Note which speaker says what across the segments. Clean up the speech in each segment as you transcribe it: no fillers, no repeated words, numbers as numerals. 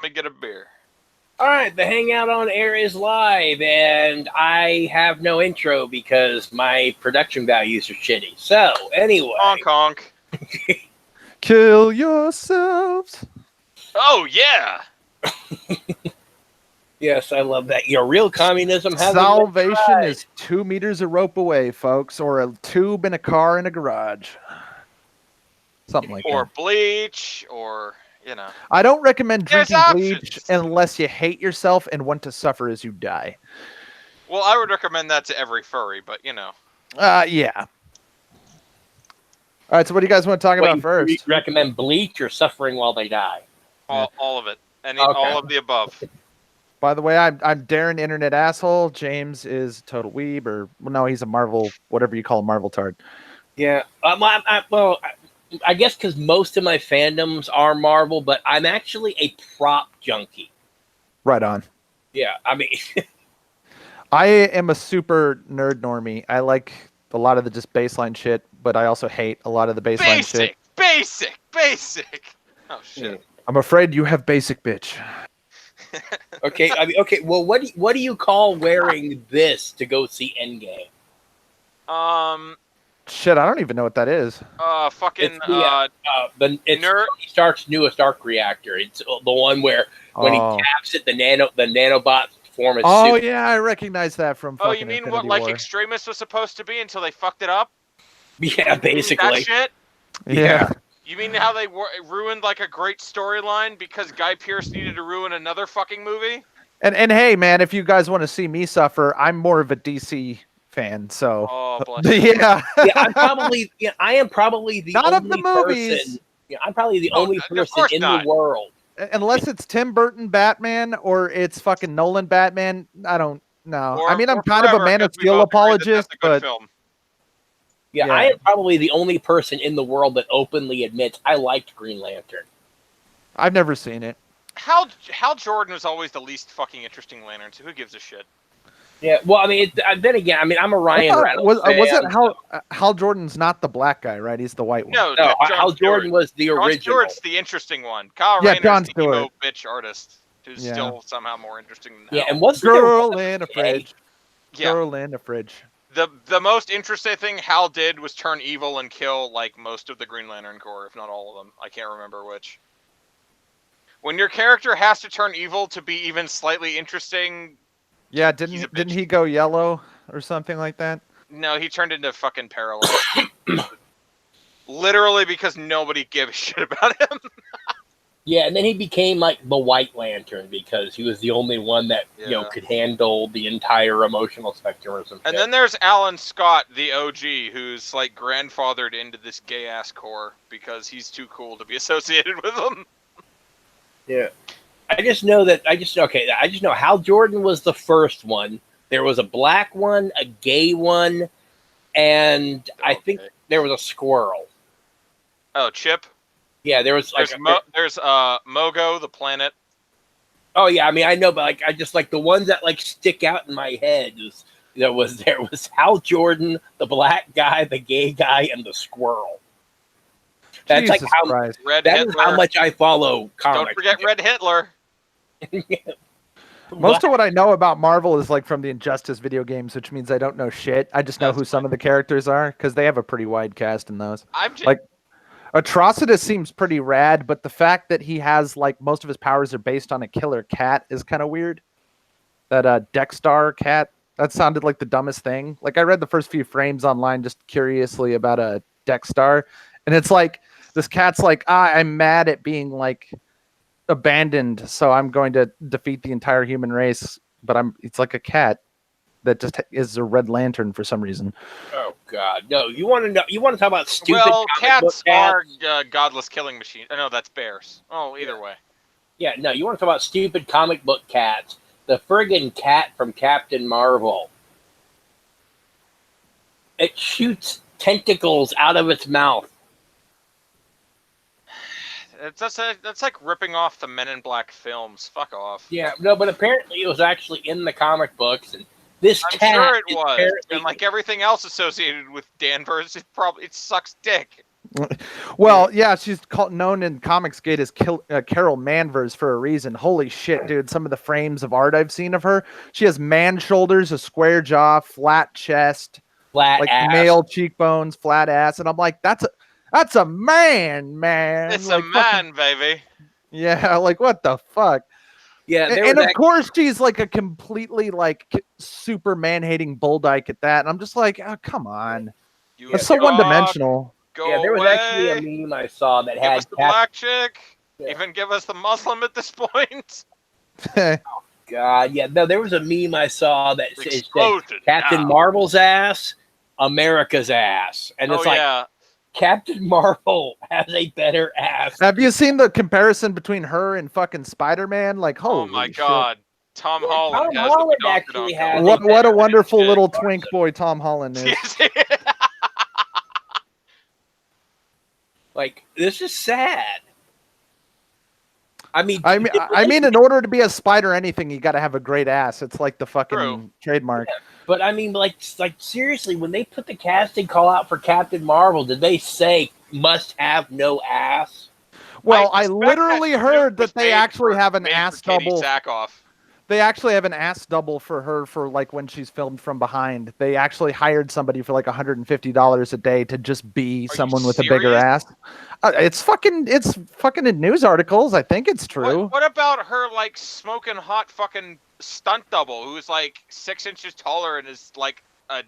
Speaker 1: me get a beer.
Speaker 2: All right, the Hangout on Air is live, and I have no intro because my production values are shitty. So, anyway.
Speaker 1: Honk honk.
Speaker 3: Kill yourselves.
Speaker 1: Oh, yeah.
Speaker 2: Yes, I love that. Your real communism hasn't
Speaker 3: Salvation
Speaker 2: been tried.
Speaker 3: is 2 meters of rope away, folks, or a tube in a car in a garage. Something like
Speaker 1: Or
Speaker 3: that.
Speaker 1: bleach, or, you know.
Speaker 3: I don't recommend
Speaker 1: There's
Speaker 3: drinking bleach
Speaker 1: options.
Speaker 3: unless you hate yourself and want to suffer as you die.
Speaker 1: Well, I would recommend that to every furry, but, you know.
Speaker 3: Yeah. All right, so what do you guys want to talk about first?
Speaker 2: You recommend bleach or suffering while they die?
Speaker 1: All of it.
Speaker 2: Okay.
Speaker 1: All of the above.
Speaker 3: By the way, I'm Darren, internet asshole. James is total weeb, or well, no, he's a Marvel, whatever you call a Marvel tard.
Speaker 2: Yeah. I guess because most of my fandoms are Marvel, but I'm actually a prop junkie.
Speaker 3: Right on.
Speaker 2: Yeah, I mean...
Speaker 3: I am a super nerd normie. I like a lot of the just baseline shit, but I also hate a lot of the baseline shit.
Speaker 1: Basic. Oh, shit.
Speaker 3: I'm afraid you have basic, bitch.
Speaker 2: Okay, okay. Well, what do you call wearing this to go see Endgame?
Speaker 3: Shit, I don't even know what that is.
Speaker 1: Fucking
Speaker 2: It's Tony Stark's newest arc reactor. It's the one where when he taps it, the nanobots form a suit.
Speaker 3: Oh yeah, I recognize that from.
Speaker 1: Oh, you mean
Speaker 3: Infinity
Speaker 1: what like
Speaker 3: War.
Speaker 1: Extremis was supposed to be until they fucked it up?
Speaker 2: Yeah, basically.
Speaker 1: That shit.
Speaker 3: Yeah.
Speaker 1: You mean how they ruined like a great storyline because Guy Pearce needed to ruin another fucking movie?
Speaker 3: And hey, man, if you guys want to see me suffer, I'm more of a DC fan. So.
Speaker 1: Oh, bless you.
Speaker 3: Yeah.
Speaker 2: I am probably the
Speaker 3: not
Speaker 2: only
Speaker 3: of the movies.
Speaker 2: person. Yeah, I'm probably the only person in the world.
Speaker 3: Unless it's Tim Burton Batman or it's fucking Nolan Batman, I don't know. I mean, I'm kind of a Man of Steel apologist, but
Speaker 2: yeah, I am probably the only person in the world that openly admits I liked Green Lantern.
Speaker 3: I've never seen it.
Speaker 1: Hal Jordan was always the least fucking interesting Lantern, so who gives a shit?
Speaker 2: Yeah, well, I mean, then again, I mean, I'm a Ryan Reynolds fan.
Speaker 3: Was it Hal Jordan's not the black guy, right? He's the white one.
Speaker 1: No,
Speaker 2: Hal Jordan was the original.
Speaker 1: Jon Stewart's the interesting one. Kyle Rayner's the emo bitch artist, who's still somehow more interesting than Hal.
Speaker 2: Yeah, and what's
Speaker 3: Girl in a fridge?
Speaker 1: Yeah.
Speaker 3: Girl in a fridge.
Speaker 1: The most interesting thing Hal did was turn evil and kill like most of the Green Lantern Corps, if not all of them. I can't remember which. When your character has to turn evil to be even slightly interesting.
Speaker 3: Yeah, didn't he go yellow or something like that?
Speaker 1: No, he turned into fucking Parallel. Literally because nobody gives a shit about him.
Speaker 2: Yeah, and then he became like the White Lantern because he was the only one that could handle the entire emotional spectrum.
Speaker 1: And then there's Alan Scott, the OG, who's like grandfathered into this gay ass Corps because he's too cool to be associated with them.
Speaker 2: Yeah. I just know Hal Jordan was the first one. There was a black one, a gay one, and I think there was a squirrel.
Speaker 1: Oh, Chip?
Speaker 2: Yeah, there was like
Speaker 1: there's Mogo, the planet.
Speaker 2: Oh yeah, I mean I know, but like I just like the ones that like stick out in my head there was Hal Jordan, the black guy, the gay guy, and the squirrel. That's
Speaker 3: Jesus
Speaker 2: like how
Speaker 3: Christ.
Speaker 2: Is how much I follow comics.
Speaker 1: Don't forget Red Hitler.
Speaker 3: Most of what I know about Marvel is like from the Injustice video games, which means I don't know shit. I just know who some of the characters are because they have a pretty wide cast in those. Like Atrocitus seems pretty rad, but the fact that he has like most of his powers are based on a killer cat is kind of weird. That Dexstar cat, that sounded like the dumbest thing. Like I read the first few frames online just curiously about a Dexstar, and it's like this cat's like, I'm mad at being like abandoned, so I'm going to defeat the entire human race. But it's like a cat that just is a Red Lantern for some reason.
Speaker 2: Oh God, no! You want to talk about stupid?
Speaker 1: Well, cats are godless killing machines. No, that's bears. Oh, either way.
Speaker 2: Yeah, no. You want to talk about stupid comic book cats? The friggin' cat from Captain Marvel. It shoots tentacles out of its mouth.
Speaker 1: That's like ripping off the Men in Black films. Fuck off.
Speaker 2: Yeah, no, but apparently it was actually in the comic books, and this
Speaker 1: I'm
Speaker 2: cat
Speaker 1: sure it was. And like everything else associated with Danvers, it sucks dick.
Speaker 3: Well, yeah, she's known in Comicsgate as Carol Manvers for a reason. Holy shit, dude! Some of the frames of art I've seen of her, she has man shoulders, a square jaw, flat chest,
Speaker 2: flat
Speaker 3: like
Speaker 2: ass.
Speaker 3: male cheekbones, flat ass, and I'm like, that's a man.
Speaker 1: It's
Speaker 3: like,
Speaker 1: a man, baby.
Speaker 3: Yeah, like what the fuck?
Speaker 2: Yeah,
Speaker 3: and of course she's like a completely like super man-hating bull dyke at that, and I'm just like, oh, come on, it's so one-dimensional.
Speaker 2: Yeah, there was actually a meme I saw that had
Speaker 1: the black chick. Yeah. Even give us the Muslim at this point.
Speaker 2: Oh, God, yeah, no, there was a meme I saw that said Captain Marvel's ass, America's ass, and it's Captain Marvel has a better ass.
Speaker 3: Have you seen the comparison between her and fucking Spider-Man? Like, holy
Speaker 1: oh my God.
Speaker 3: Tom
Speaker 1: Holland.
Speaker 2: Tom Holland actually has.
Speaker 3: What a wonderful little twink boy Tom Holland is.
Speaker 2: Like, this is sad. I mean,
Speaker 3: in order to be a spider anything, you got to have a great ass. It's like the fucking trademark.
Speaker 2: Yeah, but I mean, like seriously, when they put the casting call out for Captain Marvel, did they say must have no ass?
Speaker 3: Well, I literally heard that they actually have an ass double. They actually have an ass double for her for like when she's filmed from behind. They actually hired somebody for like $150 a day to just be someone with a bigger ass. It's fucking in news articles. I think it's true.
Speaker 1: What about her like smoking hot fucking stunt double who's like 6 inches taller and is like a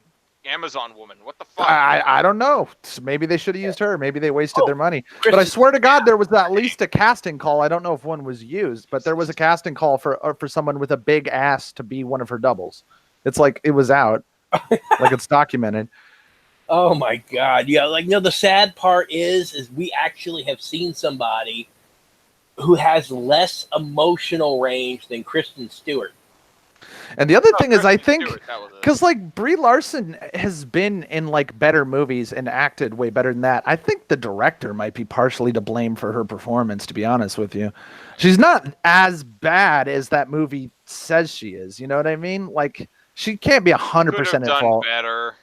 Speaker 1: Amazon woman? What the fuck?
Speaker 3: I don't know. Maybe they should have used her. Maybe they wasted their money. But I swear to God, there was at least a casting call. I don't know if one was used, but there was a casting call for someone with a big ass to be one of her doubles. It's like it was out, like it's documented.
Speaker 2: Oh my God! Yeah, like the sad part is we actually have seen somebody who has less emotional range than Kristen Stewart.
Speaker 3: And the other thing is, I think, because like Brie Larson has been in like better movies and acted way better than that. I think the director might be partially to blame for her performance. To be honest with you, she's not as bad as that movie says she is. You know what I mean? Like she can't be 100% at fault.
Speaker 1: Better.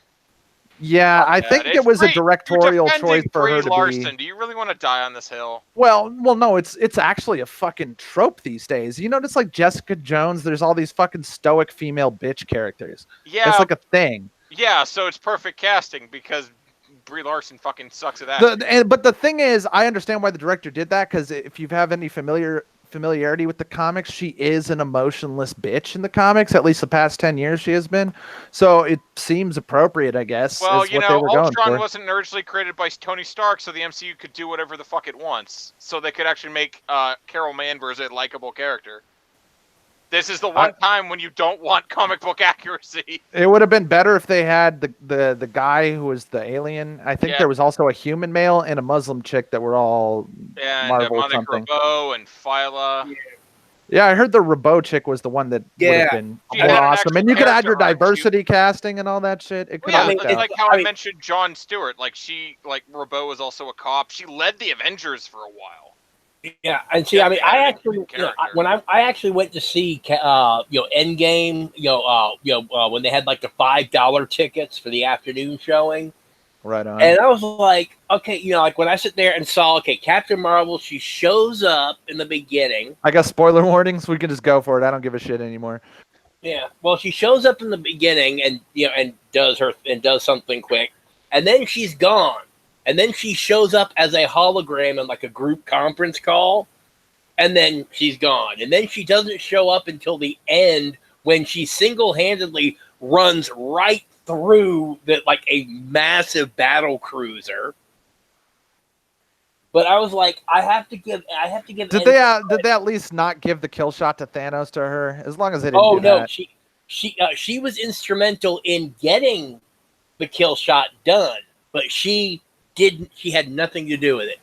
Speaker 3: Yeah, I think it was a directorial choice for her to
Speaker 1: Larson. Do you really want to die on this hill?
Speaker 3: Well, no, it's actually a fucking trope these days. You notice like Jessica Jones, there's all these fucking stoic female bitch characters.
Speaker 1: Yeah.
Speaker 3: It's like a thing.
Speaker 1: Yeah, so it's perfect casting because Brie Larson fucking sucks at that.
Speaker 3: But the thing is, I understand why the director did that, because if you have any familiarity with the comics, she is an emotionless bitch in the comics. At least the past 10 years she has been. So it seems appropriate, I guess.
Speaker 1: Well, Ultron wasn't originally created by Tony Stark, so the MCU could do whatever the fuck it wants. So they could actually make Carol Manvers a likable character. This is the one time when you don't want comic book accuracy.
Speaker 3: It would have been better if they had the guy who was the alien. I think there was also a human male and a Muslim chick that were all Marvel
Speaker 1: and
Speaker 3: something.
Speaker 1: Rabot and Phyla.
Speaker 3: Yeah, I heard the Rabot chick was the one that would have been more awesome. And you could add your diversity casting and all that shit. It could
Speaker 1: it's like how I mentioned Jon Stewart. Like Rabot was also a cop. She led the Avengers for a while.
Speaker 2: Yeah, and see, I mean, I actually, when I actually went to see, Endgame, when they had like the $5 tickets for the afternoon showing.
Speaker 3: Right on.
Speaker 2: And I was like, okay, like when I sit there and saw, Captain Marvel, she shows up in the beginning.
Speaker 3: I got spoiler warnings. We can just go for it. I don't give a shit anymore.
Speaker 2: Yeah, well, she shows up in the beginning and and does something quick, and then she's gone. And then she shows up as a hologram in like a group conference call, and then she's gone. And then she doesn't show up until the end when she single-handedly runs right through a massive battle cruiser. But I was like, I have to give.
Speaker 3: Did they at least not give the kill shot to Thanos to her? As long as they didn't.
Speaker 2: Oh
Speaker 3: do that.
Speaker 2: she was instrumental in getting the kill shot done, but she had nothing to do with it.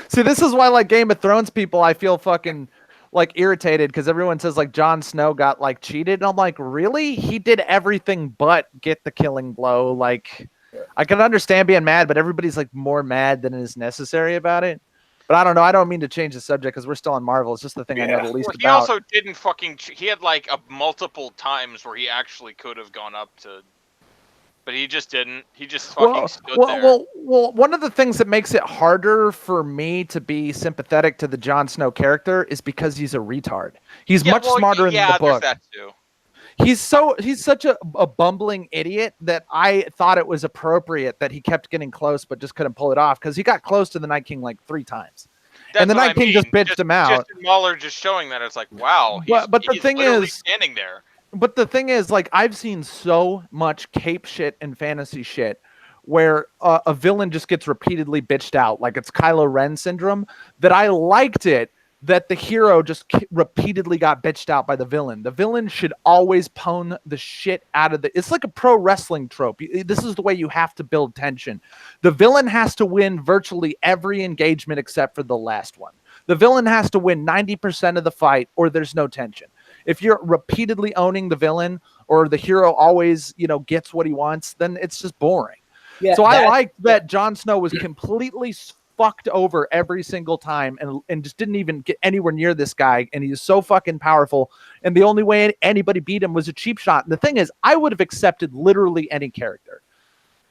Speaker 3: See, this is why Game of Thrones people, I feel fucking irritated, because everyone says Jon Snow got cheated, and I'm like, really? He did everything but get the killing blow. I can understand being mad, but everybody's more mad than is necessary about it. But I don't know. I don't mean to change the subject because we're still on Marvel. It's just the thing I know the least about.
Speaker 1: He also didn't he had multiple times where he actually could have gone up to But he just didn't. He just fucking stood there.
Speaker 3: Well, one of the things that makes it harder for me to be sympathetic to the Jon Snow character is because he's a retard. He's much smarter in the book.
Speaker 1: There's that too.
Speaker 3: He's such a bumbling idiot that I thought it was appropriate that he kept getting close but just couldn't pull it off, because he got close to the Night King like 3 times. And the Night King just bitched him out.
Speaker 1: Just Mueller just showing that it's like, wow, but the thing is, standing there.
Speaker 3: But the thing is, like, I've seen so much cape shit and fantasy shit where a villain just gets repeatedly bitched out, like it's Kylo Ren syndrome, that I liked it that the hero just repeatedly got bitched out by the villain. The villain should always pwn the shit out of the... It's like a pro wrestling trope. This is the way you have to build tension. The villain has to win virtually every engagement except for the last one. The villain has to win 90% of the fight or there's no tension. If you're repeatedly owning the villain or the hero always, gets what he wants, then it's just boring. Yeah, so I liked that Jon Snow was completely fucked over every single time and just didn't even get anywhere near this guy, and he's so fucking powerful, and the only way anybody beat him was a cheap shot. And the thing is, I would have accepted literally any character.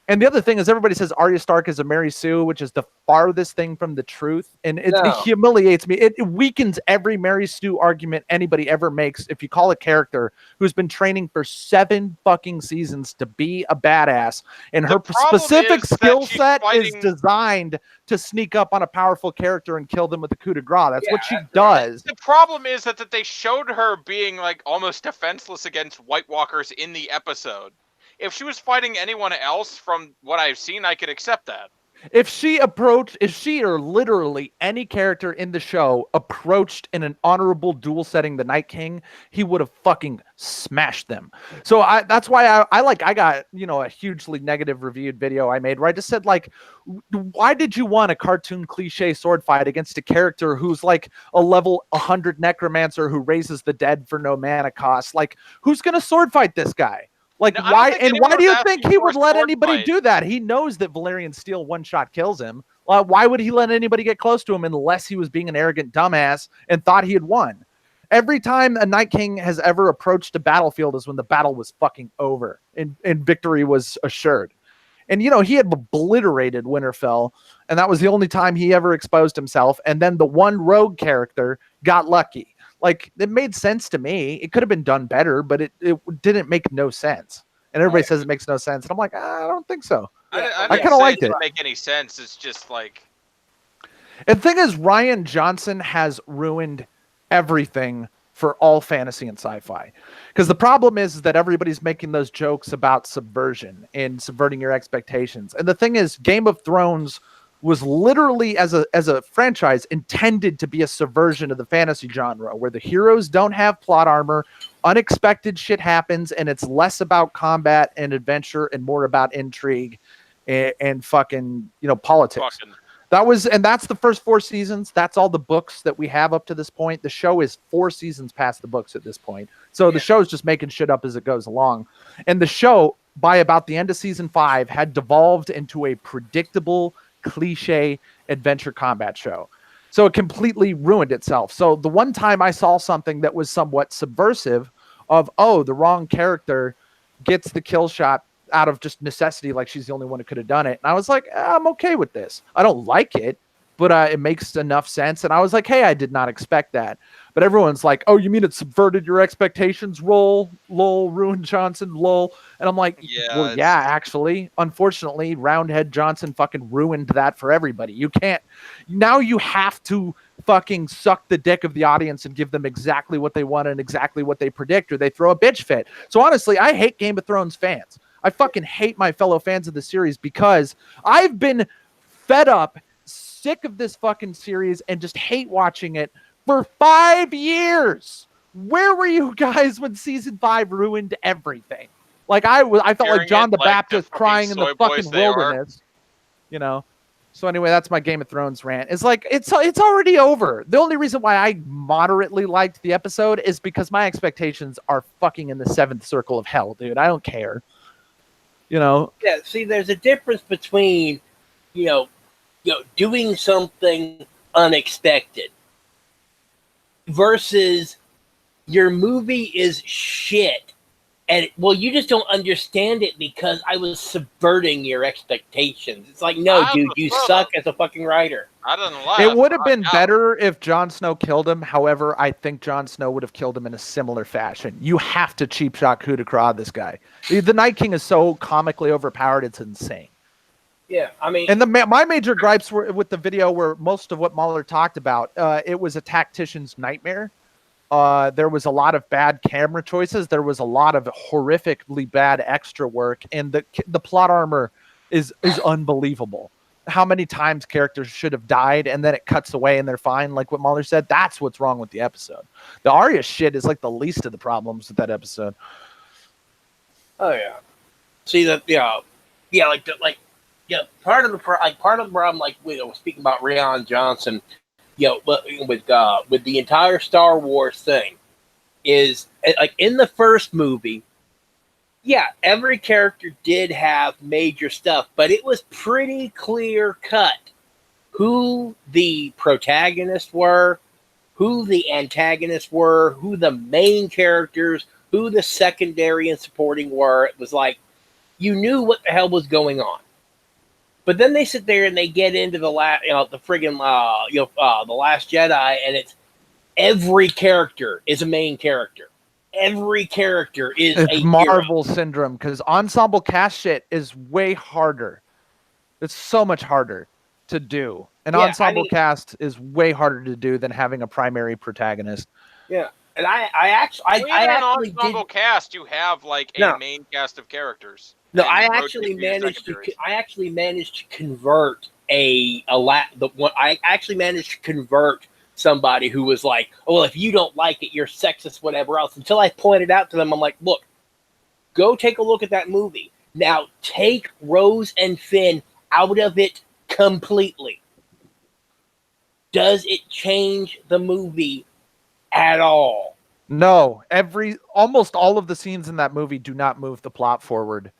Speaker 3: And the other thing is, everybody says Arya Stark is a Mary Sue, which is the farthest thing from the truth. And it humiliates me. It weakens every Mary Sue argument anybody ever makes if you call a character who's been training for 7 fucking seasons to be a badass. And her specific skill set is designed to sneak up on a powerful character and kill them with a coup de grace. That's what she does.
Speaker 1: The problem is that they showed her being like almost defenseless against White Walkers in the episode. If she was fighting anyone else from what I've seen, I could accept that.
Speaker 3: If she or literally any character in the show approached in an honorable duel setting the Night King, he would have fucking smashed them. So that's why I got, a hugely negative reviewed video I made where I just said, like, why did you want a cartoon cliche sword fight against a character who's like a level 100 necromancer who raises the dead for no mana cost? Like, who's going to sword fight this guy? Like, why do you think he would let anybody do that? He knows that Valerian Steel one-shot kills him. Why would he let anybody get close to him unless he was being an arrogant dumbass and thought he had won? Every time a Night King has ever approached a battlefield is when the battle was fucking over and victory was assured. And, he had obliterated Winterfell, and that was the only time he ever exposed himself. And then the one rogue character got lucky. Like, it made sense to me. It could have been done better, but it didn't make no sense. And everybody says it makes no sense. And I'm like, I don't think so. I kind of liked it.
Speaker 1: It doesn't make any sense. It's just like...
Speaker 3: And the thing is, Rian Johnson has ruined everything for all fantasy and sci-fi. Because the problem is that everybody's making those jokes about subversion and subverting your expectations. And the thing is, Game of Thrones was literally, as a franchise, intended to be a subversion of the fantasy genre, where the heroes don't have plot armor, unexpected shit happens, and it's less about combat and adventure and more about intrigue and fucking, politics. That's the first 4 seasons. That's all the books that we have up to this point. The show is 4 seasons past the books at this point. So the show's just making shit up as it goes along. And the show, by about the end of season 5, had devolved into a predictable cliche adventure combat show. So it completely ruined itself. So the one time I saw something that was somewhat subversive of, the wrong character gets the kill shot out of just necessity, like she's the only one who could have done it. And I was like, I'm okay with this. I don't like it, but it makes enough sense. And I was like, hey, I did not expect that. But everyone's like, oh, you mean it subverted your expectations? Lol, Ruin Johnson, lol. And I'm like, actually, unfortunately, Roundhead Johnson fucking ruined that for everybody. You can't, now you have to fucking suck the dick of the audience and give them exactly what they want and exactly what they predict, or they throw a bitch fit. So honestly, I hate Game of Thrones fans. I fucking hate my fellow fans of the series because I've been fed up, sick of this fucking series, and just hate watching it for 5 years. Where were you guys when season 5 ruined everything? Like I felt like John the Baptist crying in the fucking wilderness. So anyway, that's my Game of Thrones rant. It's like it's already over. The only reason why I moderately liked the episode is because my expectations are fucking in the 7th circle of hell, dude. I don't care. Yeah,
Speaker 2: see, there's a difference between, doing something unexpected versus your movie is shit And well, you just don't understand it because I was subverting your expectations. It's like, no, dude, you suck as a fucking writer.
Speaker 1: I didn't laugh.
Speaker 3: It would have been better if Jon Snow killed him. However, I think Jon Snow would have killed him in a similar fashion. You have to cheap shot coup de grace this guy. The Night King is so comically overpowered, it's insane.
Speaker 2: Yeah, I mean,
Speaker 3: and my major gripes were with the video were most of what Mahler talked about. It was a tactician's nightmare. There was a lot of bad camera choices. There was a lot of horrifically bad extra work, and the plot armor is unbelievable. How many times characters should have died, and then it cuts away and they're fine, like what Mahler said. That's what's wrong with the episode. The Arya shit is like the least of the problems with that episode.
Speaker 2: Oh yeah, see that? Yeah, part of the problem, like speaking about Rian Johnson. With the entire Star Wars thing, is like in the first movie, yeah, every character did have major stuff, but it was pretty clear cut who the protagonists were, who the antagonists were, who the main characters, who the secondary and supporting were. It was like you knew what the hell was going on. But then they sit there and they get into the Last Jedi, and it's every character is a main character. Every character is a
Speaker 3: Marvel
Speaker 2: hero.
Speaker 3: syndrome, because ensemble cast shit is way harder. It's so much harder to do. An ensemble cast is way harder to do than having a primary protagonist.
Speaker 2: Yeah, and I actually
Speaker 1: ensemble cast, you have like a main cast of characters.
Speaker 2: No, I actually managed to convert I actually managed to convert somebody who was like, oh, well, if you don't like it, you're sexist, whatever else. Until I pointed out to them, I'm like, look, go take a look at that movie. Now take Rose and Finn out of it completely. Does it change the movie at all?
Speaker 3: No, almost all of the scenes in that movie do not move the plot forward.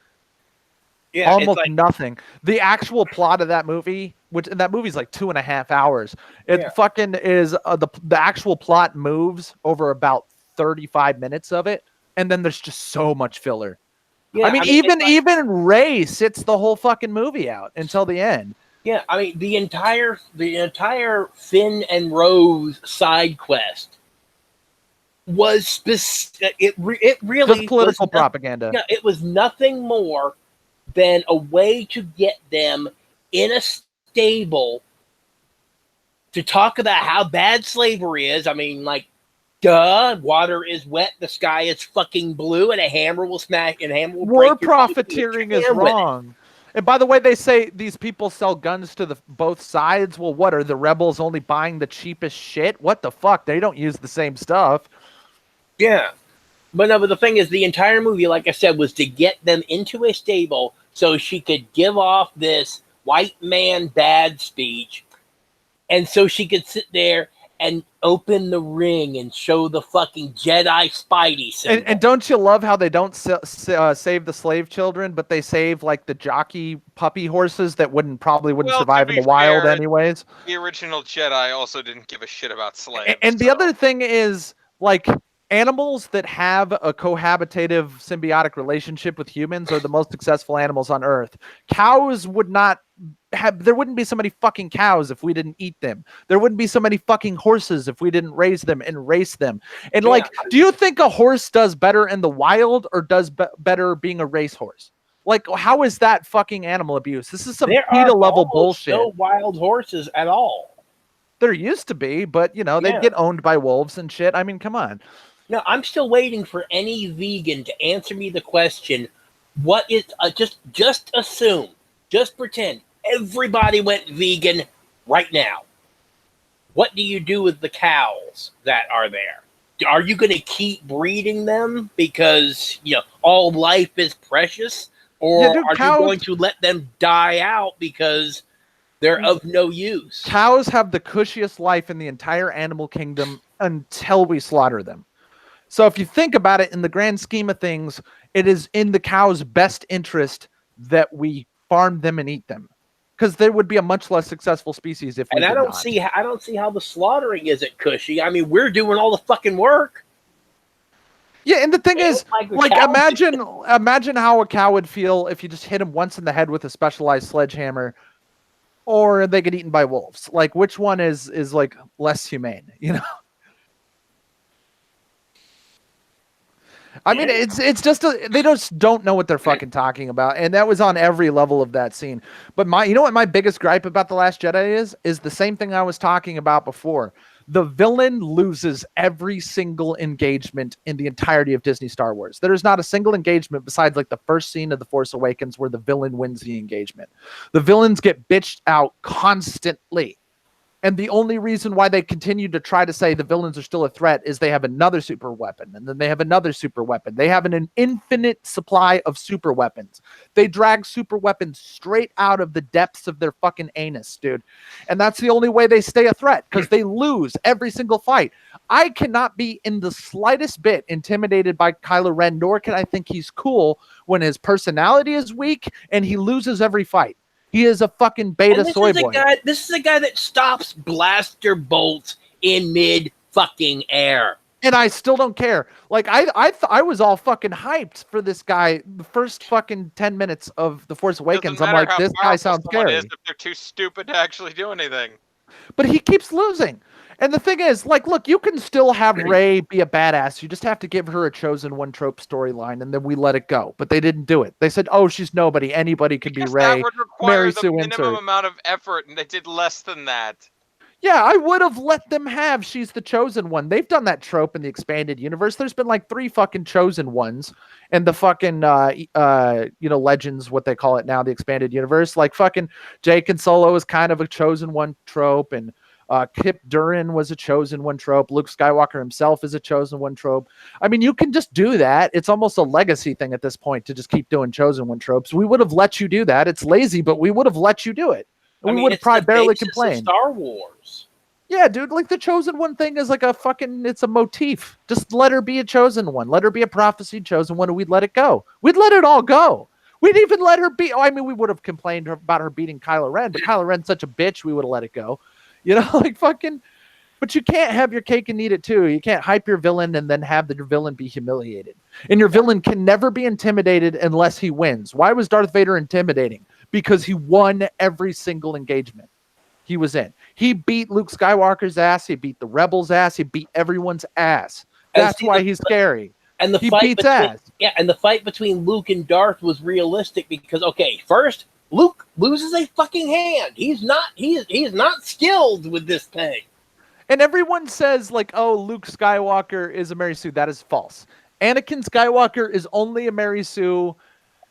Speaker 3: Yeah, almost nothing. The actual plot of that movie, that movie's like 2.5 hours. It fucking is the actual plot moves over about 35 minutes of it, and then there's just so much filler. Yeah, even Rey sits the whole fucking movie out until the end.
Speaker 2: Yeah, I mean the entire Finn and Rose side quest was specific. It really
Speaker 3: just political propaganda.
Speaker 2: Yeah, it was nothing more than a way to get them in a stable to talk about how bad slavery is. I mean, like, duh, water is wet, the sky is fucking blue, and a hammer will smack, and a hammer will break.
Speaker 3: War profiteering is wrong. And by the way, they say these people sell guns to both sides. Well, what, are the rebels only buying the cheapest shit? What the fuck? They don't use the same stuff.
Speaker 2: Yeah. But no, but the thing is, the entire movie, like I said, was to get them into a stable so she could give off this white man bad speech, and so she could sit there and open the ring and show the fucking Jedi Spidey symbol.
Speaker 3: And don't you love how they don't save the slave children, but they save like the jockey puppy horses that wouldn't survive in the wild anyways?
Speaker 1: The original Jedi also didn't give a shit about slaves.
Speaker 3: And the other thing is, like, animals that have a cohabitative symbiotic relationship with humans are the most successful animals on Earth. Cows would not have, there wouldn't be so many fucking cows if we didn't eat them. There wouldn't be so many fucking horses if we didn't raise them and race them. And like, do you think a horse does better in the wild or does better being a racehorse? Like, how is that fucking animal abuse? This is some PETA level bullshit.
Speaker 2: No wild horses at all.
Speaker 3: There used to be, but you know, they'd get owned by wolves and shit. I mean, come on.
Speaker 2: No, I'm still waiting for any vegan to answer me the question, what is, just assume, just pretend everybody went vegan right now. What do you do with the cows that are there? Are you going to keep breeding them because, you know, all life is precious? Or are you going to let them die out because they're of no use?
Speaker 3: Cows have the cushiest life in the entire animal kingdom until we slaughter them. So if you think about it, in the grand scheme of things, it is in the cow's best interest that we farm them and eat them, because they would be a much less successful species if we did not.
Speaker 2: I don't see how the slaughtering isn't cushy. I mean, we're doing all the fucking work.
Speaker 3: Yeah, and the thing is, like, imagine how a cow would feel if you just hit him once in the head with a specialized sledgehammer, or they get eaten by wolves. Like, which one is like less humane? You know. I mean, it's just they just don't know what they're fucking talking about, and that was on every level of that scene. But you know what my biggest gripe about The Last Jedi is the same thing I was talking about before. The villain loses every single engagement in the entirety of Disney Star Wars. There is not a single engagement besides like the first scene of The Force Awakens where the villain wins the engagement. The villains get bitched out constantly. And the only reason why they continue to try to say the villains are still a threat is they have another super weapon, and then they have another super weapon. They have an infinite supply of super weapons. They drag super weapons straight out of the depths of their fucking anus, dude. And that's the only way they stay a threat, because they lose every single fight. I cannot be in the slightest bit intimidated by Kylo Ren, nor can I think he's cool when his personality is weak and he loses every fight. He is a fucking beta soy boy.
Speaker 2: This is a guy that stops blaster bolts in mid fucking air.
Speaker 3: And I still don't care. Like, I was all fucking hyped for this guy the first fucking 10 minutes of The Force Awakens. I'm like, this guy sounds scary.
Speaker 1: If they're too stupid to actually do anything.
Speaker 3: But he keeps losing. And the thing is, like, look, you can still have Rey be a badass. You just have to give her a chosen one trope storyline, and then we let it go. But they didn't do it. They said, "Oh, she's nobody. Anybody can be Rey."
Speaker 1: That would require the minimum amount of effort, and they did less than that.
Speaker 3: Yeah, I would have let them have she's the chosen one. They've done that trope in the expanded universe. There's been like 3 fucking chosen ones, and the fucking Legends, what they call it now, the expanded universe. Like fucking Jake and Solo is kind of a chosen one trope, and Kip Durin was a chosen one trope. Luke Skywalker himself is a chosen one trope. I mean, you can just do that. It's almost a legacy thing at this point to just keep doing chosen one tropes. We would have let you do that. It's lazy, but we would have let you do it. We would have probably barely complained.
Speaker 2: Star Wars.
Speaker 3: Yeah, dude, like the chosen one thing is like it's a motif. Just let her be a chosen one. Let her be a prophecy chosen one, and we'd let it go. We'd let it all go. We'd even let her be. I mean, we would have complained about her beating Kylo Ren, but Kylo Ren's such a bitch, we would have let it go. You know, like fucking, but you can't have your cake and eat it too. You can't hype your villain and then have the villain be humiliated. And your villain can never be intimidated unless he wins. Why was Darth Vader intimidating? Because he won every single engagement he was in. He beat Luke Skywalker's ass. He beat the Rebels' ass. He beat everyone's ass. That's why he's scary.
Speaker 2: And he beats ass. Yeah, and the fight between Luke and Darth was realistic because, okay, first, Luke loses a fucking hand. He's not skilled with this thing.
Speaker 3: And everyone says, like, oh, Luke Skywalker is a Mary Sue. That is false. Anakin Skywalker is only a Mary Sue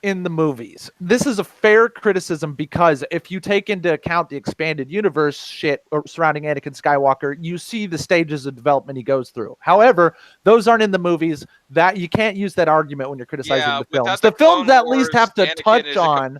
Speaker 3: in the movies. This is a fair criticism because if you take into account the expanded universe shit surrounding Anakin Skywalker, you see the stages of development he goes through. However, those aren't in the movies. That you can't use that argument when you're criticizing the films. The films at least have to touch on.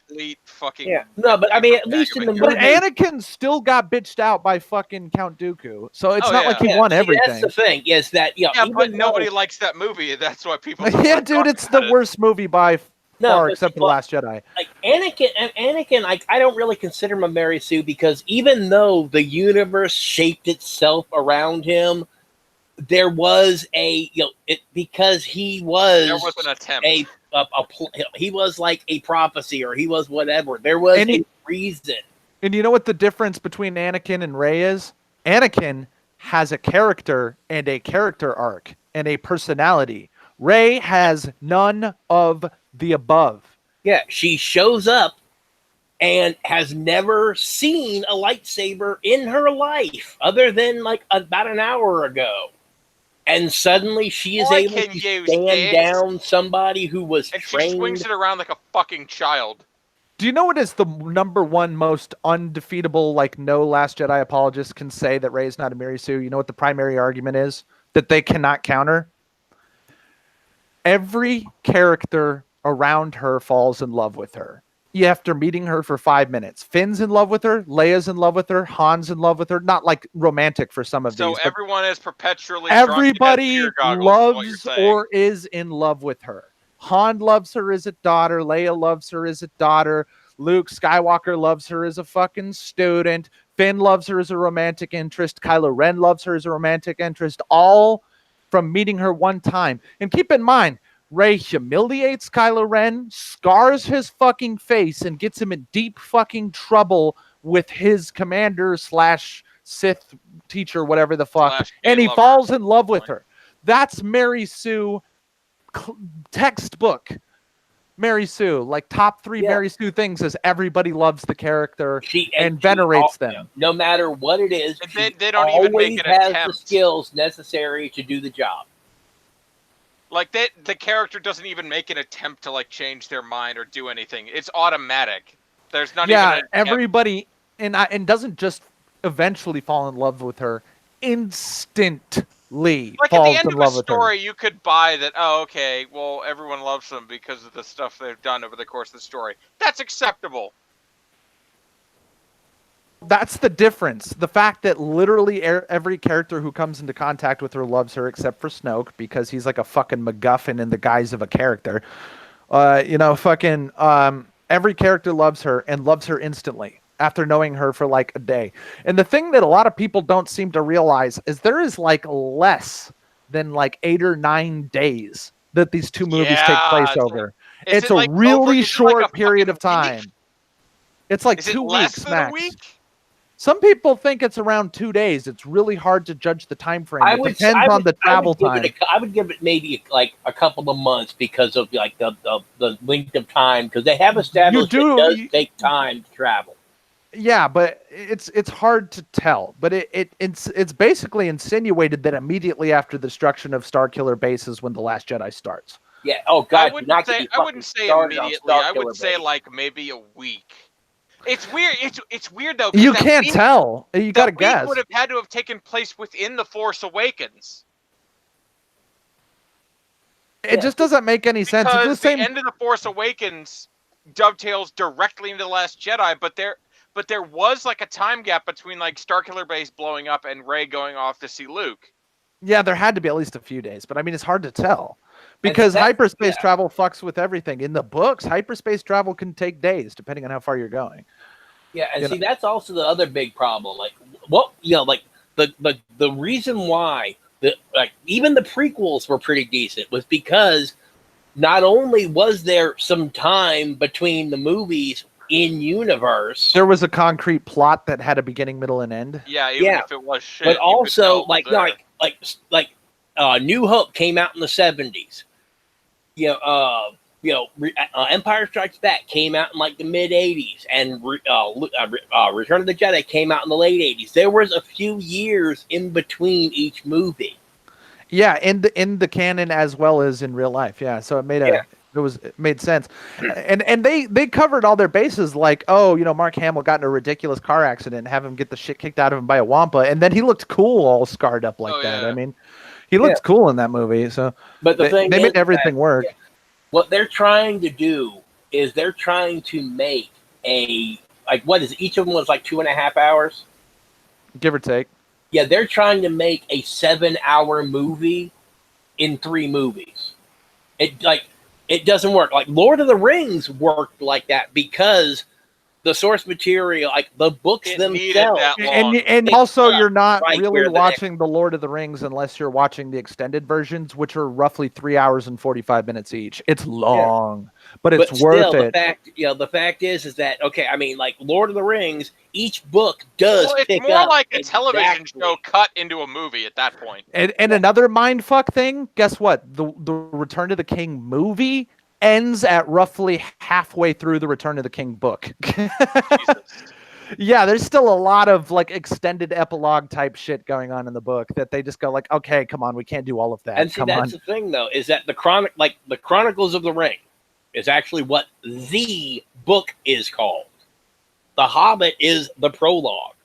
Speaker 2: No, but I mean, at least in the movie,
Speaker 3: but Anakin still got bitched out by fucking Count Dooku, so it's not like he won everything.
Speaker 2: That's the thing. Is that
Speaker 1: but nobody likes that movie. That's why people.
Speaker 3: Yeah, dude, it's the worst movie by far, except for The Last Jedi.
Speaker 2: Like Anakin, like I don't really consider him a Mary Sue because even though the universe shaped itself around him, there was because he was
Speaker 1: there was an attempt.
Speaker 2: He was like a prophecy or he was whatever. There was a reason.
Speaker 3: And you know what the difference between Anakin and Rey is? Anakin has a character and a character arc and a personality. Rey has none of the above.
Speaker 2: Yeah, she shows up and has never seen a lightsaber in her life other than like about an hour ago. And suddenly she is able to stand down somebody who was trained.
Speaker 1: She swings it around like a fucking child.
Speaker 3: Do you know what is the number one most undefeatable, like no Last Jedi apologist can say that Rey is not a Mary Sue? You know what the primary argument is? That they cannot counter? Every character around her falls in love with her. After meeting her for 5 minutes. Finn's in love with her. Leia's in love with her. Han's in love with her. Not like romantic for some of these.
Speaker 1: So everyone is perpetually
Speaker 3: everybody loves or is in love with her. Han loves her as a daughter. Leia loves her as a daughter. Luke Skywalker loves her as a fucking student. Finn loves her as a romantic interest. Kylo Ren loves her as a romantic interest. All from meeting her one time. And keep in mind, Rey humiliates Kylo Ren, scars his fucking face, and gets him in deep fucking trouble with his commander / Sith teacher, whatever the fuck. And he falls in love with her. That's Mary Sue textbook. Mary Sue, like top 3 Mary Sue things is everybody loves the character and venerates them.
Speaker 2: No matter what it is,
Speaker 1: they don't even make an
Speaker 2: has
Speaker 1: attempt.
Speaker 2: The skills necessary to do the job.
Speaker 1: Like the character doesn't even make an attempt to like change their mind or do anything. It's automatic. There's not even
Speaker 3: everybody and doesn't just eventually fall in love with her instantly.
Speaker 1: Like at the end of a story, you could buy that. Oh, okay. Well, everyone loves them because of the stuff they've done over the course of the story. That's acceptable.
Speaker 3: That's the difference. The fact that literally every character who comes into contact with her loves her, except for Snoke, because he's like a fucking MacGuffin in the guise of a character. Every character loves her and loves her instantly after knowing her for like a day. And the thing that a lot of people don't seem to realize is there is like less than like 8 or 9 days that these two movies take place over. It's a really short period of time. It's like 2 weeks max. Some people think it's around 2 days. It's really hard to judge the time frame. It depends on the travel time.
Speaker 2: I would give it maybe like a couple of months because of like the length of time, because they have established it does take time to travel.
Speaker 3: Yeah, but it's hard to tell. But it's basically insinuated that immediately after the destruction of Starkiller Base is when The Last Jedi starts.
Speaker 2: Yeah. Oh God.
Speaker 1: I wouldn't say immediately. I would say like maybe a week. It's weird. It's weird though.
Speaker 3: You can't tell. You got to guess.
Speaker 1: Would have had to have taken place within The Force Awakens.
Speaker 3: It just doesn't make any sense.
Speaker 1: Because
Speaker 3: it's the same.
Speaker 1: end of The Force Awakens dovetails directly into The Last Jedi, but there was like a time gap between like Starkiller Base blowing up and Rey going off to see Luke.
Speaker 3: Yeah, there had to be at least a few days, but I mean, it's hard to tell. Because hyperspace travel fucks with everything. In the books, hyperspace travel can take days, depending on how far you're going.
Speaker 2: Yeah, and that's also the other big problem. Like, the reason why even the prequels were pretty decent was because not only was there some time between the movies in universe,
Speaker 3: there was a concrete plot that had a beginning, middle, and end.
Speaker 1: Yeah, even if it was shit.
Speaker 2: But also, New Hope came out in the 70s. Empire Strikes Back came out in like the mid 80s, and Return of the Jedi came out in the late 80s. There was a few years in between each movie.
Speaker 3: Yeah, in the canon as well as in real life. Yeah, so it made sense, and they covered all their bases. Like, Mark Hamill got in a ridiculous car accident, and have him get the shit kicked out of him by a Wampa, and then he looked cool, all scarred up like that. Yeah. I mean. He looks cool in that movie, so
Speaker 2: but they
Speaker 3: made everything work.
Speaker 2: What they're trying to do is they're trying to make each of them was like 2.5 hours,
Speaker 3: give or take.
Speaker 2: Yeah, they're trying to make a 7-hour movie in 3 movies. It doesn't work. Like Lord of the Rings worked like that because the source material, like the books themselves.
Speaker 3: And also you're not really watching the Lord of the Rings unless you're watching the extended versions, which are roughly 3 hours and 45 minutes each. It's long, but it's worth it.
Speaker 2: The fact is that, okay, I mean, like Lord of the Rings, each book does pick up.
Speaker 1: It's more like a television show cut into a movie at that point.
Speaker 3: And another mindfuck thing, guess what? The Return of the King movie ends at roughly halfway through the Return of the King book. Yeah, there's still a lot of like extended epilogue type shit going on in the book that they just go like, okay, come on, we can't do all of that.
Speaker 2: And see, that's the thing though, is that the Chronicles of the Ring is actually what the book is called. The Hobbit is the prologue.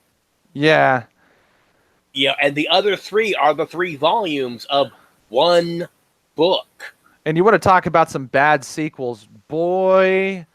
Speaker 3: Yeah.
Speaker 2: Yeah, and the other 3 are the 3 volumes of one book.
Speaker 3: And you want to talk about some bad sequels, boy,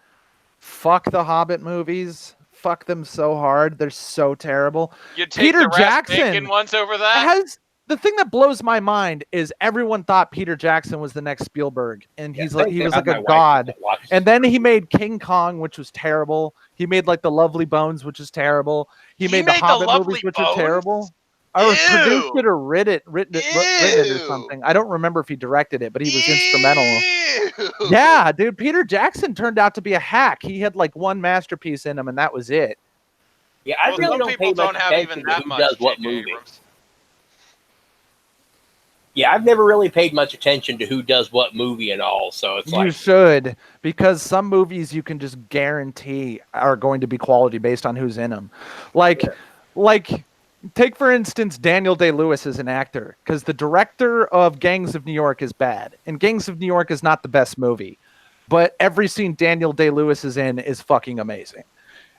Speaker 3: fuck the Hobbit movies. Fuck them so hard. They're so terrible.
Speaker 1: You take Peter Jackson ones over that?
Speaker 3: The thing that blows my mind is everyone thought Peter Jackson was the next Spielberg, and he was like a god. And then he made King Kong, which was terrible. He made like The Lovely Bones, which is terrible. He made the Hobbit movies, which are terrible. or produced it or written it or something. I don't remember if he directed it, but he was instrumental. Yeah, dude, Peter Jackson turned out to be a hack. He had like one masterpiece in him, and that was it.
Speaker 2: Yeah, I really don't pay much attention to who does what movie.
Speaker 1: Abrams.
Speaker 2: Yeah, I've never really paid much attention to who does what movie and all, so it's like...
Speaker 3: You should, because some movies you can just guarantee are going to be quality based on who's in them. Like, take for instance Daniel Day-Lewis as an actor, because the director of Gangs of New York is bad, and Gangs of New York is not the best movie, but every scene Daniel Day-Lewis is in is fucking amazing.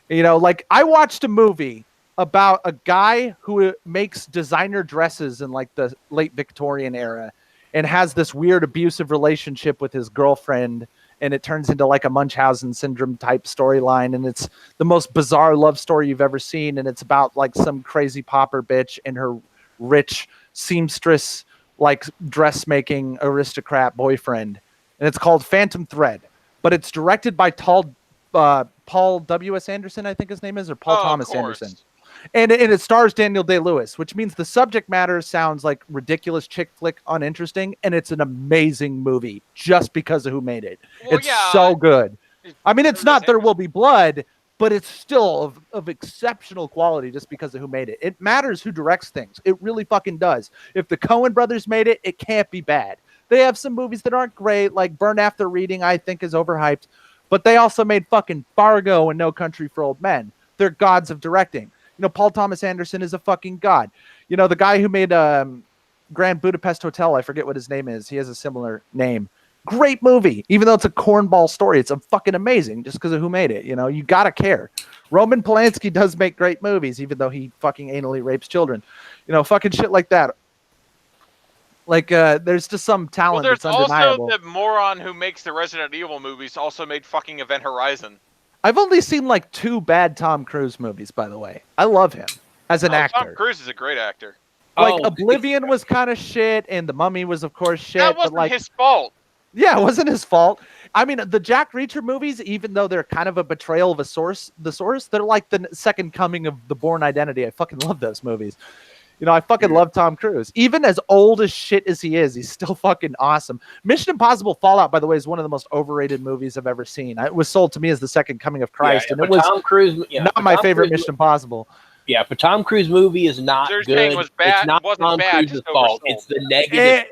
Speaker 3: You know, like, I watched a movie about a guy who makes designer dresses in like the late Victorian era and has this weird abusive relationship with his girlfriend, and it turns into like a Munchausen syndrome type storyline, and it's the most bizarre love story you've ever seen, and it's about like some crazy pauper bitch and her rich seamstress like dressmaking aristocrat boyfriend, and it's called Phantom Thread, but it's directed by Paul W.S. Anderson, I think his name is, or Paul Thomas Anderson. And it stars Daniel Day-Lewis, which means the subject matter sounds like ridiculous chick flick uninteresting, and it's an amazing movie just because of who made it. Well, it's so good. I mean, it's not There Will Be Blood, but it's still of exceptional quality just because of who made it. It matters who directs things. It really fucking does. If the Coen brothers made it, it can't be bad. They have some movies that aren't great, like Burn After Reading, I think is overhyped, but they also made fucking Fargo and No Country for Old Men. They're gods of directing. You know, Paul Thomas Anderson is a fucking god. You know, the guy who made Grand Budapest Hotel, I forget what his name is. He has a similar name. Great movie. Even though it's a cornball story, it's a fucking amazing just because of who made it. You know, you gotta care. Roman Polanski does make great movies, even though he fucking anally rapes children. You know, fucking shit like that. Like, there's just some talent that's undeniable.
Speaker 1: Also the moron who makes the Resident Evil movies also made fucking Event Horizon.
Speaker 3: I've only seen like 2 bad Tom Cruise movies, by the way. I love him as an actor.
Speaker 1: Tom Cruise is a great actor.
Speaker 3: Like, Oblivion was kind of shit, and The Mummy was, of course, shit.
Speaker 1: That wasn't his fault.
Speaker 3: Yeah, it wasn't his fault. I mean, the Jack Reacher movies, even though they're kind of a betrayal of the source, they're like the second coming of The Bourne Identity. I fucking love those movies. You know, I fucking love Tom Cruise. Even as old as shit as he is, he's still fucking awesome. Mission Impossible Fallout, by the way, is one of the most overrated movies I've ever seen. It was sold to me as the second coming of Christ, and it was
Speaker 2: Tom Cruise,
Speaker 3: not my favorite Mission Impossible.
Speaker 2: Yeah, but Tom Cruise movie is not good.
Speaker 1: Was bad.
Speaker 2: It's not Tom Cruise's fault. It's the negative.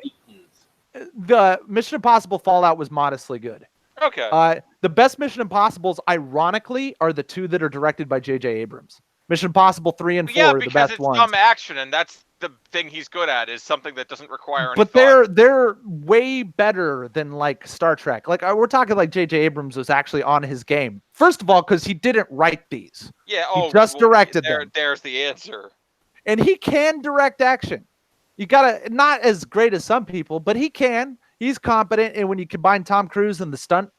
Speaker 3: The Mission Impossible Fallout was modestly good.
Speaker 1: Okay.
Speaker 3: The best Mission Impossibles, ironically, are the 2 that are directed by J.J. Abrams. Mission Impossible 3 and 4 are the best ones.
Speaker 1: Yeah, because it's dumb action, and that's the thing he's good at, is something that doesn't require any
Speaker 3: But they're way better than, like, Star Trek. Like, we're talking like J.J. Abrams was actually on his game. First of all, because he didn't write these.
Speaker 1: Yeah,
Speaker 3: he just directed them.
Speaker 1: There's the answer.
Speaker 3: And he can direct action. You gotta, not as great as some people, but he can. He's competent, and when you combine Tom Cruise and the stunt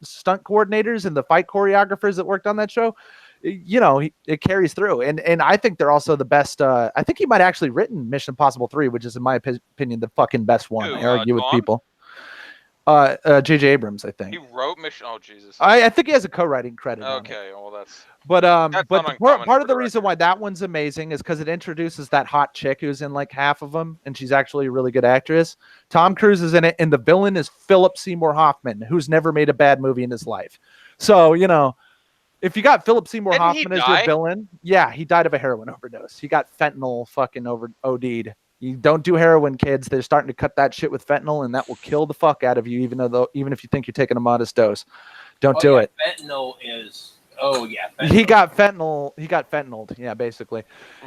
Speaker 3: coordinators and the fight choreographers that worked on that show, you know, it carries through. And I think they're also the best. I think he might have actually written Mission Impossible 3, which is, in my opinion, the fucking best one. I argue with people. J.J. Abrams, I think.
Speaker 1: He wrote Mission. Oh, Jesus.
Speaker 3: I think he has a co-writing credit.
Speaker 1: Okay, well, that's.
Speaker 3: But part of the reason why that one's amazing is because it introduces that hot chick who's in like half of them, and she's actually a really good actress. Tom Cruise is in it, and the villain is Philip Seymour Hoffman, who's never made a bad movie in his life. So, you know, if you got Philip Seymour Hoffman as your villain, yeah, he died of a heroin overdose. He got fentanyl fucking OD'd. You don't do heroin, kids. They're starting to cut that shit with fentanyl, and that will kill the fuck out of you, even if you think you're taking a modest dose. Don't do it.
Speaker 2: Fentanyl is. Oh yeah, fentanyl.
Speaker 3: He got fentanyled, yeah, basically,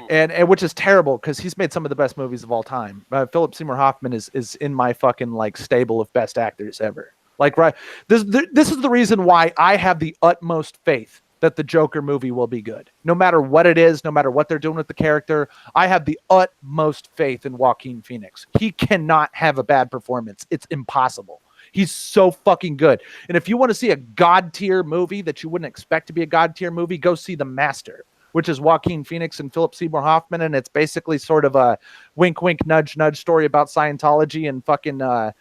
Speaker 3: and which is terrible because he's made some of the best movies of all time. Philip Seymour Hoffman is in my fucking like stable of best actors ever. Like, right, this is the reason why I have the utmost faith that the Joker movie will be good, no matter what it is, no matter what they're doing with the character. I have the utmost faith in Joaquin Phoenix. He cannot have a bad performance. It's impossible. He's so fucking good. And if you want to see a god tier movie that you wouldn't expect to be a god tier movie, go see The Master, which is Joaquin Phoenix and Philip Seymour Hoffman. And it's basically sort of a wink, wink, nudge, nudge story about Scientology and fucking L.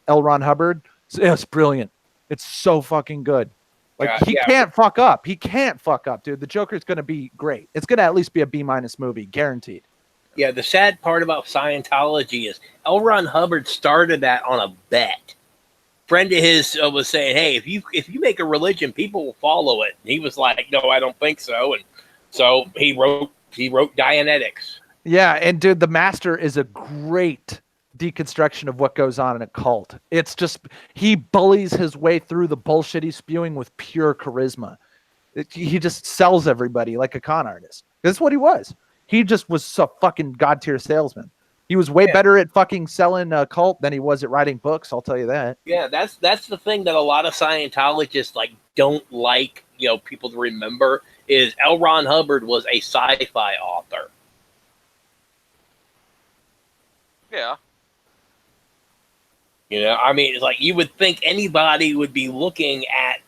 Speaker 3: Ron Hubbard. It's brilliant. It's so fucking good. Like, he can't fuck up. He can't fuck up, dude. The Joker's going to be great. It's going to at least be a B- movie, guaranteed.
Speaker 2: Yeah, the sad part about Scientology is L. Ron Hubbard started that on a bet. Friend of his was saying, "Hey, if you make a religion, people will follow it." And he was like, "No, I don't think so." And so he wrote Dianetics.
Speaker 3: Yeah, and dude, the Master is a great deconstruction of what goes on in a cult. It's just he bullies his way through the bullshit he's spewing with pure charisma. He just sells everybody like a con artist. That's what he was. He just was a fucking god tier salesman. He was way better at fucking selling a cult than he was at writing books. I'll tell you that.
Speaker 2: Yeah, that's the thing that a lot of Scientologists like don't like. People to remember is L. Ron Hubbard was a sci-fi author.
Speaker 1: Yeah.
Speaker 2: I mean, it's like you would think anybody would be looking at,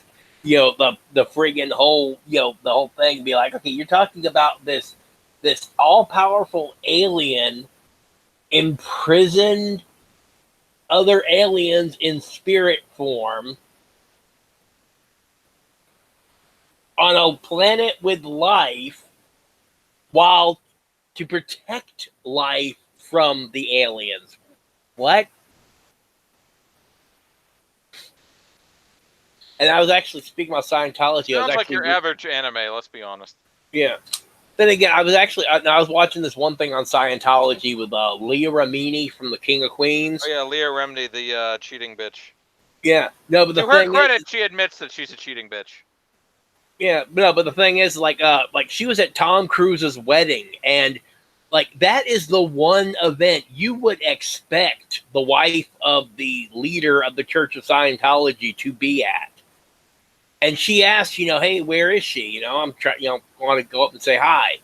Speaker 2: the friggin' whole, the whole thing, and be like, okay, you're talking about this all-powerful alien imprisoned other aliens in spirit form on a planet with life, while to protect life from the aliens. What? And I was actually speaking about Scientology.
Speaker 1: Sounds like your average anime. Let's be honest.
Speaker 2: Yeah. Then again, I was watching this one thing on Scientology with Leah Remini from The King of Queens.
Speaker 1: Oh yeah, Leah Remini, the cheating bitch.
Speaker 2: Yeah. No, but
Speaker 1: to her credit, she admits that she's a cheating bitch.
Speaker 2: Yeah, no, but the thing is, like she was at Tom Cruise's wedding, and like that is the one event you would expect the wife of the leader of the Church of Scientology to be at. And she asked, hey, where is she? I'm trying, want to go up and say hi.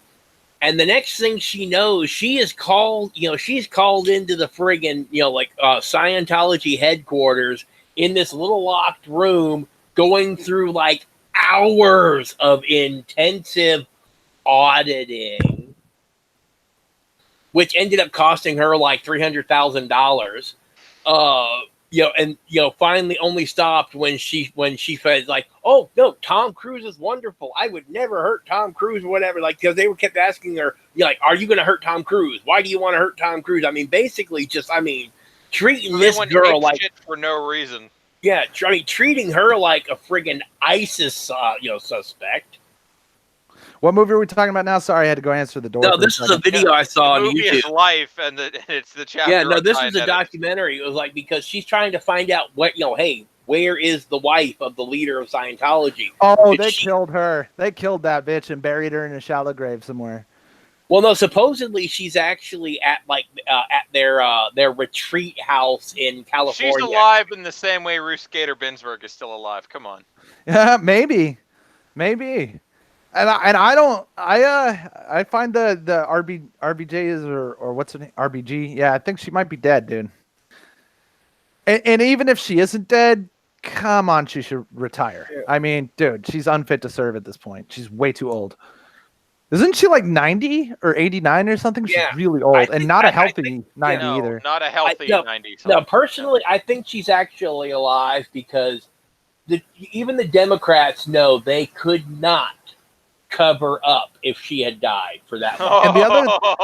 Speaker 2: And the next thing she knows, she is called, she's called into the friggin', Scientology headquarters in this little locked room, going through like hours of intensive auditing, which ended up costing her like $300,000. And finally only stopped when she said like, oh no, Tom Cruise is wonderful. I would never hurt Tom Cruise or whatever. Like, because they kept asking her, like, are you going to hurt Tom Cruise? Why do you want to hurt Tom Cruise? I mean, basically, treating this girl like
Speaker 1: shit for no reason.
Speaker 2: Yeah, treating her like a friggin' ISIS, suspect.
Speaker 3: What movie are we talking about now? Sorry, I had to go answer the door.
Speaker 2: No, this is a video I saw on
Speaker 1: YouTube.
Speaker 2: Is
Speaker 1: Life, and it's the chapter.
Speaker 2: Yeah, no, this is a documentary. It was like, because she's trying to find out what, hey, where is the wife of the leader of Scientology?
Speaker 3: Oh, killed her. They killed that bitch and buried her in a shallow grave somewhere.
Speaker 2: Well, no, supposedly she's actually at at their retreat house in California.
Speaker 1: She's alive in the same way Ruth Gator Binsberg is still alive. Come on.
Speaker 3: Yeah, maybe. And I find the RBJ is or what's her name, RBG. Yeah, I think she might be dead, dude. And even if she isn't dead, come on, she should retire. Yeah. I mean, dude, she's unfit to serve at this point. She's way too old. Isn't she like 90 or 89 or something? She's really old, and not a healthy 90 either.
Speaker 1: Not a healthy 90.
Speaker 2: No, personally, I think she's actually alive because even the Democrats know they could not cover up if she had died for that long.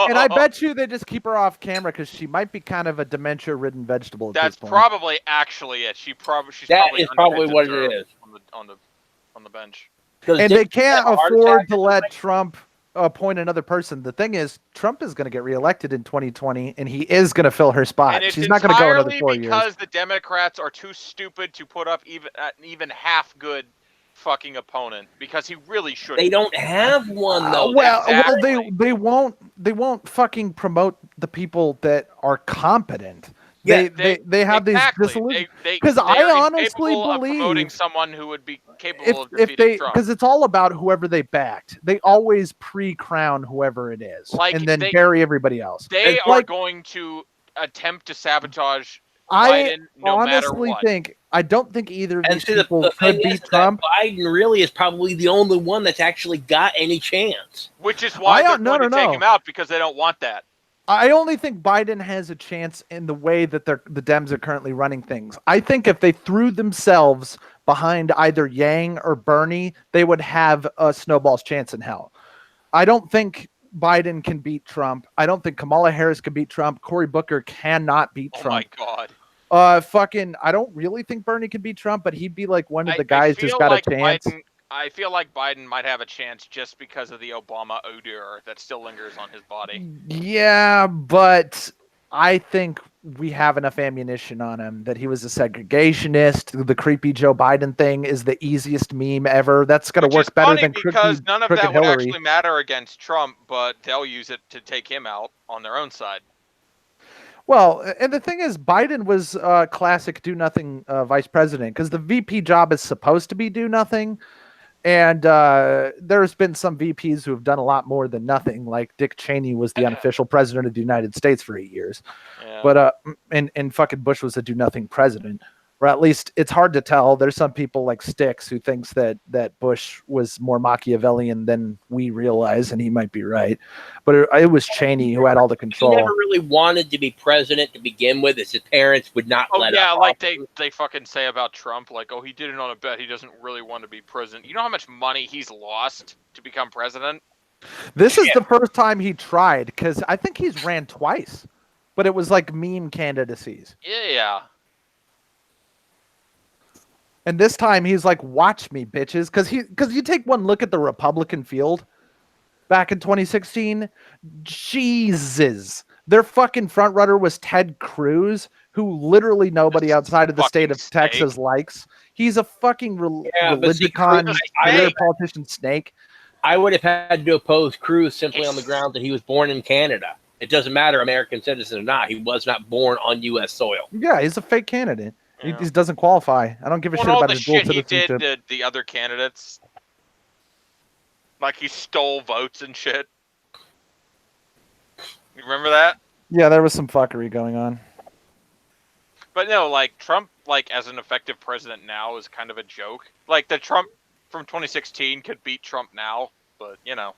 Speaker 3: And I bet you they just keep her off camera because she might be kind of a dementia-ridden vegetable at
Speaker 1: That's
Speaker 3: this point.
Speaker 1: probably actually it. She's
Speaker 2: probably what it is
Speaker 1: on the bench.
Speaker 3: And they can't afford to let Trump appoint another person. The thing is, Trump is going to get reelected in 2020, and he is going to fill her spot. She's not going to go another 4 years.
Speaker 1: Because the Democrats are too stupid to put up even half good fucking opponent, because he really should.
Speaker 2: They don't have one though.
Speaker 3: Well, they won't fucking promote the people that are competent.
Speaker 1: Yeah,
Speaker 3: they have these disillusions. Because I honestly believe
Speaker 1: promoting someone who would be capable of defeating Trump.
Speaker 3: Because it's all about whoever they backed. They always pre-crown whoever it is, and then bury everybody else.
Speaker 1: They are going to attempt to sabotage Biden no matter what.
Speaker 3: I don't think either of these people could beat Trump.
Speaker 2: Biden really is probably the only one that's actually got any chance.
Speaker 1: Which is why they're going to take him out, because they don't want that.
Speaker 3: I only think Biden has a chance in the way that the Dems are currently running things. I think if they threw themselves behind either Yang or Bernie, they would have a snowball's chance in hell. I don't think Biden can beat Trump. I don't think Kamala Harris can beat Trump. Cory Booker cannot beat Trump.
Speaker 1: Oh my God.
Speaker 3: I don't really think Bernie could beat Trump, but he'd be like one of the guys who's got a chance.
Speaker 1: I feel like Biden might have a chance just because of the Obama odor that still lingers on his body.
Speaker 3: Yeah, but I think we have enough ammunition on him that he was a segregationist. The creepy Joe Biden thing is the easiest meme ever. That's going to work better than
Speaker 1: because none of that would
Speaker 3: Hillary.
Speaker 1: actually matter against Trump, but they'll use it to take him out on their own side.
Speaker 3: Well, and the thing is, Biden was classic do nothing vice president because the VP job is supposed to be do nothing. And there's been some VPs who have done a lot more than nothing. Like Dick Cheney was the unofficial president of the United States for 8 years. Yeah. But and fucking Bush was a do nothing president. Or at least it's hard to tell. There's some people like Styx who thinks that Bush was more Machiavellian than we realize, and he might be right. But it was Cheney who had all the control.
Speaker 2: He never really wanted to be president to begin with, as his parents would not let him.
Speaker 1: Yeah, like they fucking say about Trump, like, oh, he did it on a bet. He doesn't really want to be president. You know how much money he's lost to become president?
Speaker 3: This is the first time he tried, because I think he's ran twice. But it was like meme candidacies.
Speaker 1: Yeah.
Speaker 3: And this time he's like, watch me, bitches. Because you take one look at the Republican field back in 2016. Jesus. Their fucking front runner was Ted Cruz, who literally nobody outside of the state of Texas likes. He's a fucking religicon, politician snake.
Speaker 2: I would have had to oppose Cruz simply on the ground that he was born in Canada. It doesn't matter American citizen or not. He was not born on U.S. soil.
Speaker 3: Yeah, he's a fake candidate. Yeah. He doesn't qualify. I don't give a shit about his dual citizenship.
Speaker 1: He did the other candidates. Like he stole votes and shit. You remember that?
Speaker 3: Yeah, there was some fuckery going on.
Speaker 1: But no, like Trump, like as an effective president now is kind of a joke. Like the Trump from 2016 could beat Trump now, but you know.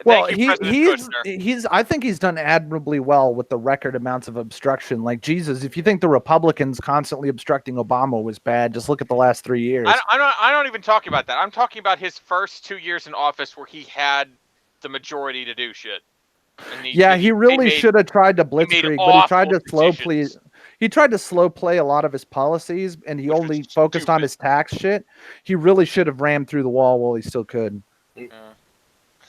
Speaker 3: Well, I think he's done admirably well with the record amounts of obstruction. Like Jesus, if you think the Republicans constantly obstructing Obama was bad, just look at the last 3 years.
Speaker 1: I don't even talk about that. I'm talking about his first 2 years in office where he had the majority to do shit.
Speaker 3: He really should have tried to blitzkrieg, but he tried to slow play. He tried to slow play a lot of his policies, and he only focused on his tax shit. He really should have rammed through the wall while he still could.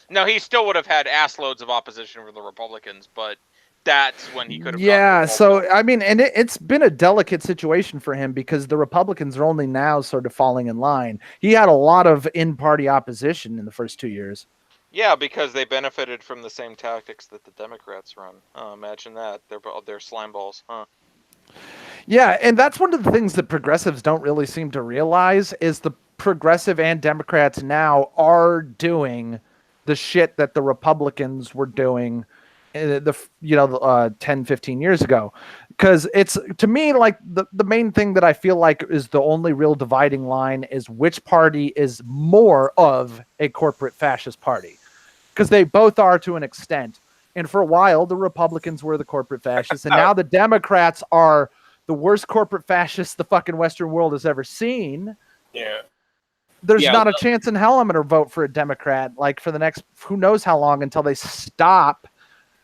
Speaker 1: No, he still would have had ass loads of opposition from the Republicans, but that's when he could have.
Speaker 3: Yeah, so I mean, and it's been a delicate situation for him because the Republicans are only now sort of falling in line. He had a lot of in-party opposition in the first 2 years.
Speaker 1: Yeah, because they benefited from the same tactics that the Democrats run. Imagine that. They're slime balls, huh?
Speaker 3: Yeah, and that's one of the things that progressives don't really seem to realize is the progressive and Democrats now are doing the shit that the Republicans were doing 10, 15 years ago. Because it's, to me, like the main thing that I feel like is the only real dividing line is which party is more of a corporate fascist party. Because they both are to an extent. And for a while, the Republicans were the corporate fascists. And now the Democrats are the worst corporate fascists the fucking Western world has ever seen.
Speaker 2: Yeah.
Speaker 3: There's not a chance in hell I'm going to vote for a Democrat, like for the next who knows how long until they stop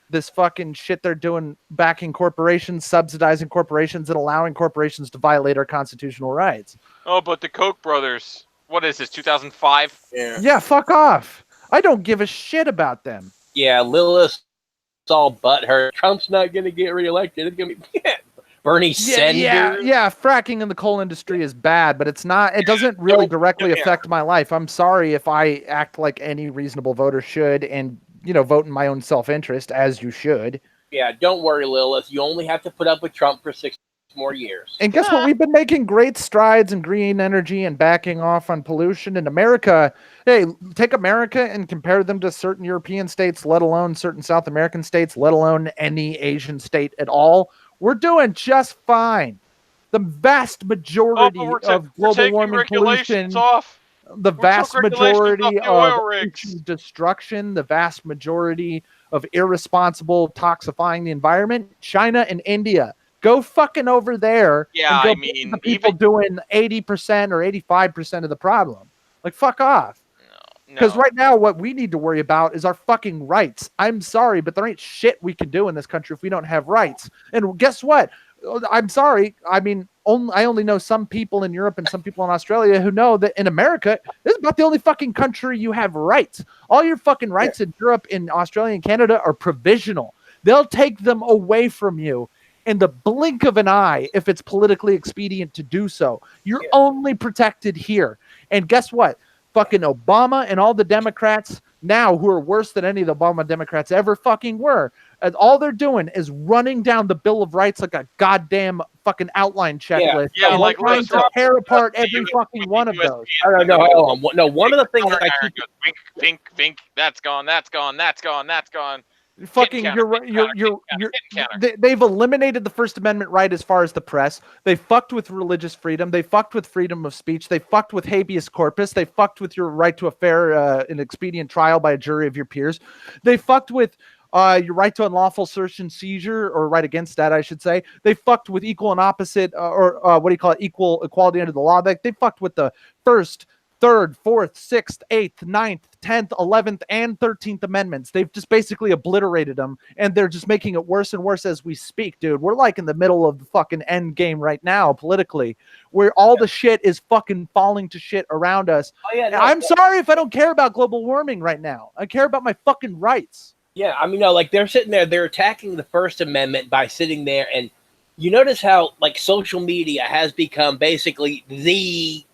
Speaker 3: this fucking shit they're doing, backing corporations, subsidizing corporations, and allowing corporations to violate our constitutional rights.
Speaker 1: Oh, but the Koch brothers, what is this, 2005?
Speaker 3: Yeah, fuck off. I don't give a shit about them.
Speaker 2: Yeah, Lilith's all butthurt. Trump's not going to get reelected. It's going to be Bernie Sanders.
Speaker 3: Yeah, fracking in the coal industry is bad, but it's not. It doesn't really directly affect my life. I'm sorry if I act like any reasonable voter should, and vote in my own self-interest, as you should.
Speaker 2: Yeah, don't worry, Lilith. You only have to put up with Trump for 6 more years.
Speaker 3: And guess what? We've been making great strides in green energy and backing off on pollution in America. Hey, take America and compare them to certain European states, let alone certain South American states, let alone any Asian state at all. We're doing just fine. The vast majority of global warming pollution, the vast majority of destruction, the vast majority of irresponsible toxifying the environment, China and India. Go fucking over there.
Speaker 1: Yeah,
Speaker 3: and the people doing 80% or 85% of the problem. Like, fuck off. Because right now, what we need to worry about is our fucking rights. I'm sorry, but there ain't shit we can do in this country if we don't have rights. And guess what? I'm sorry. I mean, I only know some people in Europe and some people in Australia who know that in America, this is about the only fucking country you have rights. All your fucking rights in Europe, in Australia, and Canada are provisional. They'll take them away from you in the blink of an eye if it's politically expedient to do so. You're only protected here. And guess what? Fucking Obama and all the Democrats now, who are worse than any of the Obama Democrats ever fucking were, and all they're doing is running down the Bill of Rights like a goddamn fucking outline checklist.
Speaker 1: Yeah,
Speaker 3: and
Speaker 1: like
Speaker 3: trying to tear apart every fucking one of those.
Speaker 2: I don't know. No, one of the things that I keep
Speaker 1: think that's gone, that's gone, that's gone, that's gone.
Speaker 3: Fucking, they've eliminated the First Amendment right as far as the press. They fucked with religious freedom. They fucked with freedom of speech. They fucked with habeas corpus. They fucked with your right to a fair and expedient trial by a jury of your peers. They fucked with your right to unlawful search and seizure, or right against that, I should say. They fucked with equal and opposite, or what do you call it, equality under the law. They fucked with the First, Third, Fourth, Sixth, Eighth, Ninth, 10th, 11th, and 13th Amendments. They've just basically obliterated them, and they're just making it worse and worse as we speak, dude. We're like in the middle of the fucking end game right now, politically, where all the shit is fucking falling to shit around us. I'm sorry if I don't care about global warming right now. I care about my fucking rights.
Speaker 2: Yeah, I mean, no, like they're sitting there, they're attacking the First Amendment by sitting there, and you notice how like social media has become basically the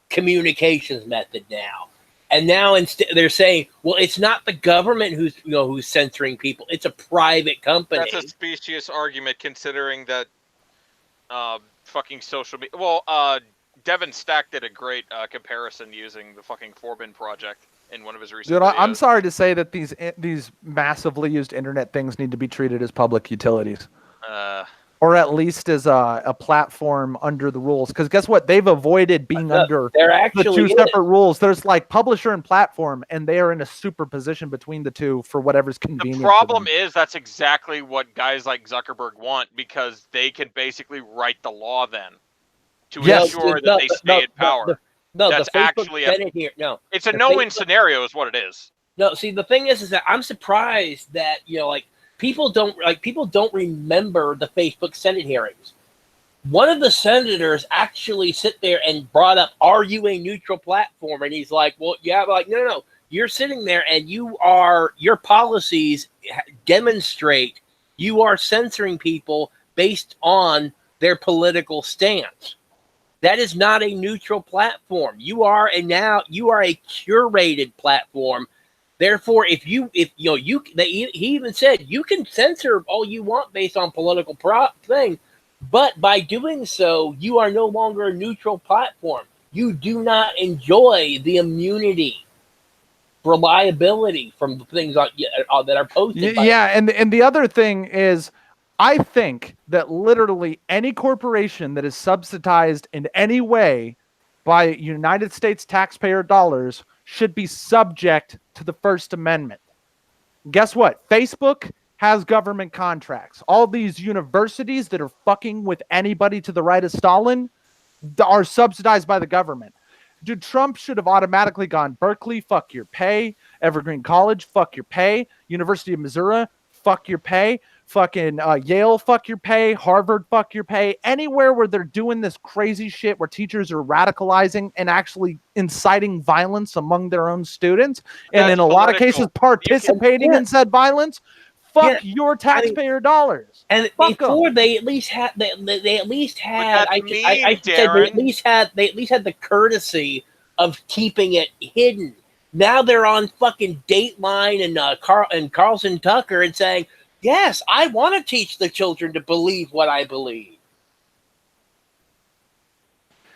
Speaker 2: communications method now. And now instead they're saying, well, it's not the government who's censoring people, it's a private company.
Speaker 1: That's a specious argument, considering that fucking social media. Well, Devin Stack did a great comparison using the fucking Forbin project in one of his recent videos.
Speaker 3: I'm sorry to say that these massively used internet things need to be treated as public utilities. Or at least as a platform under the rules. Because guess what? They've avoided being under the two separate rules. There's like publisher and platform, and they are in a superposition between the two for whatever's convenient.
Speaker 1: The problem is that's exactly what guys like Zuckerberg want, because they can basically write the law then to ensure that they stay in power. That's actually it's a no-win scenario is what it is.
Speaker 2: No, see, the thing is that I'm surprised that, people don't remember the Facebook Senate hearings. One of the senators actually sit there and brought up, "Are you a neutral platform?" And he's like, "Well, yeah." Like, no. You're sitting there, and your policies demonstrate you are censoring people based on their political stance. That is not a neutral platform. You are a curated platform. Therefore, he even said you can censor all you want based on political thing, but by doing so, you are no longer a neutral platform. You do not enjoy the immunity, reliability from the things that are posted.
Speaker 3: And the other thing is, I think that literally any corporation that is subsidized in any way by United States taxpayer dollars should be subject to the First Amendment. Guess what? Facebook has government contracts. All these universities that are fucking with anybody to the right of Stalin are subsidized by the government. Dude, Trump should have automatically gone, Berkeley, fuck your pay. Evergreen College, fuck your pay. University of Missouri, fuck your pay. Fucking Yale, fuck your pay. Harvard, fuck your pay. Anywhere where they're doing this crazy shit where teachers are radicalizing and actually inciting violence among their own students, and in a lot of cases participating in said violence, fuck your taxpayer dollars.
Speaker 2: And before they at least had they at least had the courtesy of keeping it hidden. Now they're on fucking Dateline and Carlson Tucker and saying, yes, I want to teach the children to believe what I believe.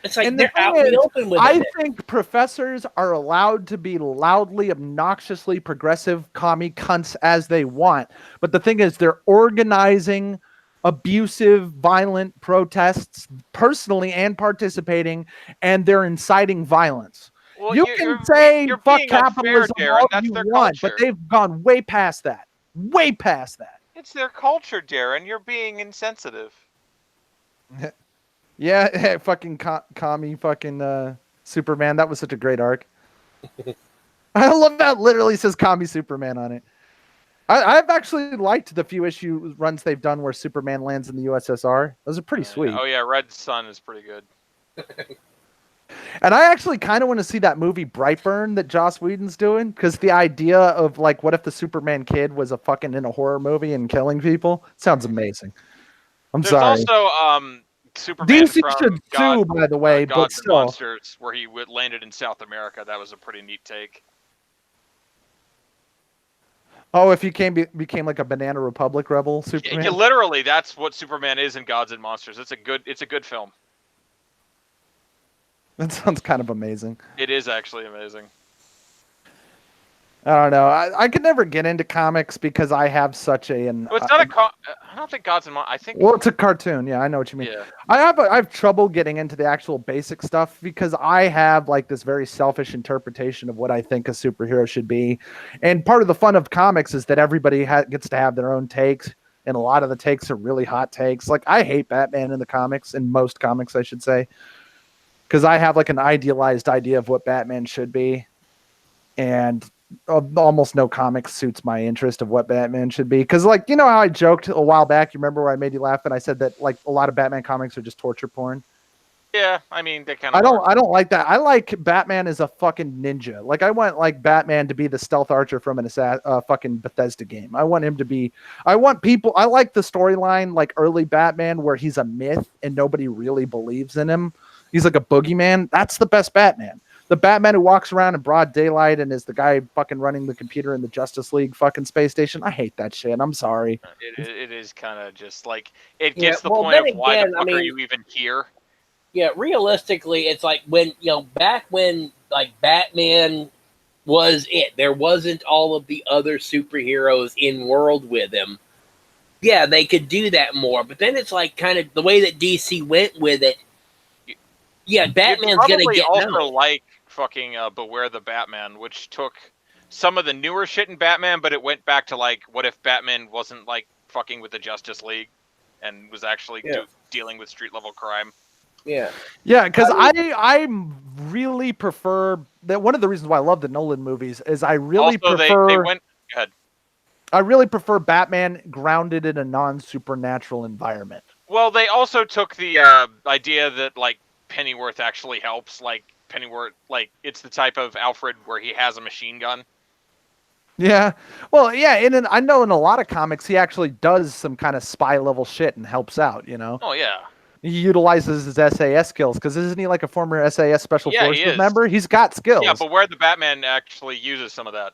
Speaker 2: It's like they're out in the open with it.
Speaker 3: I think professors are allowed to be loudly, obnoxiously progressive commie cunts as they want. But the thing is, they're organizing abusive, violent protests personally and participating, and they're inciting violence. Well, you can say fuck capitalism all you want, but they've gone way past that. Way past that.
Speaker 1: It's their culture, Darren. You're being insensitive.
Speaker 3: Yeah, fucking commie fucking Superman. That was such a great arc. I love that. Literally says "Commie Superman" on it. I've actually liked the few issue runs they've done where Superman lands in the USSR. Those are pretty sweet.
Speaker 1: Yeah. Oh yeah, Red Sun is pretty good.
Speaker 3: And I actually kind of want to see that movie Brightburn that Joss Whedon's doing, because the idea of like, what if the Superman kid was a fucking in a horror movie and killing people sounds amazing. There's
Speaker 1: also Superman
Speaker 3: DC
Speaker 1: from
Speaker 3: should sue, by the way, but
Speaker 1: Gods
Speaker 3: still.
Speaker 1: and Monsters, where he landed in South America. That was a pretty neat take.
Speaker 3: Oh, if he became like a Banana Republic rebel Superman.
Speaker 1: Yeah, literally, that's what Superman is in Gods and Monsters. It's a good film.
Speaker 3: That sounds kind of amazing.
Speaker 1: It is actually amazing.
Speaker 3: I don't know. I could never get into comics because I have such an.
Speaker 1: Well, it's not I don't think Gods and Monsters. I think.
Speaker 3: Well, it's a cartoon. Yeah, I know what you mean.
Speaker 1: Yeah.
Speaker 3: I have trouble getting into the actual basic stuff because I have like this very selfish interpretation of what I think a superhero should be, and part of the fun of comics is that everybody gets to have their own takes, and a lot of the takes are really hot takes. Like I hate Batman in the comics, in most comics, I should say, because I have like an idealized idea of what Batman should be, and almost no comic suits my interest of what Batman should be. Because like, you know how I joked a while back, you remember where I made you laugh and I said that like a lot of Batman comics are just torture porn?
Speaker 1: Yeah, I mean they kind
Speaker 3: of I don't like that. I like Batman as a fucking ninja. Like I want like Batman to be the stealth archer from an fucking Bethesda game. I want him to be I like the storyline like early Batman where he's a myth and nobody really believes in him. He's like a boogeyman. That's the best Batman. The Batman who walks around in broad daylight and is the guy fucking running the computer in the Justice League fucking space station. I hate that shit. I'm sorry.
Speaker 1: It is kind of just like it gets the point of why the fuck are you even here?
Speaker 2: Yeah, realistically, it's like when back when like Batman was it. There wasn't all of the other superheroes in world with him. Yeah, they could do that more, but then it's like kind of the way that DC went with it. Yeah, Batman's gonna get
Speaker 1: also like fucking Beware the Batman, which took some of the newer shit in Batman, but it went back to like, what if Batman wasn't like fucking with the Justice League and was actually dealing with street level crime?
Speaker 2: Yeah,
Speaker 3: because I really prefer that. One of the reasons why I love the Nolan movies is I really prefer.
Speaker 1: They went. Go ahead.
Speaker 3: I really prefer Batman grounded in a non-supernatural environment.
Speaker 1: Well, they also took the idea that like Pennyworth actually helps, like Pennyworth, like it's the type of Alfred where he has a machine gun.
Speaker 3: Yeah, well, yeah, and I know in a lot of comics he actually does some kind of spy level shit and helps out. You know.
Speaker 1: Oh yeah.
Speaker 3: He utilizes his SAS skills because isn't he like a former SAS Special Forces member? He's got skills.
Speaker 1: Yeah, but where the Batman actually uses some of that.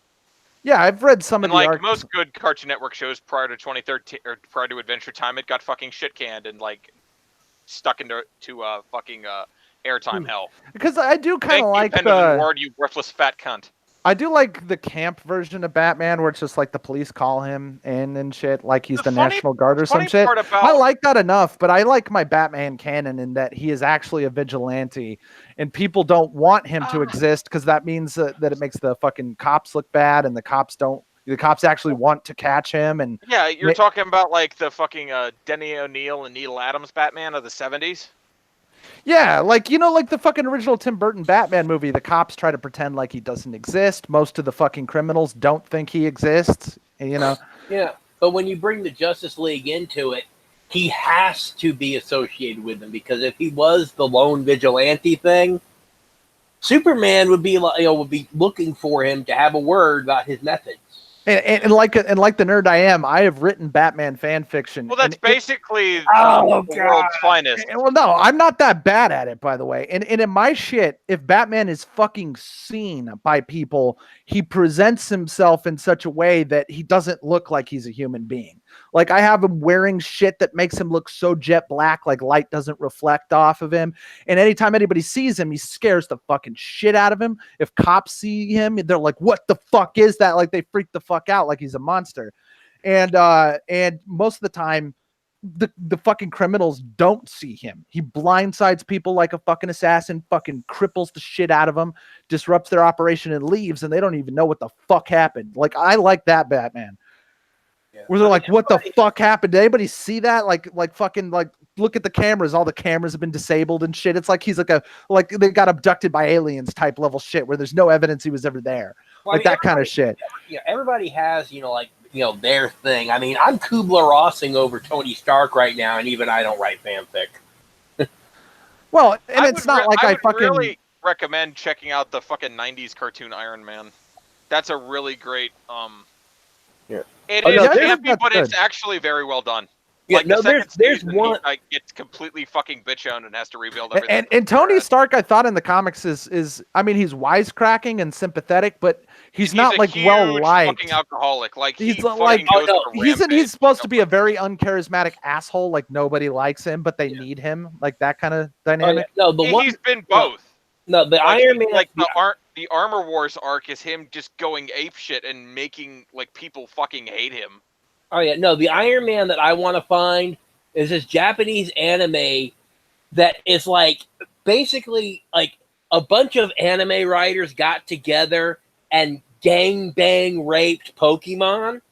Speaker 3: Yeah, I've read some of the
Speaker 1: like most good Cartoon Network shows prior to 2013 or prior to Adventure Time, it got fucking shit canned and like stuck into fucking airtime hell.
Speaker 3: Because I do kind of like the
Speaker 1: Ward, you worthless fat cunt.
Speaker 3: I do like the camp version of Batman where it's just like the police call him in and shit, like he's the National Guard or some shit. I like that enough, but I like my Batman canon in that he is actually a vigilante and people don't want him to exist because that means that it makes the fucking cops look bad and the cops actually want to catch him. And
Speaker 1: yeah, you're talking about like the fucking Denny O'Neil and Neil Adams Batman of the 70s.
Speaker 3: Yeah, like, like the fucking original Tim Burton Batman movie, the cops try to pretend like he doesn't exist. Most of the fucking criminals don't think he exists, Yeah,
Speaker 2: but when you bring the Justice League into it, he has to be associated with them because if he was the lone vigilante thing, Superman would be looking for him to have a word about his methods.
Speaker 3: And like the nerd I am, I have written Batman fan fiction.
Speaker 1: Well, that's basically the world's finest.
Speaker 3: Well, no, I'm not that bad at it, by the way. And in my shit, if Batman is fucking seen by people, he presents himself in such a way that he doesn't look like he's a human being. Like I have him wearing shit that makes him look so jet black, like light doesn't reflect off of him. And anytime anybody sees him, he scares the fucking shit out of him. If cops see him, they're like, "What the fuck is that?" Like they freak the fuck out, like he's a monster. And most of the time, the fucking criminals don't see him. He blindsides people like a fucking assassin, fucking cripples the shit out of them, disrupts their operation and leaves, and they don't even know what the fuck happened. Like I like that Batman. Yeah. Where they're like, what the fuck happened? Did anybody see that? Like fucking look at the cameras. All the cameras have been disabled and shit. It's like he's like they got abducted by aliens type level shit where there's no evidence he was ever there. like that kind of shit.
Speaker 2: Yeah, everybody has, their thing. I mean, I'm Kubler-Rossing over Tony Stark right now, and even I don't write fanfic.
Speaker 3: Well, and it's not like I fucking
Speaker 1: really recommend checking out the fucking 90s cartoon Iron Man. That's a really great
Speaker 2: Yeah.
Speaker 1: It is campy, but it's actually very well done.
Speaker 2: Yeah,
Speaker 1: like
Speaker 2: no, there's one.
Speaker 1: He gets completely fucking bitch-owned and has to rebuild everything.
Speaker 3: And Tony Stark, I thought in the comics is I mean, he's wisecracking and sympathetic, but he's not like well liked.
Speaker 1: Fucking alcoholic. Like
Speaker 3: he's he's supposed to be a very uncharismatic asshole. Like nobody likes him, but they need him. Like that kind of dynamic.
Speaker 1: He's been both.
Speaker 2: No, the Iron Man,
Speaker 1: like the Armor Wars arc is him just going apeshit and making like people fucking hate him.
Speaker 2: Oh yeah, no, the Iron Man that I want to find is this Japanese anime that is like basically like a bunch of anime writers got together and gang bang raped Pokemon.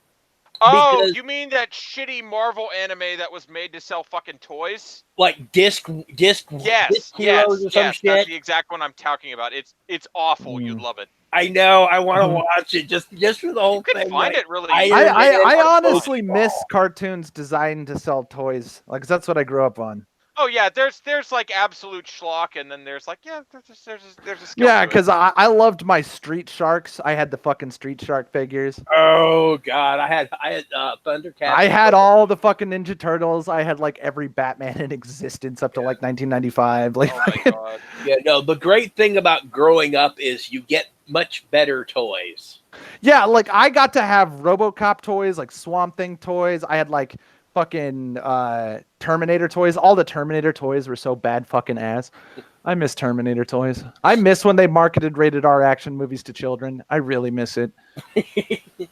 Speaker 1: Oh, you mean that shitty Marvel anime that was made to sell fucking toys?
Speaker 2: Like disc
Speaker 1: yes,
Speaker 2: heroes or some shit.
Speaker 1: That's the exact one I'm talking about. It's awful. You'd love it.
Speaker 2: I know. I want to watch it just for the whole thing.
Speaker 1: You can find it really.
Speaker 3: I honestly miss cartoons designed to sell toys. Like that's what I grew up on.
Speaker 1: Oh yeah, there's like absolute schlock, and then there's like there's a skill.
Speaker 3: Yeah, because I loved my Street Sharks. I had the fucking Street Shark figures.
Speaker 2: Oh god, I had Thundercats.
Speaker 3: I had all the fucking Ninja Turtles. I had like every Batman in existence up to like 1995. Like,
Speaker 1: oh my god.
Speaker 2: Yeah, no. The great thing about growing up is you get much better toys.
Speaker 3: Yeah, like I got to have RoboCop toys, like Swamp Thing toys. I had like fucking Terminator toys. All the Terminator toys were so bad fucking ass. I miss Terminator toys. I miss when they marketed rated R action movies to children. I really miss it.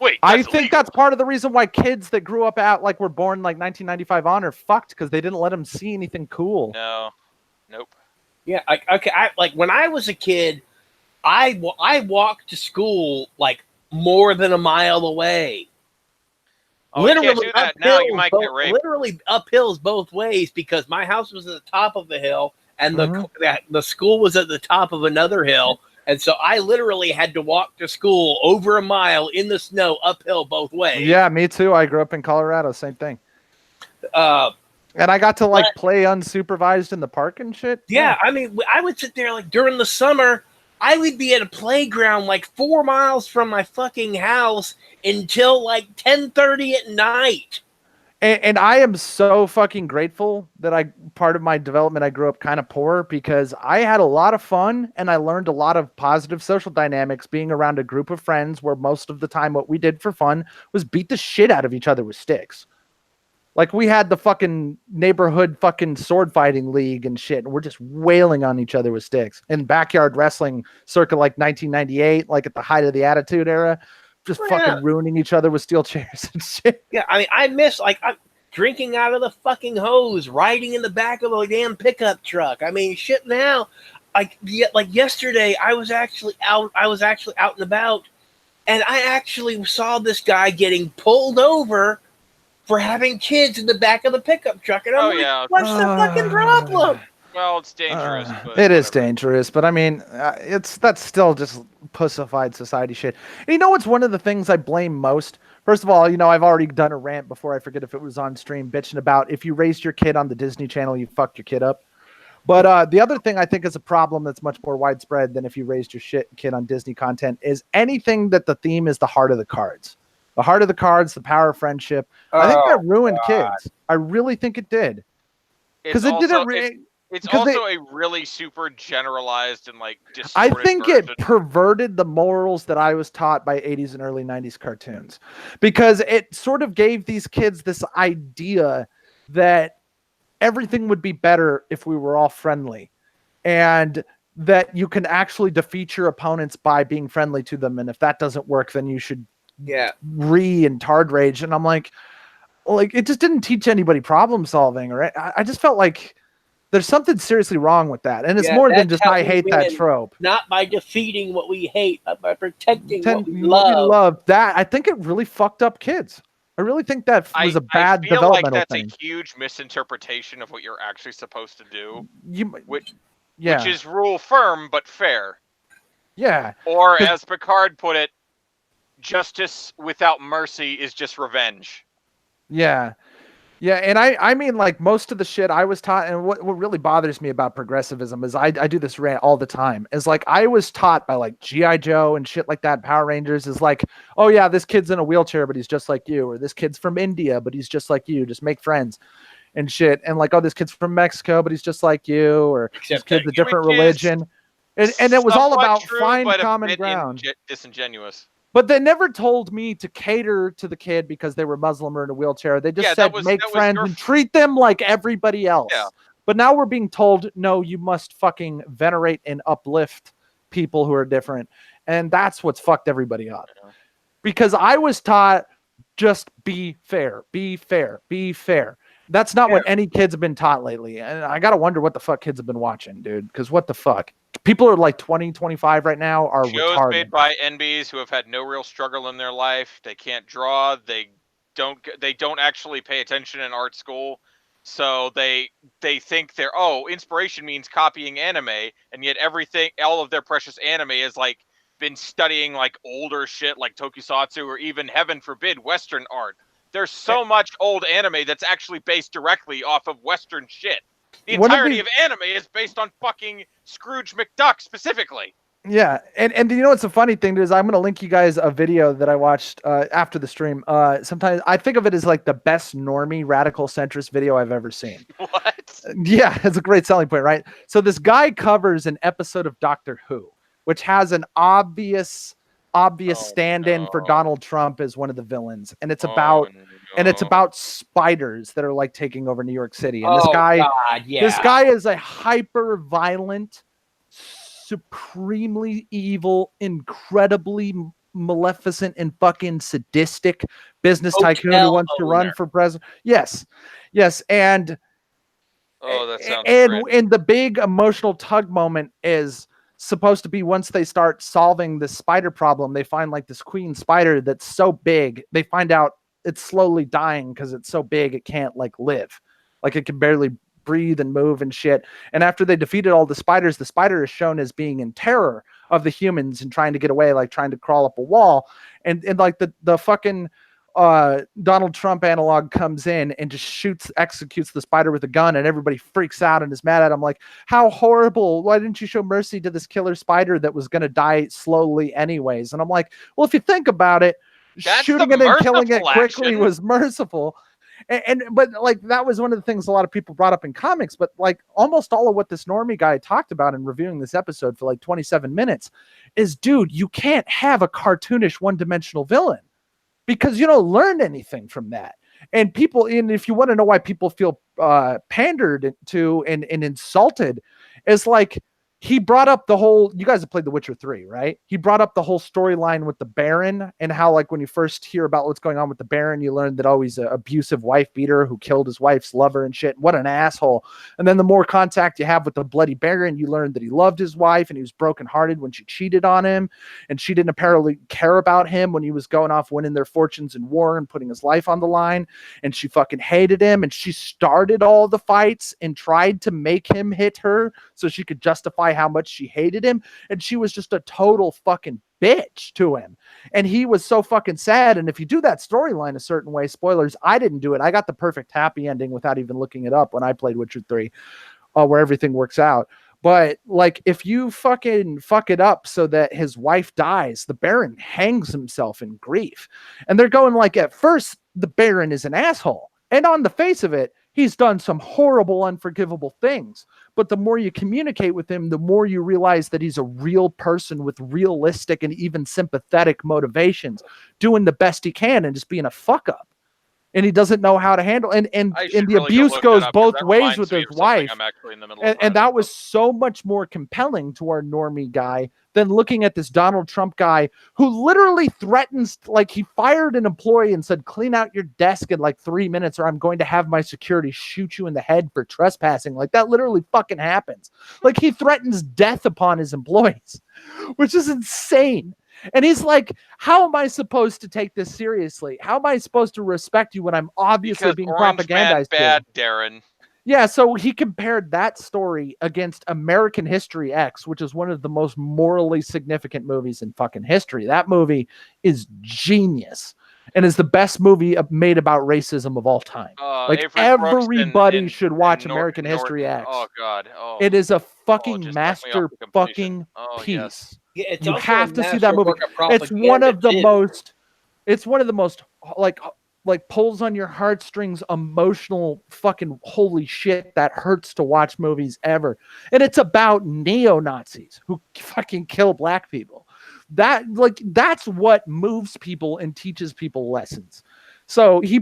Speaker 1: Wait,
Speaker 3: I think that's part of the reason why kids that grew up out like were born like 1995 on are fucked because they didn't let them see anything cool.
Speaker 1: No, nope.
Speaker 2: Yeah, like when I was a kid, I walked to school like more than a mile away.
Speaker 1: Oh, literally, you can't do that now. You might get raped.
Speaker 2: Literally uphills both ways because my house was at the top of the hill and the school was at the top of another hill, and so I literally had to walk to school over a mile in the snow uphill both ways.
Speaker 3: Yeah, me too. I grew up in Colorado. Same thing. And I got to like play unsupervised in the park and shit.
Speaker 2: Yeah, I mean, I would sit there like during the summer. I would be at a playground like 4 miles from my fucking house until like 10:30 at night.
Speaker 3: And I am so fucking grateful that part of my development, I grew up kind of poor because I had a lot of fun and I learned a lot of positive social dynamics being around a group of friends where most of the time what we did for fun was beat the shit out of each other with sticks. Like we had the fucking neighborhood fucking sword fighting league and shit. And we're just wailing on each other with sticks and backyard wrestling circa like 1998, like at the height of the Attitude Era, just fucking ruining each other with steel chairs and shit.
Speaker 2: Yeah. I mean, I miss like I'm drinking out of the fucking hose, riding in the back of a damn pickup truck. I mean, shit now, like yesterday I was actually out and about and I actually saw this guy getting pulled over for having kids in the back of the pickup truck. And I'm what's the fucking problem?
Speaker 1: Well, it's dangerous.
Speaker 3: It is dangerous, but I mean, that's still just pussified society shit. And you know what's one of the things I blame most? First of all, I've already done a rant before, I forget if it was on stream, bitching about if you raised your kid on the Disney Channel, you fucked your kid up. But the other thing I think is a problem that's much more widespread than if you raised your kid on Disney content is anything that the theme is the heart of the cards. The heart of the cards, the power of friendship. I think that ruined kids. I really think it did. Because it didn't.
Speaker 1: It's also a really super generalized and like
Speaker 3: I think it perverted the morals that I was taught by 80s and early 90s cartoons. Because it sort of gave these kids this idea that everything would be better if we were all friendly. And that you can actually defeat your opponents by being friendly to them. And if that doesn't work, then you should and tard rage. And I'm like it just didn't teach anybody problem solving, or I just felt like there's something seriously wrong with that. And it's more than just I hate that trope.
Speaker 2: Not by defeating what we hate, but by protecting what we love.
Speaker 3: That I think it really fucked up kids. I really think that was a bad developmental
Speaker 1: like that's
Speaker 3: thing.
Speaker 1: A huge misinterpretation of what you're actually supposed to do. Which
Speaker 3: Yeah.
Speaker 1: Which is rule firm but fair.
Speaker 3: Yeah.
Speaker 1: Or as Picard put it, justice without mercy is just revenge.
Speaker 3: Yeah. Yeah, and I mean, like, most of the shit I was taught, and what really bothers me about progressivism is I do this rant all the time, is like I was taught by like G.I. Joe and shit like that, Power Rangers, is like, oh yeah, this kid's in a wheelchair, but he's just like you, or this kid's from India, but he's just like you, just make friends and shit, and like, oh, this kid's from Mexico, but he's just like you, or this kid's a different religion, and it was all about find common ground.
Speaker 1: Disingenuous.
Speaker 3: But they never told me to cater to the kid because they were Muslim or in a wheelchair. They just said make friends and treat them like everybody else.
Speaker 1: Yeah.
Speaker 3: But now we're being told, no, you must fucking venerate and uplift people who are different. And that's what's fucked everybody up. Yeah. Because I was taught just be fair, be fair, be fair. That's not what any kids have been taught lately. And I got to wonder what the fuck kids have been watching, dude. Because what the fuck? People are like 20, 25 right now are
Speaker 1: shows
Speaker 3: retarded.
Speaker 1: Made by NBs who have had no real struggle in their life. They can't draw. They don't actually pay attention in art school. So they think inspiration means copying anime, and yet all of their precious anime is like been studying like older shit like tokusatsu or even, heaven forbid, Western art. There's so much old anime that's actually based directly off of Western shit. The entirety of anime is based on fucking Scrooge McDuck specifically.
Speaker 3: Yeah, and you know what's a funny thing is I'm going to link you guys a video that I watched after the stream. Sometimes I think of it as like the best normie radical centrist video I've ever seen.
Speaker 1: What?
Speaker 3: Yeah, it's a great selling point, right? So this guy covers an episode of Doctor Who, which has an obvious stand-in for Donald Trump as one of the villains, and it's about spiders that are like taking over New York City. And this guy is a hyper violent, supremely evil, incredibly maleficent and fucking sadistic business tycoon who wants to run for president. Yes, and
Speaker 1: that sounds
Speaker 3: and the big emotional tug moment is supposed to be once they start solving the spider problem, they find like this queen spider that's so big, they find out it's slowly dying because it's so big it can't like live, like it can barely breathe and move and shit. And after they defeated all the spiders, the spider is shown as being in terror of the humans and trying to get away, like trying to crawl up a wall, and like the fucking Donald Trump analog comes in and just executes the spider with a gun, and everybody freaks out and is mad at him, like, how horrible, why didn't you show mercy to this killer spider that was going to die slowly anyways? And I'm like, well, if you think about it, shooting it and killing it quickly was merciful. But like that was one of the things a lot of people brought up in comics, but like almost all of what this normie guy talked about in reviewing this episode for like 27 minutes is, dude, you can't have a cartoonish one-dimensional villain, because you don't learn anything from that. And if you want to know why people feel pandered to and insulted, is like, he brought up the whole, you guys have played The Witcher 3, right? He brought up the whole storyline with the Baron, and how like when you first hear about what's going on with the Baron, you learn that he's an abusive wife beater who killed his wife's lover and shit. What an asshole. And then the more contact you have with the bloody Baron, you learn that he loved his wife and he was brokenhearted when she cheated on him, and she didn't apparently care about him when he was going off winning their fortunes in war and putting his life on the line, and she fucking hated him, and she started all the fights and tried to make him hit her so she could justify how much she hated him, and she was just a total fucking bitch to him, and he was so fucking sad. And if you do that storyline a certain way, spoilers, I didn't do it, I got the perfect happy ending without even looking it up when I played Witcher 3, where everything works out. But like, if you fucking fuck it up so that his wife dies, the Baron hangs himself in grief, and they're going like, at first the Baron is an asshole, and on the face of it, he's done some horrible, unforgivable things. But the more you communicate with him, the more you realize that he's a real person with realistic and even sympathetic motivations, doing the best he can and just being a fuck up. And he doesn't know how to handle, and the abuse goes both ways with his wife. And that was so much more compelling to our normie guy than looking at this Donald Trump guy who literally threatens, like, he fired an employee and said, clean out your desk in like 3 minutes or I'm going to have my security shoot you in the head for trespassing. Like, that literally fucking happens. Like, he threatens death upon his employees, which is insane. And he's like, how am I supposed to take this seriously? How am I supposed to respect you when I'm obviously being propagandized?
Speaker 1: Bad, Darren.
Speaker 3: Yeah, so he compared that story against American History X, which is one of the most morally significant movies in fucking history. That movie is genius and is the best movie made about racism of all time. Like
Speaker 1: Avery Brooks
Speaker 3: everybody should watch
Speaker 1: and
Speaker 3: American History X.
Speaker 1: Oh God! Oh,
Speaker 3: it is a fucking
Speaker 1: just
Speaker 3: master fucking piece.
Speaker 1: Yes.
Speaker 2: Yeah, it's
Speaker 3: you
Speaker 2: also
Speaker 3: have
Speaker 2: a
Speaker 3: to see that movie. It's one of the most. It's one of the most like pulls on your heartstrings, emotional fucking holy shit that hurts to watch movies ever. And it's about neo-Nazis who fucking kill black people. That's what moves people and teaches people lessons. So he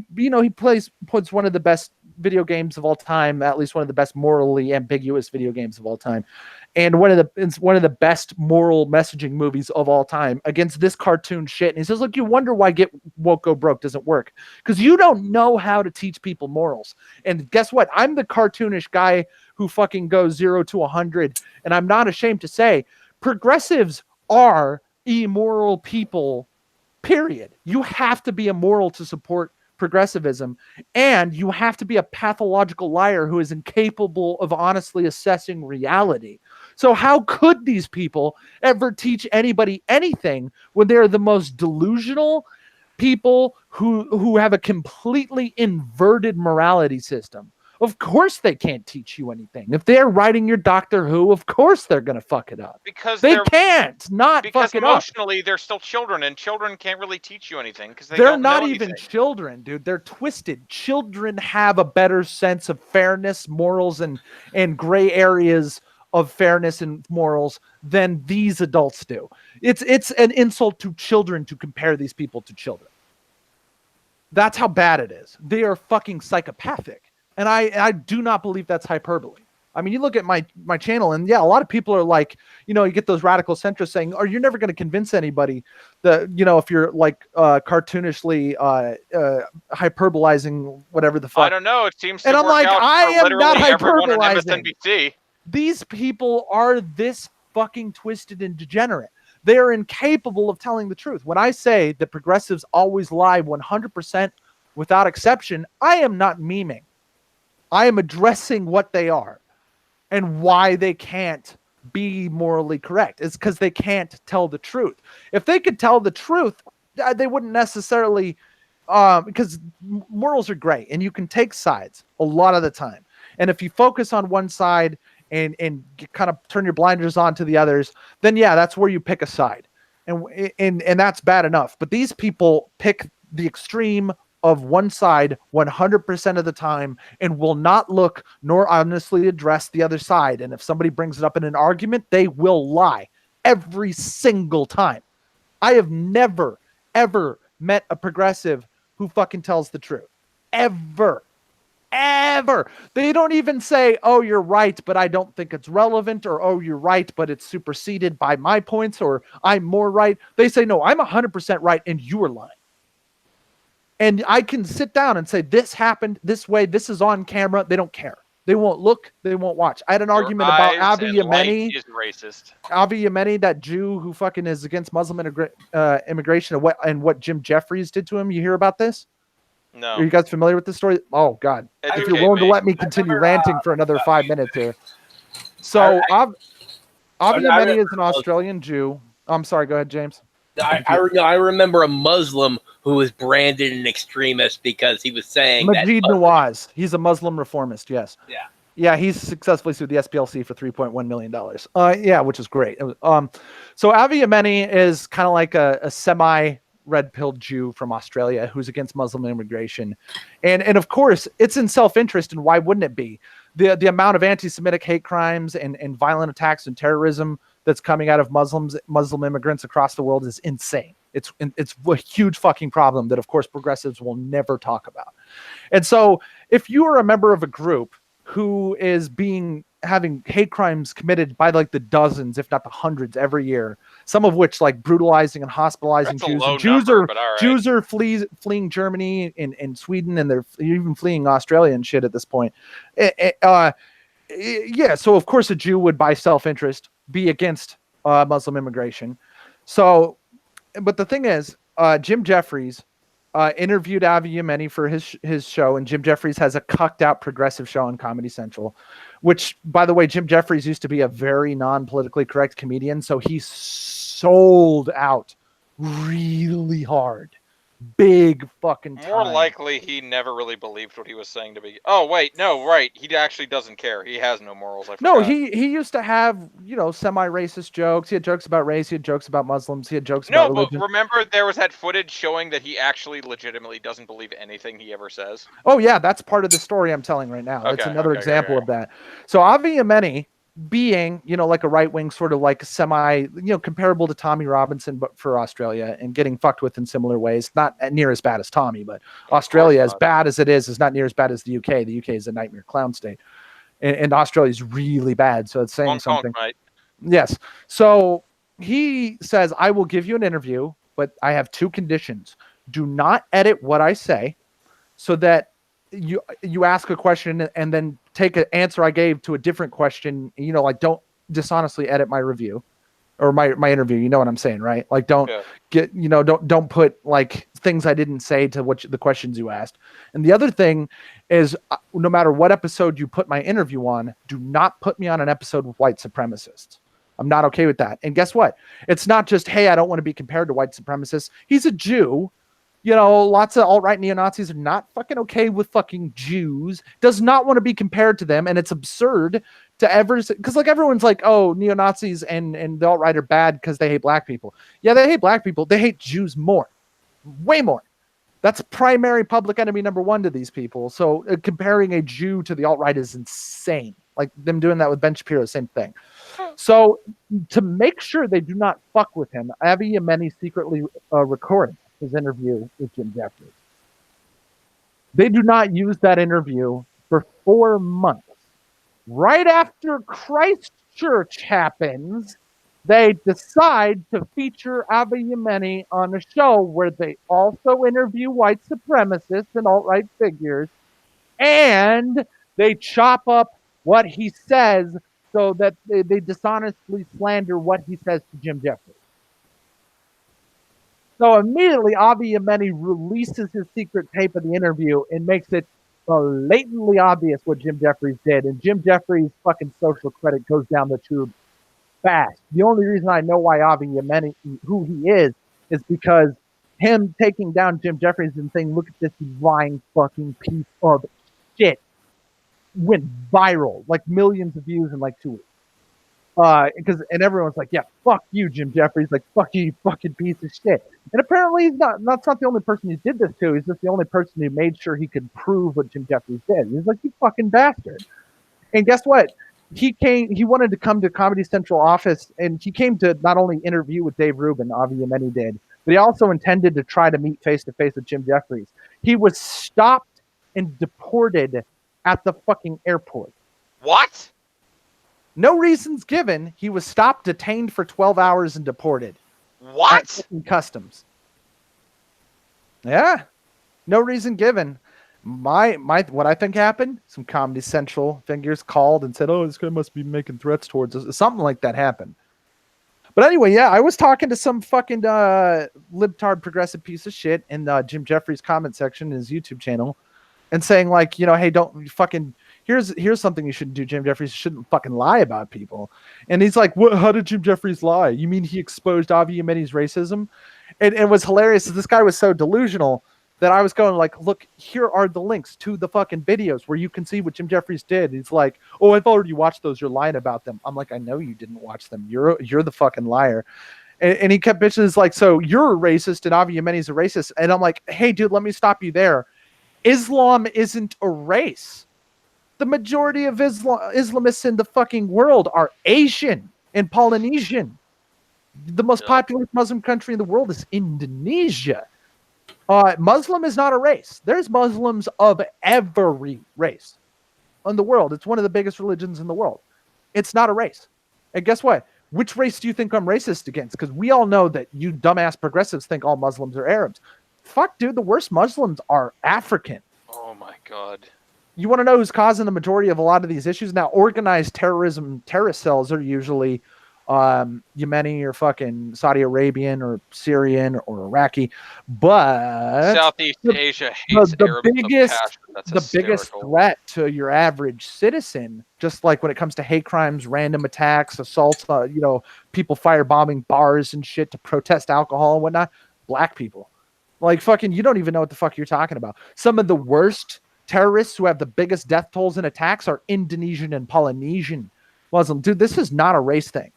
Speaker 3: puts one of the best video games of all time, at least one of the best morally ambiguous video games of all time, and one of the best moral messaging movies of all time against this cartoon shit. And he says, look, you wonder why Get Woke Go Broke doesn't work, because you don't know how to teach people morals. And guess what? I'm the cartoonish guy who fucking goes 0 to 100, and I'm not ashamed to say progressives are immoral people, period. You have to be immoral to support progressivism, and you have to be a pathological liar who is incapable of honestly assessing reality. So how could these people ever teach anybody anything when they're the most delusional people who have a completely inverted morality system? Of course they can't teach you anything. If they're writing your Doctor Who, of course they're going to fuck it up.
Speaker 1: Because
Speaker 3: they can't fuck it up.
Speaker 1: Because emotionally, they're still children, and children can't really teach you anything because
Speaker 3: they're not even children, dude. They're twisted. Children have a better sense of fairness, morals, and gray areas of fairness and morals than these adults do. It's an insult to children to compare these people to children. That's how bad it is. They are fucking psychopathic. And I do not believe that's hyperbole. I mean, you look at my channel, and yeah, a lot of people are like, you get those radical centrists saying, "Oh, you're never going to convince anybody that, if you're like cartoonishly hyperbolizing whatever the fuck."
Speaker 1: I don't know. It seems to
Speaker 3: and I'm
Speaker 1: work
Speaker 3: like,
Speaker 1: out
Speaker 3: I
Speaker 1: for
Speaker 3: am not hyperbolizing.
Speaker 1: MSNBC.
Speaker 3: These people are this fucking twisted and degenerate. They are incapable of telling the truth. When I say that progressives always lie 100% without exception, I am not memeing. I am addressing what they are and why they can't be morally correct. It's because they can't tell the truth. If they could tell the truth, they wouldn't necessarily, because morals are gray and you can take sides a lot of the time. And if you focus on one side and kind of turn your blinders on to the others, then yeah, that's where you pick a side. And that's bad enough. But these people pick the extreme of one side 100% of the time and will not look nor honestly address the other side. And if somebody brings it up in an argument, they will lie every single time. I have never, ever met a progressive who fucking tells the truth. Ever. They don't even say, "Oh, you're right, but I don't think it's relevant," or "Oh, you're right, but it's superseded by my points," or "I'm more right." They say, "No, I'm 100% right and you are lying." And I can sit down and say, "This happened this way. This is on camera." They don't care. They won't look. They won't watch. I had an argument about Avi Yemeni.
Speaker 1: Is racist.
Speaker 3: Avi Yemeni, that Jew who fucking is against Muslim immigration, and what Jim Jeffries did to him. You hear about this?
Speaker 1: No.
Speaker 3: Are you guys familiar with this story? Oh, God. If you're willing to let me continue ranting for another 5 minutes here. So, Avi Yemeni is an Australian Jew. I'm sorry. Go ahead, James.
Speaker 2: I remember a Muslim who was branded an extremist because he was saying
Speaker 3: Majid Nawaz. He's a Muslim reformist, yes.
Speaker 2: Yeah.
Speaker 3: Yeah, he's successfully sued the SPLC for $3.1 million. Yeah, which is great. So Avi Yemeni is kind of like a semi-red-pilled Jew from Australia who's against Muslim immigration. And of course, it's in self-interest, and why wouldn't it be? The amount of anti-Semitic hate crimes and violent attacks and terrorism that's coming out of Muslim immigrants across the world is insane. It's a huge fucking problem that, of course, progressives will never talk about. And so if you are a member of a group who is having hate crimes committed by like the dozens, if not the hundreds every year, some of which like brutalizing and hospitalizing Jews. Jews are fleeing Germany and Sweden, and they're even fleeing Australia and shit at this point. Yeah, so of course a Jew would, by self-interest, be against Muslim immigration. So, but the thing is, Jim Jeffries interviewed Avi Yemeni for his show, and Jim Jeffries has a cucked out progressive show on Comedy Central, which, by the way, Jim Jeffries used to be a very non-politically correct comedian, so he sold out really hard. Big fucking time.
Speaker 1: More likely he never really believed what he was saying to be. Oh wait, no, right. He actually doesn't care. He has no morals. I forgot.
Speaker 3: No, he used to have, semi-racist jokes. He had jokes about race. He had jokes about Muslims. He had jokes about religion.
Speaker 1: No, but remember there was that footage showing that he actually legitimately doesn't believe anything he ever says.
Speaker 3: Oh yeah, that's part of the story I'm telling right now. That's another example of that. So Avi Yemeni, being, like a right-wing sort of like semi, comparable to Tommy Robinson, but for Australia, and getting fucked with in similar ways. Not near as bad as Tommy, but Australia, as bad as it is not near as bad as the UK. The UK is a nightmare clown state. And Australia is really bad. So it's saying something.
Speaker 1: Right?
Speaker 3: Yes. So he says, I will give you an interview, but I have two conditions. Do not edit what I say so that you ask a question and then take an answer I gave to a different question. Don't dishonestly edit my review or my interview. You know what I'm saying, right? Like, don't don't put like things I didn't say to the questions you asked. And the other thing is, no matter what episode you put my interview on, do not put me on an episode with white supremacists. I'm not okay with that. And guess what? It's not just, hey, I don't want to be compared to white supremacists. He's a Jew. Lots of alt-right neo-Nazis are not fucking okay with fucking Jews, does not want to be compared to them. And it's absurd to ever, because like everyone's like, oh, neo-Nazis and the alt-right are bad because they hate black people. Yeah, they hate black people. They hate Jews more, way more. That's primary public enemy number one to these people. So comparing a Jew to the alt-right is insane. Like them doing that with Ben Shapiro, same thing. So to make sure they do not fuck with him, Avi Yemeni secretly recorded his interview with Jim Jeffries. They do not use that interview for 4 months. Right after Christchurch happens, they decide to feature Avi Yemeni on a show where they also interview white supremacists and alt-right figures, and they chop up what he says so that they dishonestly slander what he says to Jim Jeffries. So immediately, Avi Yemeni releases his secret tape of the interview and makes it blatantly obvious what Jim Jeffries did. And Jim Jeffries' fucking social credit goes down the tube fast. The only reason I know why Avi Yemeni, who he is because him taking down Jim Jeffries and saying, look at this lying fucking piece of shit, went viral, like millions of views in like 2 weeks. And everyone's like, yeah, fuck you, Jim Jeffries, like, fuck you, you fucking piece of shit. And apparently he's not the only person who did this to. He's just the only person who made sure he could prove what Jim Jeffries did. He's like, you fucking bastard. And guess what? He wanted to come to Comedy Central office, and he came to not only interview with Dave Rubin, Avi Yemeni did, but he also intended to try to meet face-to-face with Jim Jeffries. He was stopped and deported at the fucking airport.
Speaker 1: What?
Speaker 3: No reasons given. He was stopped, detained for 12 hours, and deported.
Speaker 1: What?
Speaker 3: At customs. Yeah. No reason given. What I think happened, some Comedy Central figures called and said, oh, this guy must be making threats towards us. Something like that happened. But anyway, yeah, I was talking to some fucking libtard progressive piece of shit in Jim Jeffries' comment section in his YouTube channel and saying like, hey, don't fucking... Here's something you shouldn't do, Jim Jeffries. You shouldn't fucking lie about people. And he's like, what? How did Jim Jeffries lie? You mean he exposed Avi Yemeni's racism? And it was hilarious. This guy was so delusional that I was going like, look, here are the links to the fucking videos where you can see what Jim Jeffries did. He's like, oh, I've already watched those. You're lying about them. I'm like, I know you didn't watch them. You're the fucking liar. And he kept bitching. It's like, so you're a racist and Avi Yemeni's a racist. And I'm like, hey, dude, let me stop you there. Islam isn't a race. The majority of Islamists in the fucking world are Asian and Polynesian. The most populous Muslim country in the world is Indonesia. Muslim is not a race. There's Muslims of every race in the world. It's one of the biggest religions in the world. It's not a race. And guess what? Which race do you think I'm racist against? Because we all know that you dumbass progressives think all Muslims are Arabs. Fuck, dude, the worst Muslims are African.
Speaker 1: Oh, my God.
Speaker 3: You want to know who's causing the majority of a lot of these issues? Now, organized terrorism, terrorist cells are usually Yemeni or fucking Saudi Arabian or Syrian or Iraqi, but
Speaker 1: Southeast Asia hates Arabs with a passion. That's
Speaker 3: the biggest threat to your average citizen, just like when it comes to hate crimes, random attacks, assaults, people firebombing bars and shit to protest alcohol and whatnot, black people. Like fucking, you don't even know what the fuck you're talking about. Some of the worst terrorists who have the biggest death tolls and attacks are Indonesian and Polynesian Muslim. Dude, this is not a race thing.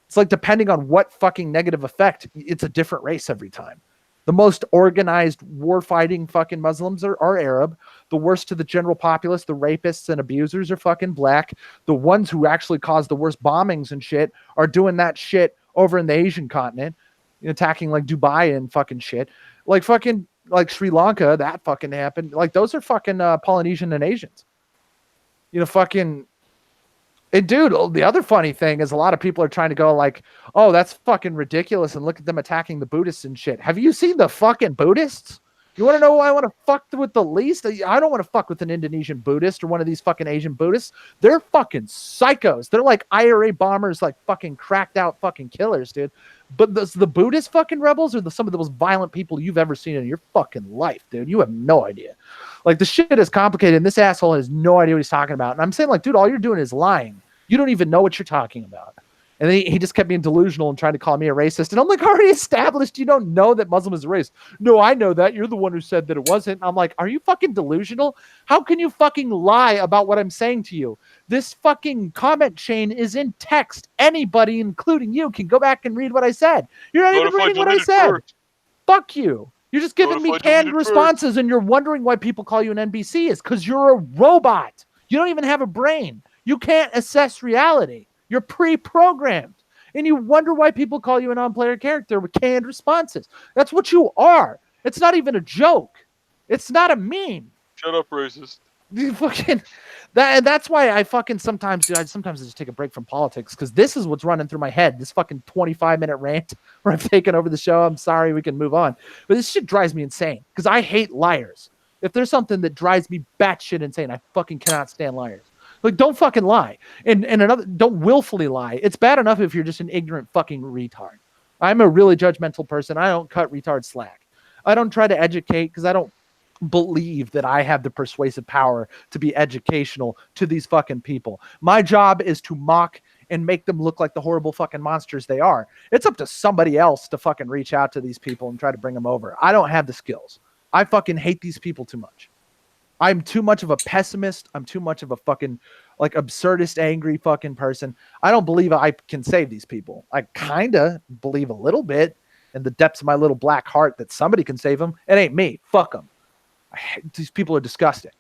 Speaker 3: It's like depending on what fucking negative effect, it's a different race every time. The most organized war-fighting fucking Muslims are Arab. The worst to the general populace, the rapists and abusers are fucking black. The ones who actually cause the worst bombings and shit are doing that shit over in the Asian continent, attacking like Dubai and fucking shit. Like fucking like Sri Lanka, that fucking happened. Like those are fucking Polynesian and Asians. Fucking... And dude, the other funny thing is a lot of people are trying to go like, oh, that's fucking ridiculous, and look at them attacking the Buddhists and shit. Have you seen the fucking Buddhists? You want to know why I want to fuck with the least? I don't want to fuck with an Indonesian Buddhist or one of these fucking Asian Buddhists. They're fucking psychos. They're like IRA bombers, like fucking cracked out fucking killers, dude. But the Buddhist fucking rebels are some of the most violent people you've ever seen in your fucking life, dude. You have no idea. Like, the shit is complicated, and this asshole has no idea what he's talking about. And I'm saying, like, dude, all you're doing is lying. You don't even know what you're talking about. And then he just kept being delusional and trying to call me a racist. And I'm like, already established you don't know that Muslim is a race. No, I know that. You're the one who said that it wasn't. I'm like, are you fucking delusional? How can you fucking lie about what I'm saying to you? This fucking comment chain is in text. Anybody, including you, can go back and read what I said. You're not even reading what I said. First. Fuck you. You're just giving me canned responses, and you're wondering why people call you an NBC is because you're a robot. You don't even have a brain. You can't assess reality. You're pre-programmed. And you wonder why people call you a non-player character with canned responses. That's what you are. It's not even a joke. It's not a meme.
Speaker 1: Shut up, racist.
Speaker 3: You fucking that's why I fucking sometimes I just take a break from politics, because this is what's running through my head. This fucking 25-minute rant where I've taken over the show. I'm sorry, we can move on. But this shit drives me insane because I hate liars. If there's something that drives me batshit insane, I fucking cannot stand liars. Like, don't fucking lie. And another, don't willfully lie. It's bad enough if you're just an ignorant fucking retard. I'm a really judgmental person. I don't cut retard slack. I don't try to educate because I don't believe that I have the persuasive power to be educational to these fucking people. My job is to mock and make them look like the horrible fucking monsters they are. It's up to somebody else to fucking reach out to these people and try to bring them over. I don't have the skills. I fucking hate these people too much. I'm too much of a pessimist. I'm too much of a fucking like absurdist, angry fucking person. I don't believe I can save these people. I kind of believe a little bit in the depths of my little black heart that somebody can save them. It ain't me. Fuck them. These people are disgusting.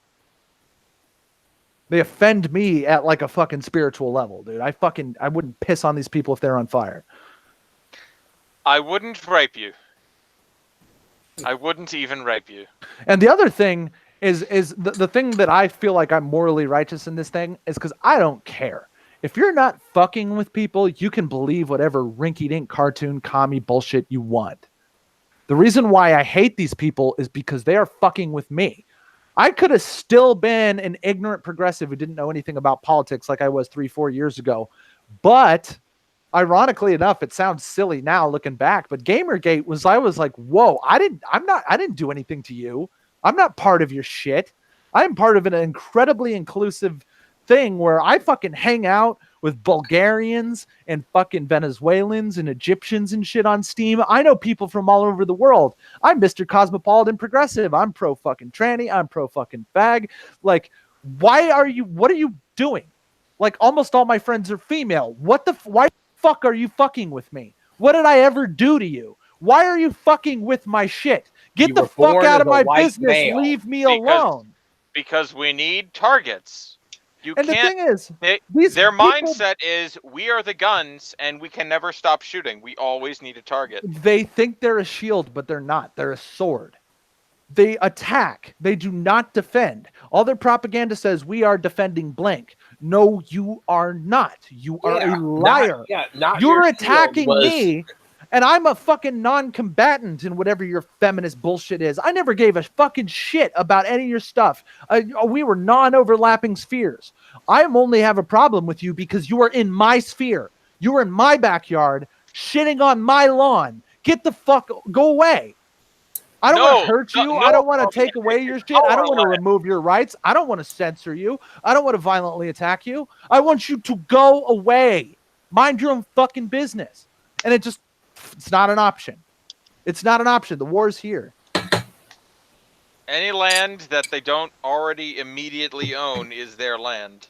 Speaker 3: They offend me at like a fucking spiritual level, dude. I wouldn't piss on these people if they're on fire.
Speaker 1: I wouldn't rape you. I wouldn't even rape you.
Speaker 3: And the other thing is the thing that I feel like I'm morally righteous in this thing is because I don't care. If you're not fucking with people, you can believe whatever rinky-dink cartoon commie bullshit you want. The reason why I hate these people is because they are fucking with me. I could have still been an ignorant progressive who didn't know anything about politics like I was 3-4 years ago. But ironically enough, it sounds silly now looking back, but Gamergate was, I was like, whoa, I didn't do anything to you. I'm not part of your shit. I'm part of an incredibly inclusive thing where I fucking hang out with Bulgarians and fucking Venezuelans and Egyptians and shit on Steam. I know people from all over the world. I'm Mr. Cosmopolitan Progressive. I'm pro fucking tranny. I'm pro fucking fag. Like, what are you doing? Like, almost all my friends are female. Why the fuck are you fucking with me? What did I ever do to you? Why are you fucking with my shit? Get the fuck out of my business. Male. Leave me alone.
Speaker 1: Because we need targets.
Speaker 3: The thing is,
Speaker 1: their mindset is we are the guns and we can never stop shooting. We always need a target.
Speaker 3: They think they're a shield, but they're not. They're a sword. They attack. They do not defend. All their propaganda says we are defending blank. No, you are not. You are a liar. You're attacking me. And I'm a fucking non-combatant in whatever your feminist bullshit is. I never gave a fucking shit about any of your stuff. We were non-overlapping spheres. I only have a problem with you because you are in my sphere. You were in my backyard, shitting on my lawn. Get the fuck, go away. I don't want to hurt you. I don't want to take away your shit. I don't want to remove your rights. I don't want to censor you. I don't want to violently attack you. I want you to go away. Mind your own fucking business. And it's not an option. It's not an option. The war's here.
Speaker 1: Any land that they don't already immediately own is their land.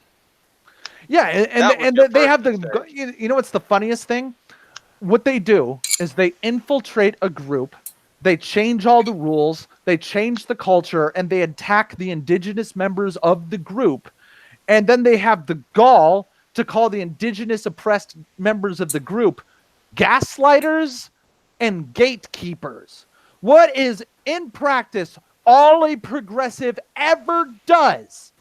Speaker 3: Yeah, and they have the, you know what's the funniest thing? What they do is they infiltrate a group, they change all the rules, they change the culture, and they attack the indigenous members of the group. And then they have the gall to call the indigenous oppressed members of the group gaslighters and gatekeepers. What is, in practice, all a progressive ever does?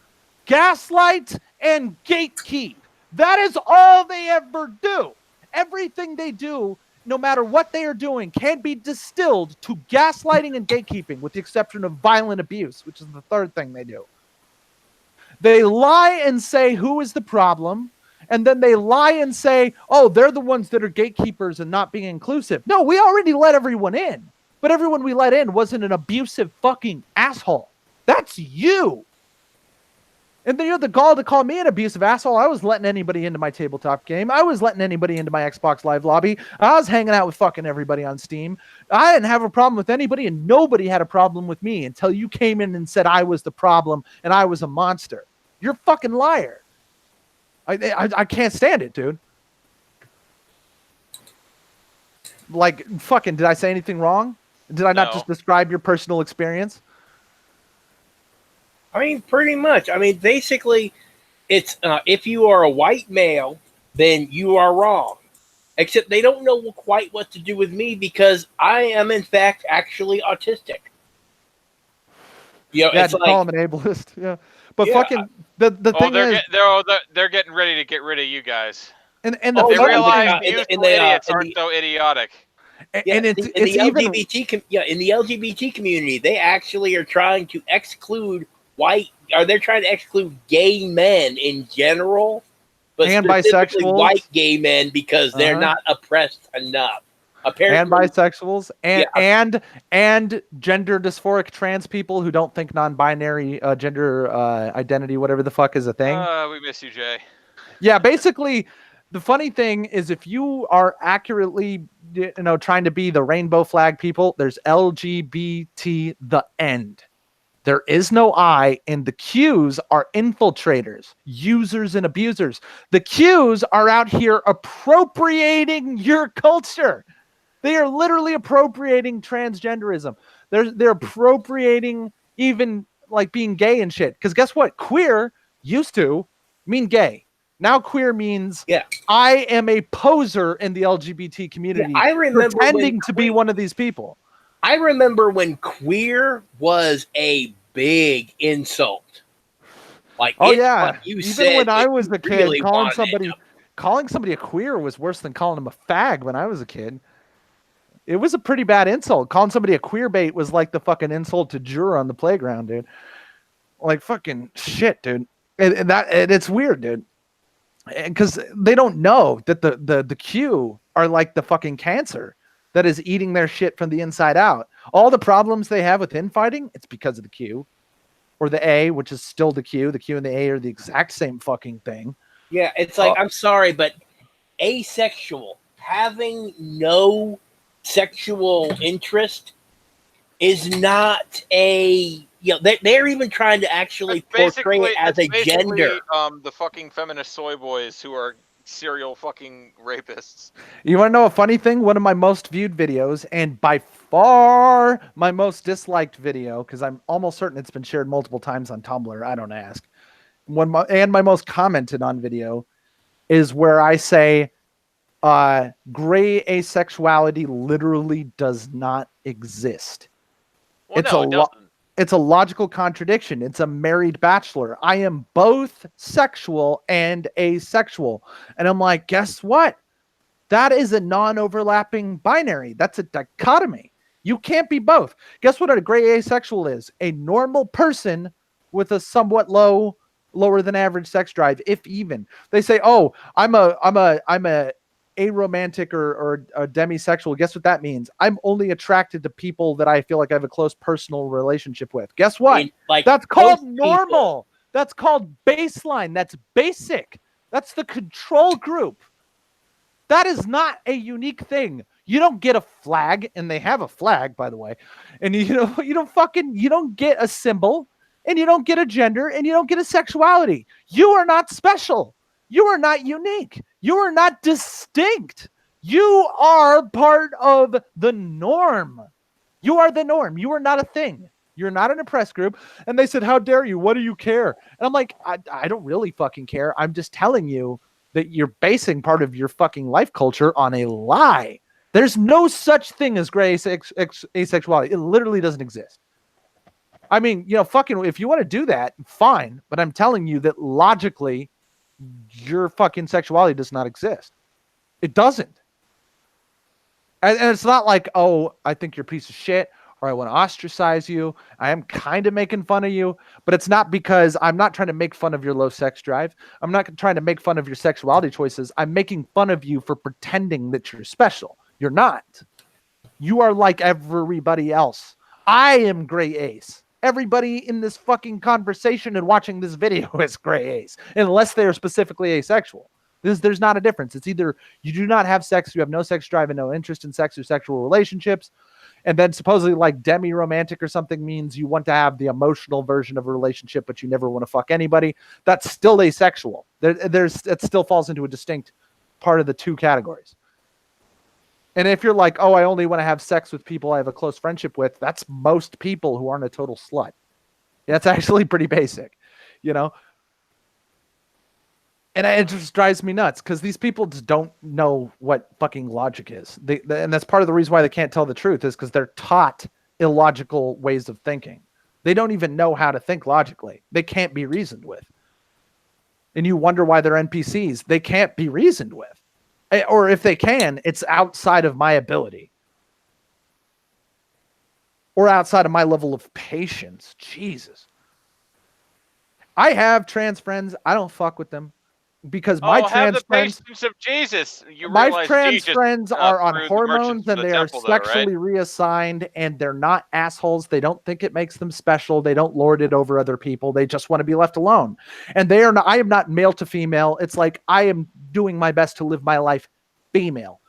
Speaker 3: Gaslight and gatekeep. That is all they ever do. Everything they do, no matter what they are doing, can be distilled to gaslighting and gatekeeping, with the exception of violent abuse, which is the third thing they do. They lie and say who is the problem, and then they lie and say, oh, they're the ones that are gatekeepers and not being inclusive. No, we already let everyone in, but everyone we let in wasn't an abusive fucking asshole. That's you. And then you have the gall to call me an abusive asshole. I was letting anybody into my tabletop game. I was letting anybody into my Xbox Live lobby. I was hanging out with fucking everybody on Steam. I didn't have a problem with anybody, and nobody had a problem with me until you came in and said I was the problem and I was a monster. You're a fucking liar. I can't stand it, dude. Like, fucking, did I say anything wrong? Did I not just describe your personal experience?
Speaker 2: I mean, pretty much. I mean, basically, it's if you are a white male, then you are wrong. Except they don't know quite what to do with me because I am, in fact, actually autistic. You know,
Speaker 3: yeah, it's like, call him an ableist. Yeah, but yeah, fucking the thing is,
Speaker 1: they're getting ready to get rid of you guys.
Speaker 3: And
Speaker 1: they realize idiots aren't so idiotic.
Speaker 2: And it's in the LGBT community, they actually are trying to exclude they're trying to exclude gay men in general, but
Speaker 3: and
Speaker 2: specifically
Speaker 3: bisexuals,
Speaker 2: white gay men, because they're not oppressed enough. Apparently,
Speaker 3: and bisexuals, and gender dysphoric trans people who don't think non-binary gender identity, whatever the fuck, is a thing.
Speaker 1: We miss you, Jay.
Speaker 3: Yeah, basically, the funny thing is, if you are accurately, trying to be the rainbow flag people, there's LGBT the end. There is no I, and the Qs are infiltrators, users, and abusers. The Qs are out here appropriating your culture. They are literally appropriating transgenderism. They're appropriating even like being gay and shit. Because guess what? Queer used to mean gay. Now queer means I am a poser in the LGBT community.
Speaker 2: I remember
Speaker 3: pretending to be one of these people.
Speaker 2: I remember when queer was a big insult. Like,
Speaker 3: even when I was a kid, really calling somebody a queer was worse than calling them a fag. When I was a kid, it was a pretty bad insult. Calling somebody a queer bait was like the fucking insult to juror on the playground, dude. Like, fucking shit, dude. And it's weird, dude. Because they don't know that the Q are like the fucking cancer that is eating their shit from the inside out. All the problems they have with infighting, it's because of the Q. Or the A, which is still the Q. The Q and the A are the exact same fucking thing.
Speaker 2: Yeah, it's like, I'm sorry, but asexual, having no sexual interest, is not a... they're even trying to actually portray it as a gender.
Speaker 1: The fucking feminist soy boys who are serial fucking rapists.
Speaker 3: You want to know a funny thing? One of my most viewed videos, and by far my most disliked video, because I'm almost certain it's been shared multiple times on Tumblr, I don't ask, and my most commented on video, is where I say gray asexuality literally does not exist.
Speaker 1: Well,
Speaker 3: it's a logical contradiction. It's a married bachelor. I am both sexual and asexual. And I'm like, guess what? That is a non-overlapping binary. That's a dichotomy. You can't be both. Guess what a gray asexual is? A normal person with a somewhat lower than average sex drive, if even. They say, "Oh, I'm a aromantic or demisexual, guess what that means? I'm only attracted to people that I feel like I have a close personal relationship with. Guess what?
Speaker 2: I mean, like,
Speaker 3: that's called normal. That's called baseline. That's basic. That's the control group. That is not a unique thing. You don't get a flag, and they have a flag, by the way. And you don't get a symbol, and you don't get a gender, and you don't get a sexuality. You are not special. You are not unique. You are not distinct. You are part of the norm. You are the norm. You are not a thing. You're not an oppressed group. And they said, how dare you? What do you care? And I'm like, I don't really fucking care. I'm just telling you that you're basing part of your fucking life culture on a lie. There's no such thing as gray asexuality. It literally doesn't exist. I mean, fucking, if you want to do that, fine. But I'm telling you that logically, your fucking sexuality does not exist. It doesn't. And it's not like, oh, I think you're a piece of shit, or I want to ostracize you. I am kind of making fun of you, but it's not because I'm not trying to make fun of your low sex drive. I'm not trying to make fun of your sexuality choices. I'm making fun of you for pretending that you're special. You're not. You are like everybody else. I am gray ace. Everybody in this fucking conversation and watching this video is gray ace, unless they are specifically asexual. There's not a difference. It's either you do not have sex, you have no sex drive and no interest in sex or sexual relationships, and then supposedly like demi-romantic or something means you want to have the emotional version of a relationship, but you never want to fuck anybody. That's still asexual. It still falls into a distinct part of the two categories. And if you're like, oh, I only want to have sex with people I have a close friendship with, that's most people who aren't a total slut. That's actually pretty basic, And it just drives me nuts because these people just don't know what fucking logic is. And that's part of the reason why they can't tell the truth is because they're taught illogical ways of thinking. They don't even know how to think logically. They can't be reasoned with. And you wonder why they're NPCs. They can't be reasoned with. Or if they can, it's outside of my ability. Or outside of my level of patience. Jesus. I have trans friends. I don't fuck with them. Because my trans friends,
Speaker 1: patience of Jesus.
Speaker 3: My trans friends are on hormones and they are sexually reassigned and they're not assholes. They don't think it makes them special. They don't lord it over other people. They just want to be left alone. And they are not, I am not male to female. It's like I am doing my best to live my life female.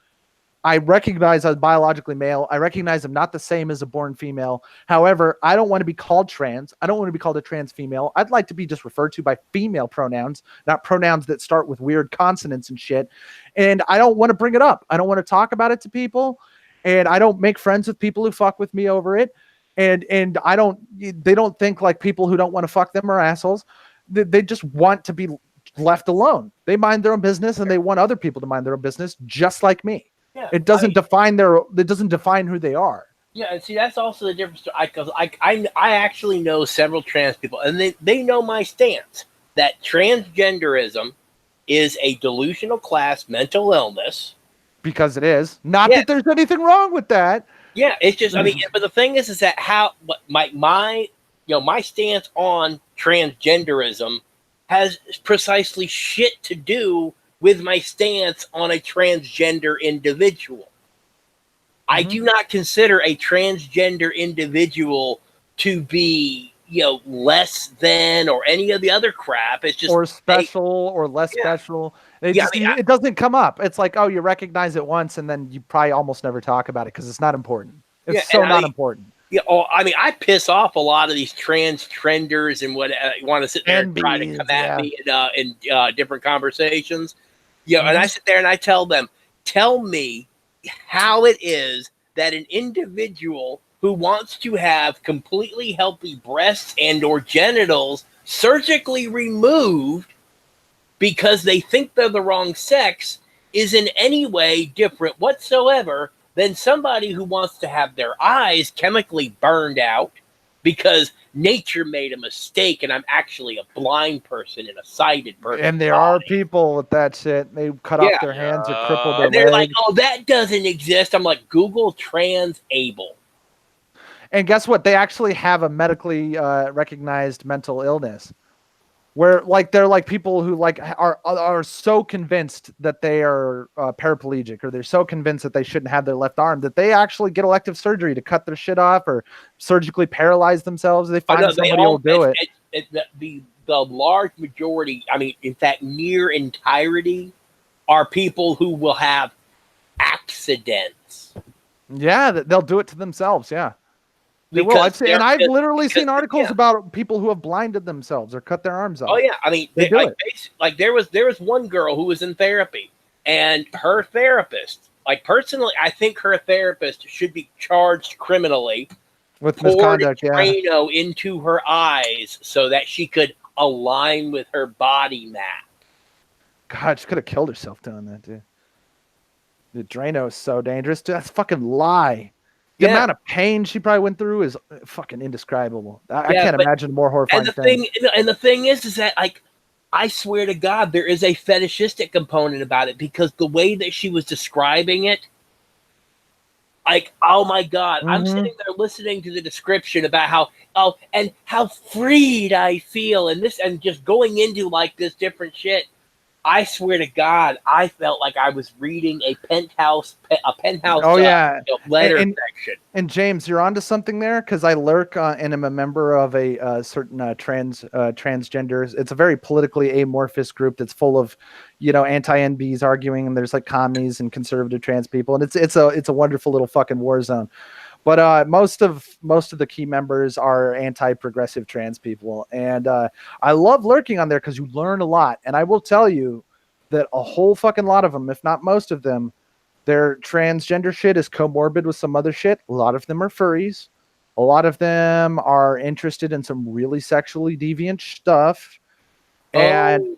Speaker 3: I recognize I'm biologically male. I recognize I'm not the same as a born female. However, I don't want to be called trans. I don't want to be called a trans female. I'd like to be just referred to by female pronouns, not pronouns that start with weird consonants and shit. And I don't want to bring it up. I don't want to talk about it to people. And I don't make friends with people who fuck with me over it. And they don't think like people who don't want to fuck them are assholes. They just want to be left alone. They mind their own business and they want other people to mind their own business just like me. Yeah, it doesn't define who they are.
Speaker 2: Yeah, and see, that's also the difference. Because I actually know several trans people, and they know my stance that transgenderism is a delusional class mental illness.
Speaker 3: Because it is. Not that there's anything wrong with that.
Speaker 2: Yeah, it's just, I mean, but the thing is that my stance on transgenderism has precisely shit to do with my stance on a transgender individual. I do not consider a transgender individual to be, less than or any of the other crap. It's just
Speaker 3: or special or less special. It doesn't come up. It's like, oh, you recognize it once and then you probably almost never talk about it because it's not important. It's so not important.
Speaker 2: Yeah, I mean, I piss off a lot of these trenders and what want to sit there and try to come at me in different conversations. And I sit there and I tell them, tell me how it is that an individual who wants to have completely healthy breasts and or genitals surgically removed because they think they're the wrong sex is in any way different whatsoever than somebody who wants to have their eyes chemically burned out because nature made a mistake and I'm actually a blind person and a sighted person.
Speaker 3: And there are people with that shit. They cut off their hands or cripple their legs.
Speaker 2: They're like, oh, that doesn't exist. I'm like, Google trans-able.
Speaker 3: And guess what? They actually have a medically recognized mental illness. where like they're like people who like are so convinced that they are paraplegic, or they're so convinced that they shouldn't have their left arm that they actually get elective surgery to cut their shit off or surgically paralyze themselves. They find somebody who will do it.
Speaker 2: The large majority, I mean, in fact, near entirety, are people who will have accidents.
Speaker 3: Yeah, they'll do it to themselves. Yeah. They will. I've literally seen articles about people who have blinded themselves or cut their arms off.
Speaker 2: Oh yeah, I mean, there was one girl who was in therapy, and her therapist, like personally, I think her therapist should be charged criminally
Speaker 3: with misconduct.
Speaker 2: Drano into her eyes so that she could align with her body map.
Speaker 3: God, she could have killed herself doing that, dude. The Drano is so dangerous. Dude, that's fucking lie. The amount of pain she probably went through is fucking indescribable. I can't imagine a more horrifying thing.
Speaker 2: And the thing is that, like, I swear to God, there is a fetishistic component about it, because the way that she was describing it, like, oh my God, I'm sitting there listening to the description about how freed I feel, and just going into like this different shit. I swear to God, I felt like I was reading a penthouse.
Speaker 3: Oh yeah,
Speaker 2: letter section.
Speaker 3: And James, you're onto something there, because I lurk and am a member of a certain transgenders. It's a very politically amorphous group that's full of, anti-NBs arguing, and there's like commies and conservative trans people, and it's a wonderful little fucking war zone. But most of the key members are anti-progressive trans people, and I love lurking on there because you learn a lot. And I will tell you that a whole fucking lot of them, if not most of them, their transgender shit is comorbid with some other shit. A lot of them are furries. A lot of them are interested in some really sexually deviant stuff. And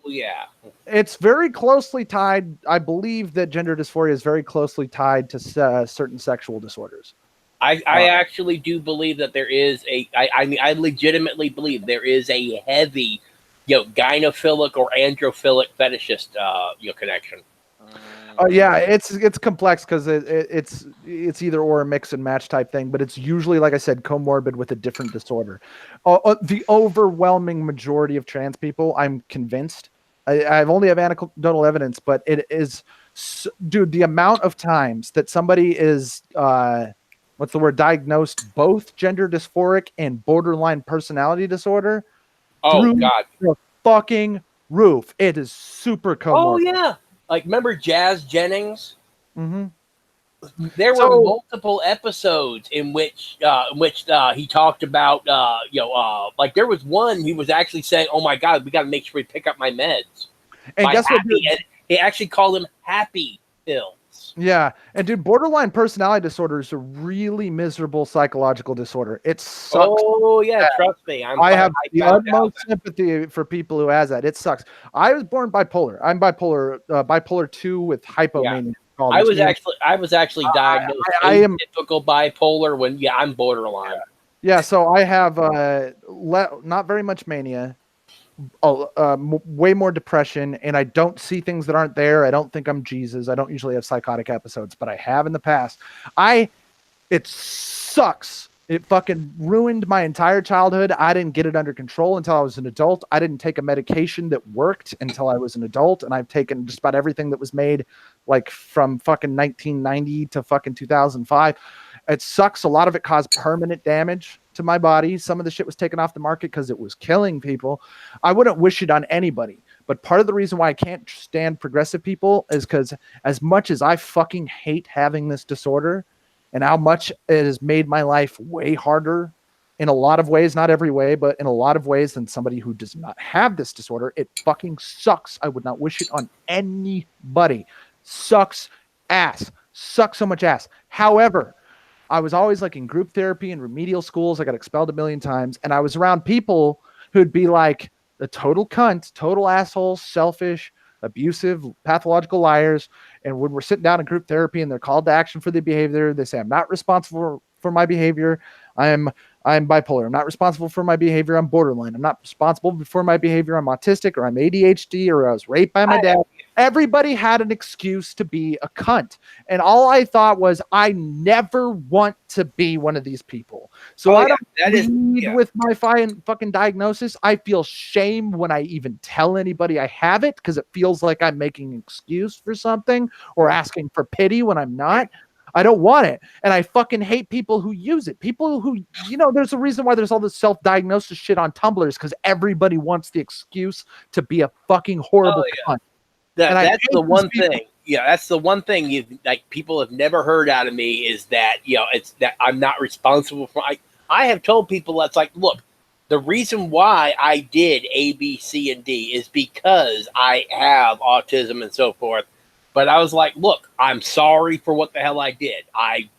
Speaker 3: it's very closely tied. I believe that gender dysphoria is very closely tied to certain sexual disorders.
Speaker 2: I actually do believe that there is I legitimately believe there is a heavy, gynophilic or androphilic fetishist, connection.
Speaker 3: Oh yeah, it's complex because it's either or, a mix and match type thing, but it's usually, like I said, comorbid with a different disorder. The overwhelming majority of trans people, I'm convinced, I've only have anecdotal evidence, but it is, dude, the amount of times that somebody is diagnosed both gender dysphoric and borderline personality disorder.
Speaker 2: Oh God,
Speaker 3: the fucking roof! It is super comorbid.
Speaker 2: Oh yeah, like remember Jazz Jennings?
Speaker 3: Mm-hmm.
Speaker 2: There were multiple episodes in which he talked about like there was one he was actually saying, "Oh my God, we got to make sure we pick up my meds."
Speaker 3: And guess what?
Speaker 2: He actually called them happy pills.
Speaker 3: Yeah, and dude, borderline personality disorder is a really miserable psychological disorder. It sucks.
Speaker 2: Oh yeah, trust me.
Speaker 3: I have the utmost sympathy for people who has that. It sucks. I was born bipolar. I'm bipolar 2 with hypomania.
Speaker 2: Yeah. I was actually diagnosed typical bipolar when I'm borderline.
Speaker 3: Yeah, so I have not very much mania. Way more depression, and I don't see things that aren't there. I don't think I'm Jesus. I don't usually have psychotic episodes, but I have in the past. It sucks. It fucking ruined my entire childhood. I didn't get it under control until I was an adult. I didn't take a medication that worked until I was an adult, and I've taken just about everything that was made like from fucking 1990 to fucking 2005. It sucks. A lot of it caused permanent damage to my body. Some of the shit was taken off the market because it was killing people. I wouldn't wish it on anybody. But part of the reason why I can't stand progressive people is because as much as I fucking hate having this disorder and how much it has made my life way harder in a lot of ways, not every way, but in a lot of ways than somebody who does not have this disorder, it fucking sucks. I would not wish it on anybody. Sucks ass. Sucks so much ass. However, I was always like in group therapy and remedial schools. I got expelled a million times. And I was around people who'd be like a total cunt, total assholes, selfish, abusive, pathological liars. And when we're sitting down in group therapy and they're called to action for their behavior, they say, I'm not responsible for my behavior. I'm bipolar. I'm not responsible for my behavior. I'm borderline. I'm not responsible for my behavior. I'm autistic, or I'm ADHD, or I was raped by my dad. Everybody had an excuse to be a cunt. And all I thought was, I never want to be one of these people. So I don't lead with my fucking diagnosis. I feel shame when I even tell anybody I have it, because it feels like I'm making an excuse for something or asking for pity when I'm not. I don't want it. And I fucking hate people who use it. People who, there's a reason why there's all this self-diagnosis shit on Tumblr, because everybody wants the excuse to be a fucking horrible cunt.
Speaker 2: That's the one thing. Yeah, that's the one thing people have never heard out of me, is that, it's that I'm not responsible for. I have told people that's like, look, the reason why I did A, B, C, and D is because I have autism and so forth. But I was like, look, I'm sorry for what the hell I did. I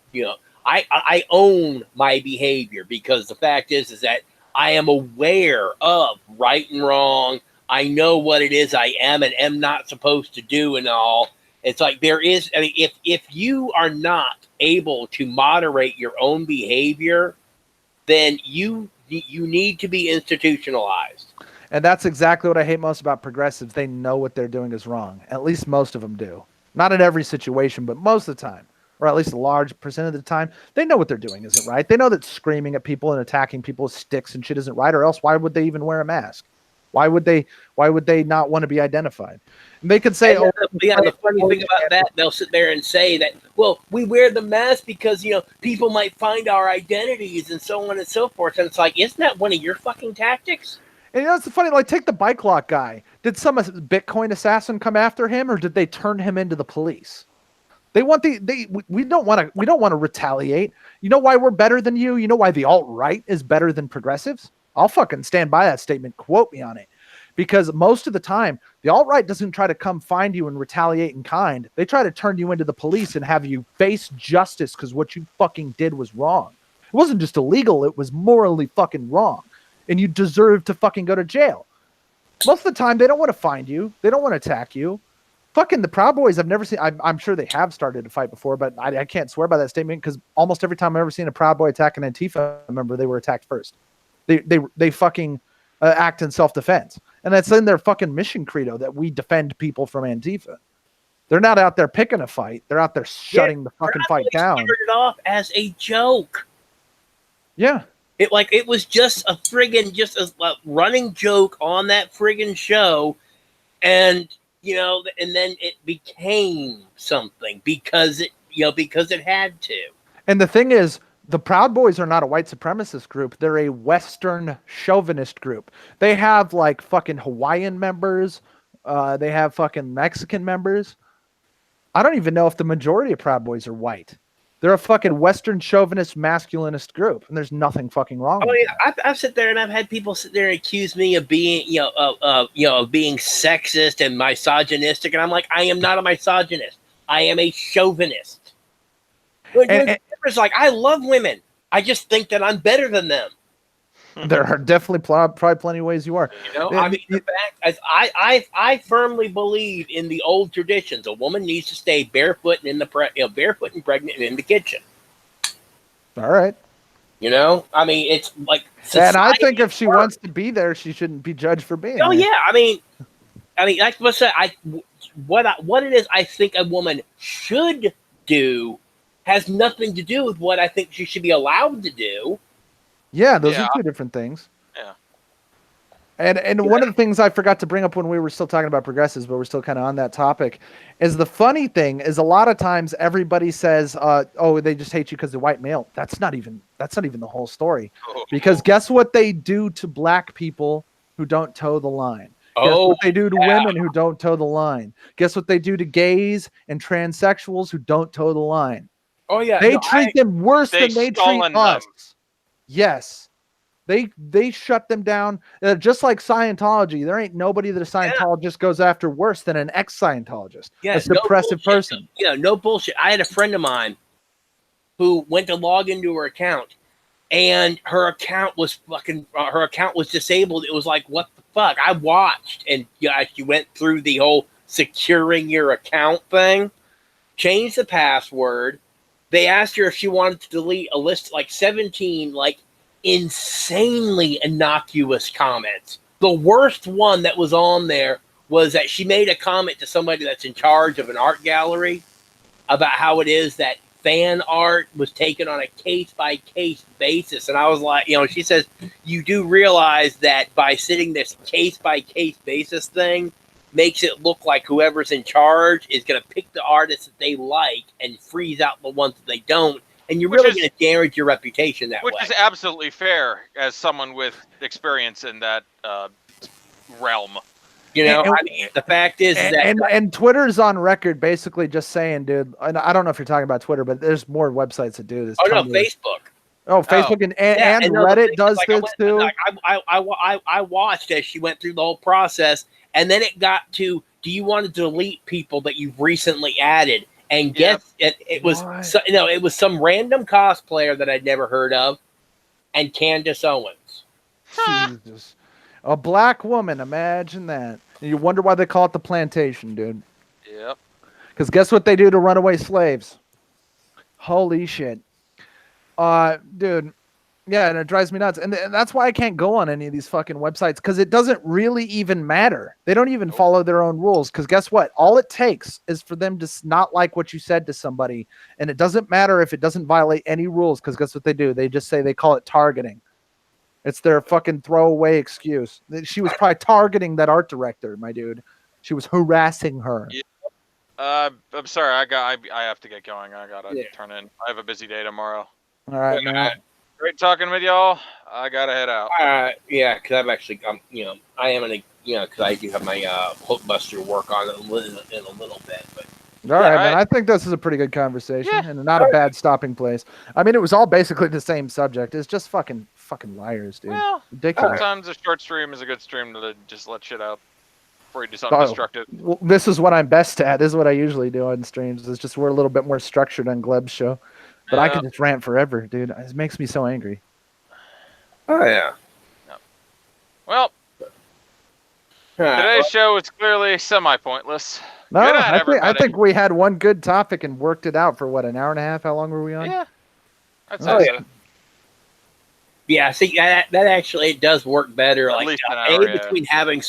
Speaker 2: own my behavior, because the fact is that I am aware of right and wrong. I know what it is I am and am not supposed to do and all. It's like if you are not able to moderate your own behavior, then you need to be institutionalized.
Speaker 3: And that's exactly what I hate most about progressives. They know what they're doing is wrong. At least most of them do. Not in every situation, but most of the time, or at least a large percent of the time, they know what they're doing isn't right. They know that screaming at people and attacking people with sticks and shit isn't right, or else why would they even wear a mask? Why would they not want to be identified? And they could say,
Speaker 2: the funny thing about that, they'll sit there and say that, well, we wear the mask because, people might find our identities and so on and so forth. And it's like, isn't that one of your fucking tactics?
Speaker 3: And it's funny, like, take the bike lock guy. Did some Bitcoin assassin come after him, or did they turn him into the police? They want we don't want to retaliate. You know why we're better than you? You know why the alt-right is better than progressives? I'll fucking stand by that statement. Quote me on it. Because most of the time, the alt-right doesn't try to come find you and retaliate in kind. They try to turn you into the police and have you face justice because what you fucking did was wrong. It wasn't just illegal. It was morally fucking wrong. And you deserve to fucking go to jail. Most of the time, they don't want to find you. They don't want to attack you. Fucking the Proud Boys, I've never seen. I'm sure they have started to fight before, but I can't swear by that statement, because almost every time I've ever seen a Proud Boy attack an Antifa member, they were attacked first. They fucking act in self-defense. And that's in their fucking mission credo, that we defend people from Antifa. They're not out there picking a fight. They're out there shutting the fucking fight down.
Speaker 2: Started off as a joke.
Speaker 3: Yeah.
Speaker 2: It was just a running joke on that friggin' show, and and then it became something because it had to.
Speaker 3: And the thing is, the Proud Boys are not a white supremacist group. They're a Western chauvinist group. They have like fucking Hawaiian members. They have fucking Mexican members. I don't even know if the majority of Proud Boys are white. They're a fucking Western chauvinist masculinist group, and there's nothing fucking wrong with
Speaker 2: it. I've sit there and I've had people sit there and accuse me of being, of being sexist and misogynistic, and I'm like, I am not a misogynist. I am a chauvinist. It's like, I love women. I just think that I'm better than them.
Speaker 3: There are definitely probably plenty of ways you are.
Speaker 2: I mean, the fact, I firmly believe in the old traditions. A woman needs to stay barefoot and barefoot and pregnant and in the kitchen.
Speaker 3: All right.
Speaker 2: I mean, it's like.
Speaker 3: And I think if she wants to be there, she shouldn't be judged for being.
Speaker 2: Oh
Speaker 3: there.
Speaker 2: Yeah, I mean, that's what I said. What it is I think a woman should do has nothing to do with what I think she should be allowed to do.
Speaker 3: Yeah, those are two different things.
Speaker 1: Yeah.
Speaker 3: And one of the things I forgot to bring up when we were still talking about progressives, but we're still kind of on that topic, is the funny thing is a lot of times everybody says, oh, they just hate you because they're white male. That's not even the whole story. Because guess what they do to black people who don't toe the line? Guess what they do to women who don't toe the line? Guess what they do to gays and transsexuals who don't toe the line?
Speaker 2: Oh, yeah.
Speaker 3: They treat them worse than they treat us. Yes. They shut them down. Just like Scientology, there ain't nobody that a Scientologist goes after worse than an ex-Scientologist. A suppressive person.
Speaker 2: Yeah, no bullshit. I had a friend of mine who went to log into her account, and her account was disabled. It was like, what the fuck? I watched, and she went through the whole securing your account thing, changed the password. They asked her if she wanted to delete a list like 17 insanely innocuous comments. The worst one that was on there was that she made a comment to somebody that's in charge of an art gallery about how it is that fan art was taken on a case-by-case basis. And I was like, she says, you do realize that by sitting this case-by-case basis thing makes it look like whoever's in charge is going to pick the artists that they like and freeze out the ones that they don't. And you're really going to damage your reputation that way.
Speaker 1: Which is absolutely fair as someone with experience in that realm.
Speaker 2: The fact is
Speaker 3: and Twitter's on record basically just saying, dude, and I don't know if you're talking about Twitter, but there's more websites that do this.
Speaker 2: Oh, no, Facebook.
Speaker 3: Oh, Facebook and Reddit does this too.
Speaker 2: I watched as she went through the whole process, and then it got to, do you want to delete people that you've recently added? And guess it was it was some random cosplayer that I'd never heard of, and Candace Owens.
Speaker 3: Jesus. A black woman, imagine that. And you wonder why they call it the plantation, dude.
Speaker 1: Yep.
Speaker 3: Because guess what they do to runaway slaves? Holy shit. Dude. Yeah, and it drives me nuts. And that's why I can't go on any of these fucking websites, because it doesn't really even matter. They don't even follow their own rules. Because guess what? All it takes is for them to not like what you said to somebody. And it doesn't matter if it doesn't violate any rules, because guess what they do? They just say they call it targeting. It's their fucking throwaway excuse. She was probably targeting that art director, my dude. She was harassing her.
Speaker 1: Yeah. I'm sorry. I have to get going. I gotta turn in. I have a busy day tomorrow.
Speaker 3: All right, man.
Speaker 1: Great talking with y'all. I gotta head out.
Speaker 2: Yeah, because I've actually, I am in a, because I do have my Hulkbuster work on it in a little bit, but.
Speaker 3: All right, man. I think this is a pretty good conversation and not a bad stopping place. I mean, it was all basically the same subject. It's just fucking liars, dude.
Speaker 1: Well,
Speaker 3: ridiculous.
Speaker 1: Sometimes a short stream is a good stream to just let shit out before you do something destructive.
Speaker 3: Well, this is what I'm best at. This is what I usually do on streams. It's just we're a little bit more structured on Gleb's show. But I can just rant forever, dude. It makes me so angry.
Speaker 2: Oh, yeah.
Speaker 1: Well, today's show is clearly semi-pointless.
Speaker 3: No, I think we had one good topic and worked it out for, an hour and a half? How long were we on?
Speaker 1: Yeah. I'd say so.
Speaker 2: Yeah, see, that actually it does work better.
Speaker 1: At least an hour,
Speaker 2: between having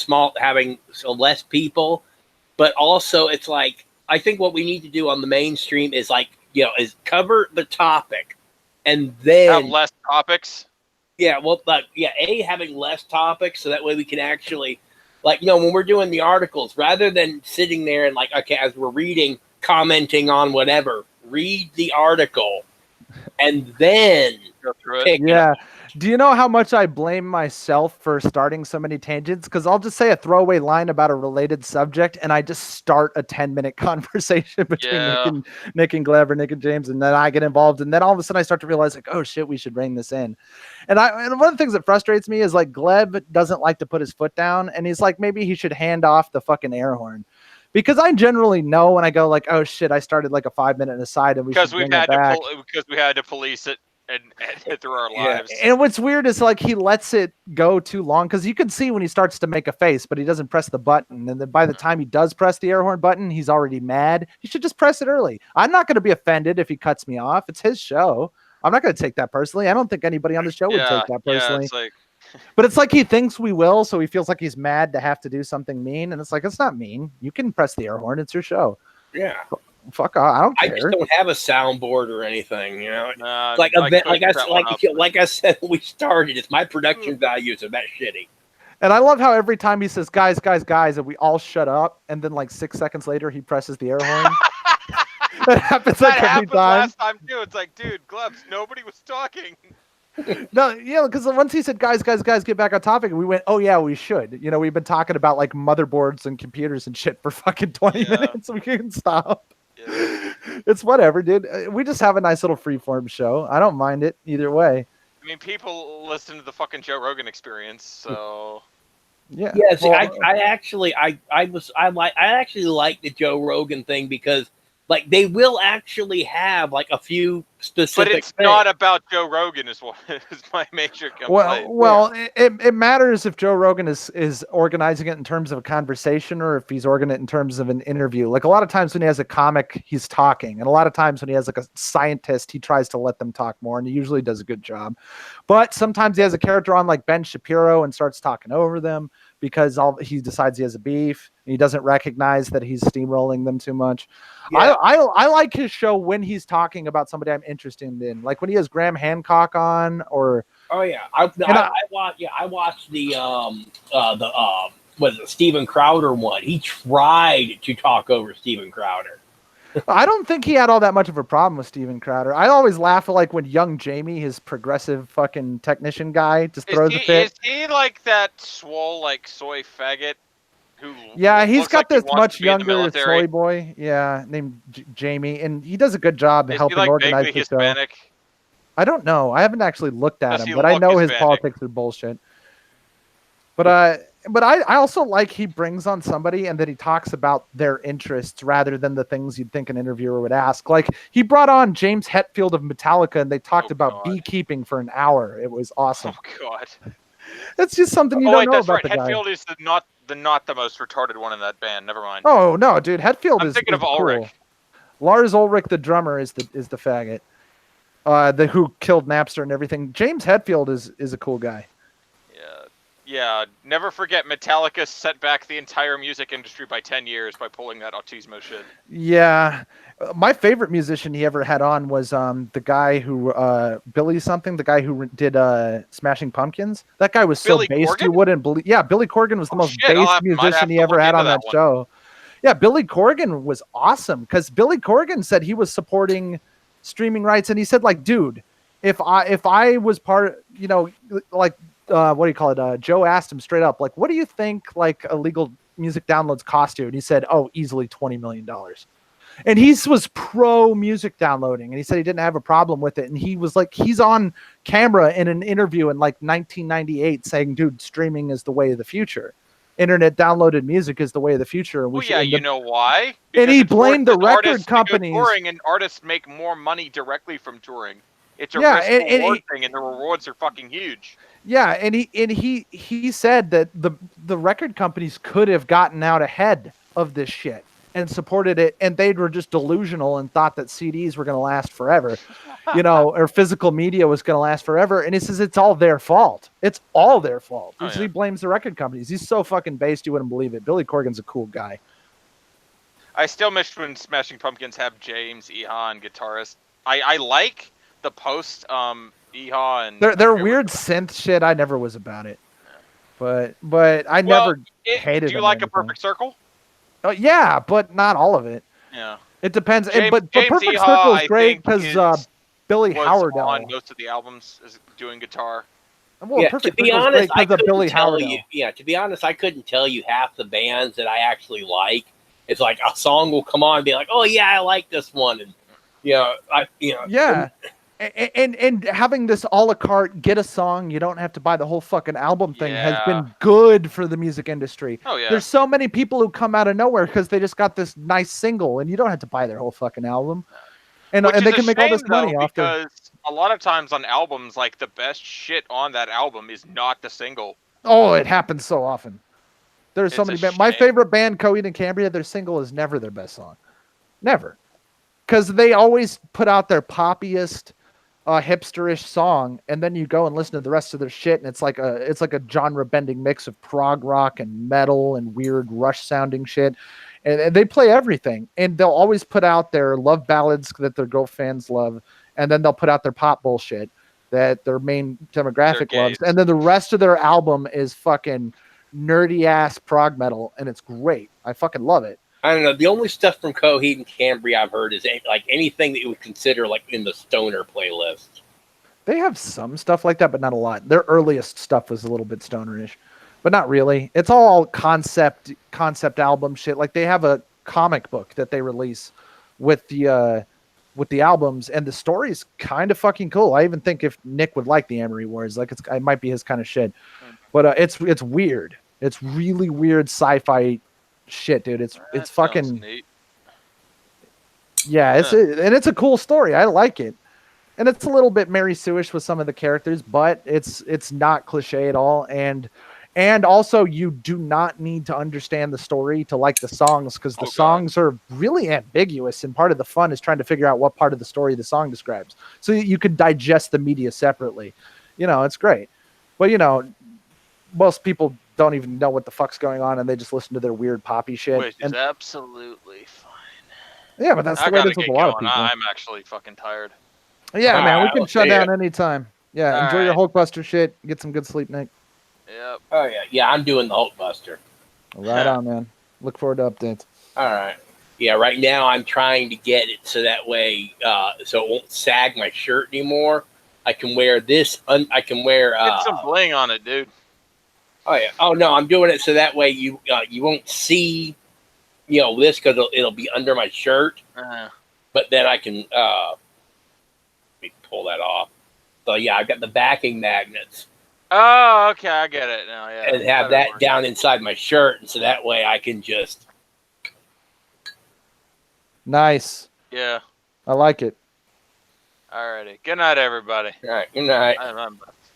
Speaker 2: less people, but also it's like, I think what we need to do on the mainstream is is cover the topic, and then
Speaker 1: have less topics.
Speaker 2: Yeah, well, having less topics, so that way we can actually, when we're doing the articles, rather than sitting there and as we're reading, commenting on whatever, read the article, and then
Speaker 1: go through it.
Speaker 3: Yeah. Do you know how much I blame myself for starting so many tangents? Because I'll just say a throwaway line about a related subject, and I just start a 10-minute conversation between Nick and Gleb or Nick and James, and then I get involved, and then all of a sudden I start to realize, oh shit, we should rein this in. And one of the things that frustrates me is Gleb doesn't like to put his foot down, and he's like, maybe he should hand off the fucking air horn. Because I generally know when I go oh shit, I started a 5-minute aside, and we should bring it back.
Speaker 1: Because we had to police it. And hit through our lives.
Speaker 3: And what's weird is he lets it go too long, because you can see when he starts to make a face, but he doesn't press the button. And then by the time he does press the air horn button, he's already mad. He should just press it early. I'm not going to be offended if he cuts me off. It's his show. I'm not going to take that personally. I don't think anybody on the show would take that personally.
Speaker 1: Yeah,
Speaker 3: but it's he thinks we will, so he feels like he's mad to have to do something mean. And it's it's not mean. You can press the air horn. It's your show.
Speaker 2: Yeah.
Speaker 3: Fuck off. I don't care.
Speaker 2: I just don't have a soundboard or anything,
Speaker 1: like
Speaker 2: I said when we started, it's my production values are that shitty.
Speaker 3: And I love how every time he says guys, and we all shut up, and then 6 seconds later he presses the air horn. That happens every time.
Speaker 1: Last time too. It's dude, Glebs, nobody was talking.
Speaker 3: No, because once he said guys, get back on topic, and we went, oh yeah, we should. We've been talking about motherboards and computers and shit for fucking 20 minutes. We can't stop. It's whatever, dude. We just have a nice little freeform show. I don't mind it either way.
Speaker 1: I mean, people listen to the fucking Joe Rogan Experience, so
Speaker 2: yeah. See, I actually like the Joe Rogan thing, because they will actually have a few specific.
Speaker 1: But it's not about Joe Rogan, is my major complaint.
Speaker 3: Well, it matters if Joe Rogan is organizing it in terms of a conversation, or if he's organizing it in terms of an interview. A lot of times when he has a comic, he's talking, and a lot of times when he has a scientist, he tries to let them talk more, and he usually does a good job. But sometimes he has a character on Ben Shapiro and starts talking over them. because he decides he has a beef and he doesn't recognize that he's steamrolling them too much.
Speaker 2: Yeah.
Speaker 3: I like his show when he's talking about somebody I'm interested in, like when he has Graham Hancock on, or
Speaker 2: I watched the was it Steven Crowder one. He tried to talk over Steven Crowder.
Speaker 3: I don't think he had all that much of a problem with Steven Crowder. I always laugh at like when young Jamie, his progressive fucking technician guy, just throws a fit.
Speaker 1: Is he like that swole like soy faggot?
Speaker 3: Yeah, he's got
Speaker 1: like
Speaker 3: this much younger soy boy, named Jamie, and he does a good job helping organize the
Speaker 1: Hispanic?
Speaker 3: show. I don't know. I haven't actually looked at him, but I know his politics are bullshit. But I also like he brings on somebody and then he talks about their interests rather than the things you'd think an interviewer would ask. Like he brought on James Hetfield of Metallica and they talked about beekeeping for an hour. It was awesome.
Speaker 1: Oh God,
Speaker 3: that's just something you don't know about the guy.
Speaker 1: Hetfield is not the most retarded one in that band. Never mind.
Speaker 3: Oh no, dude, Hetfield
Speaker 1: I'm thinking of Ulrich.
Speaker 3: Cool. Lars Ulrich, the drummer, is the faggot. Who killed Napster and everything. James Hetfield is a cool guy.
Speaker 1: Yeah, never forget Metallica set back the entire music industry by 10 years by pulling that Autismo shit. Yeah.
Speaker 3: My favorite musician he ever had on was the guy who, Billy something, the guy who did Smashing Pumpkins. That guy was so based you wouldn't believe. Yeah, Billy Corgan was the most based musician he ever had on that show. Yeah, Billy Corgan was awesome because Billy Corgan said he was supporting streaming rights. And he said, like, dude, if I was part, like, what do you call it? Joe asked him straight up, like, what do you think like illegal music downloads cost you? And he said, oh, easily $20 million. And he was pro music downloading. And he said he didn't have a problem with it. And he was like, he's on camera in an interview in like 1998 saying, dude, streaming is the way of the future. Internet downloaded music is the way of the future. And
Speaker 1: you know why?
Speaker 3: Because and he blamed the record companies.
Speaker 1: Touring and artists make more money directly from touring. It's a risk-reward thing, and the rewards are fucking huge.
Speaker 3: Yeah, and he said that the record companies could have gotten out ahead of this shit and supported it, and they were just delusional and thought that CDs were going to last forever, or physical media was going to last forever. And he says it's all their fault. It's all their fault. He blames the record companies. He's so fucking based, you wouldn't believe it. Billy Corgan's a cool guy.
Speaker 1: I still miss when Smashing Pumpkins have James Iha guitarist. I like the post Iha and
Speaker 3: their weird synth shit. I never was about it, but I never hated.
Speaker 1: Do you like A Perfect Circle?
Speaker 3: Oh yeah, but not all of it.
Speaker 1: Yeah,
Speaker 3: it depends. But Perfect Circle is great because Billy Howard
Speaker 1: on most of the albums is doing guitar.
Speaker 2: Well, to be honest, I couldn't tell you. Yeah, to be honest, I couldn't tell you half the bands that I actually like. It's like a song will come on and be like, "Oh yeah, I like this one," and yeah. And
Speaker 3: having this a la carte, get a song, you don't have to buy the whole fucking album thing has been good for the music industry.
Speaker 1: Oh, yeah.
Speaker 3: There's so many people who come out of nowhere because they just got this nice single and you don't have to buy their whole fucking album. And they can make all this money off
Speaker 1: because a lot of times on albums, like the best shit on that album is not the single.
Speaker 3: Oh, it happens so often. There's so many bands. My favorite band, Coheed and Cambria, their single is never their best song. Never. Because they always put out their poppiest, hipsterish song, and then you go and listen to the rest of their shit, and it's like a genre bending mix of prog rock and metal and weird Rush sounding shit, and they play everything. And they'll always put out their love ballads that their girl fans love, and then they'll put out their pop bullshit that their main demographic loves, and then the rest of their album is fucking nerdy ass prog metal, and it's great. I fucking love it.
Speaker 2: I don't know. The only stuff from Coheed and Cambria I've heard is like anything that you would consider like in the stoner playlist.
Speaker 3: They have some stuff like that, but not a lot. Their earliest stuff was a little bit stonerish, but not really. It's all concept album shit. Like they have a comic book that they release with the albums, and the story's kind of fucking cool. I even think if Nick would like the Amory Wars, like it might be his kind of shit. But it's weird. It's really weird sci-fi shit, dude. It's fucking neat. Yeah, it's a cool story. I like it, and it's a little bit Mary Sue-ish with some of the characters, but it's not cliche at all. And also, you do not need to understand the story to like the songs, because the songs are really ambiguous, and part of the fun is trying to figure out what part of the story the song describes, so you can digest the media separately. It's great, but most people don't even know what the fuck's going on, and they just listen to their weird poppy shit.
Speaker 1: Which is absolutely fine.
Speaker 3: Yeah, but that's the way it is with a lot of people.
Speaker 1: I'm actually fucking tired.
Speaker 3: Yeah, man, we can shut down anytime. Yeah, enjoy your Hulkbuster shit. Get some good sleep, Nick.
Speaker 1: Yep.
Speaker 2: Oh, yeah. Yeah, I'm doing the Hulkbuster.
Speaker 3: Right on, man. Look forward to updates.
Speaker 2: All right. Yeah, right now I'm trying to get it so that way, so it won't sag my shirt anymore. I can wear this. I can wear.
Speaker 1: Get some bling on it, dude.
Speaker 2: Oh yeah. Oh no, I'm doing it so that way you won't see, this because it'll be under my shirt. But then I can let me pull that off. So yeah, I've got the backing magnets.
Speaker 1: Oh, okay, I get it now. Yeah.
Speaker 2: And have that down inside my shirt, and so that way I can just.
Speaker 3: Nice.
Speaker 1: Yeah.
Speaker 3: I like it.
Speaker 1: Alrighty. Good night, everybody.
Speaker 2: All right. Good night.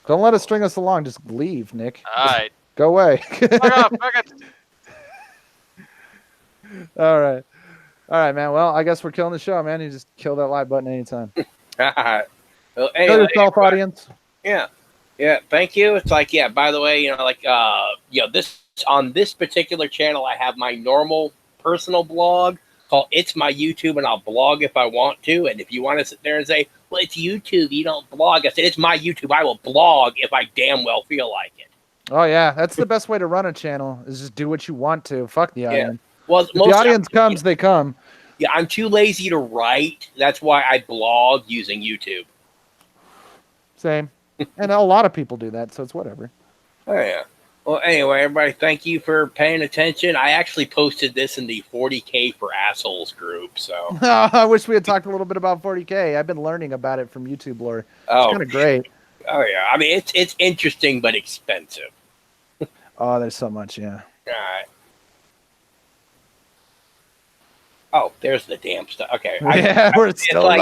Speaker 3: Don't let us string us along. Just leave, Nick.
Speaker 2: All
Speaker 1: right.
Speaker 3: Go away.
Speaker 1: Fuck off. Fuck it.
Speaker 3: All right. All right, man. Well, I guess we're killing the show, man. You just kill that like button anytime.
Speaker 2: All right. Well,
Speaker 3: kill yourself, audience.
Speaker 2: Yeah. Yeah. Thank you. It's like, yeah, by the way, this on this particular channel, I have my normal personal blog called It's My YouTube, and I'll blog if I want to. And if you want to sit there and say, well, it's YouTube, you don't blog. I said, it's my YouTube. I will blog if I damn well feel like it.
Speaker 3: Oh, yeah. That's the best way to run a channel is just do what you want to. Fuck the audience.
Speaker 2: Well,
Speaker 3: if the audience comes, they come.
Speaker 2: Yeah, I'm too lazy to write. That's why I blog using YouTube.
Speaker 3: Same. And a lot of people do that, so it's whatever.
Speaker 2: Oh, yeah. Well, anyway, everybody, thank you for paying attention. I actually posted this in the 40K for Assholes group, so.
Speaker 3: I wish we had talked a little bit about 40K. I've been learning about it from YouTube lore. It's kind of great.
Speaker 2: Oh, yeah. I mean, it's interesting, but expensive.
Speaker 3: Oh, there's so much, yeah.
Speaker 2: All right. Oh, there's the damn stuff. Okay.
Speaker 3: Yeah, we're still alive.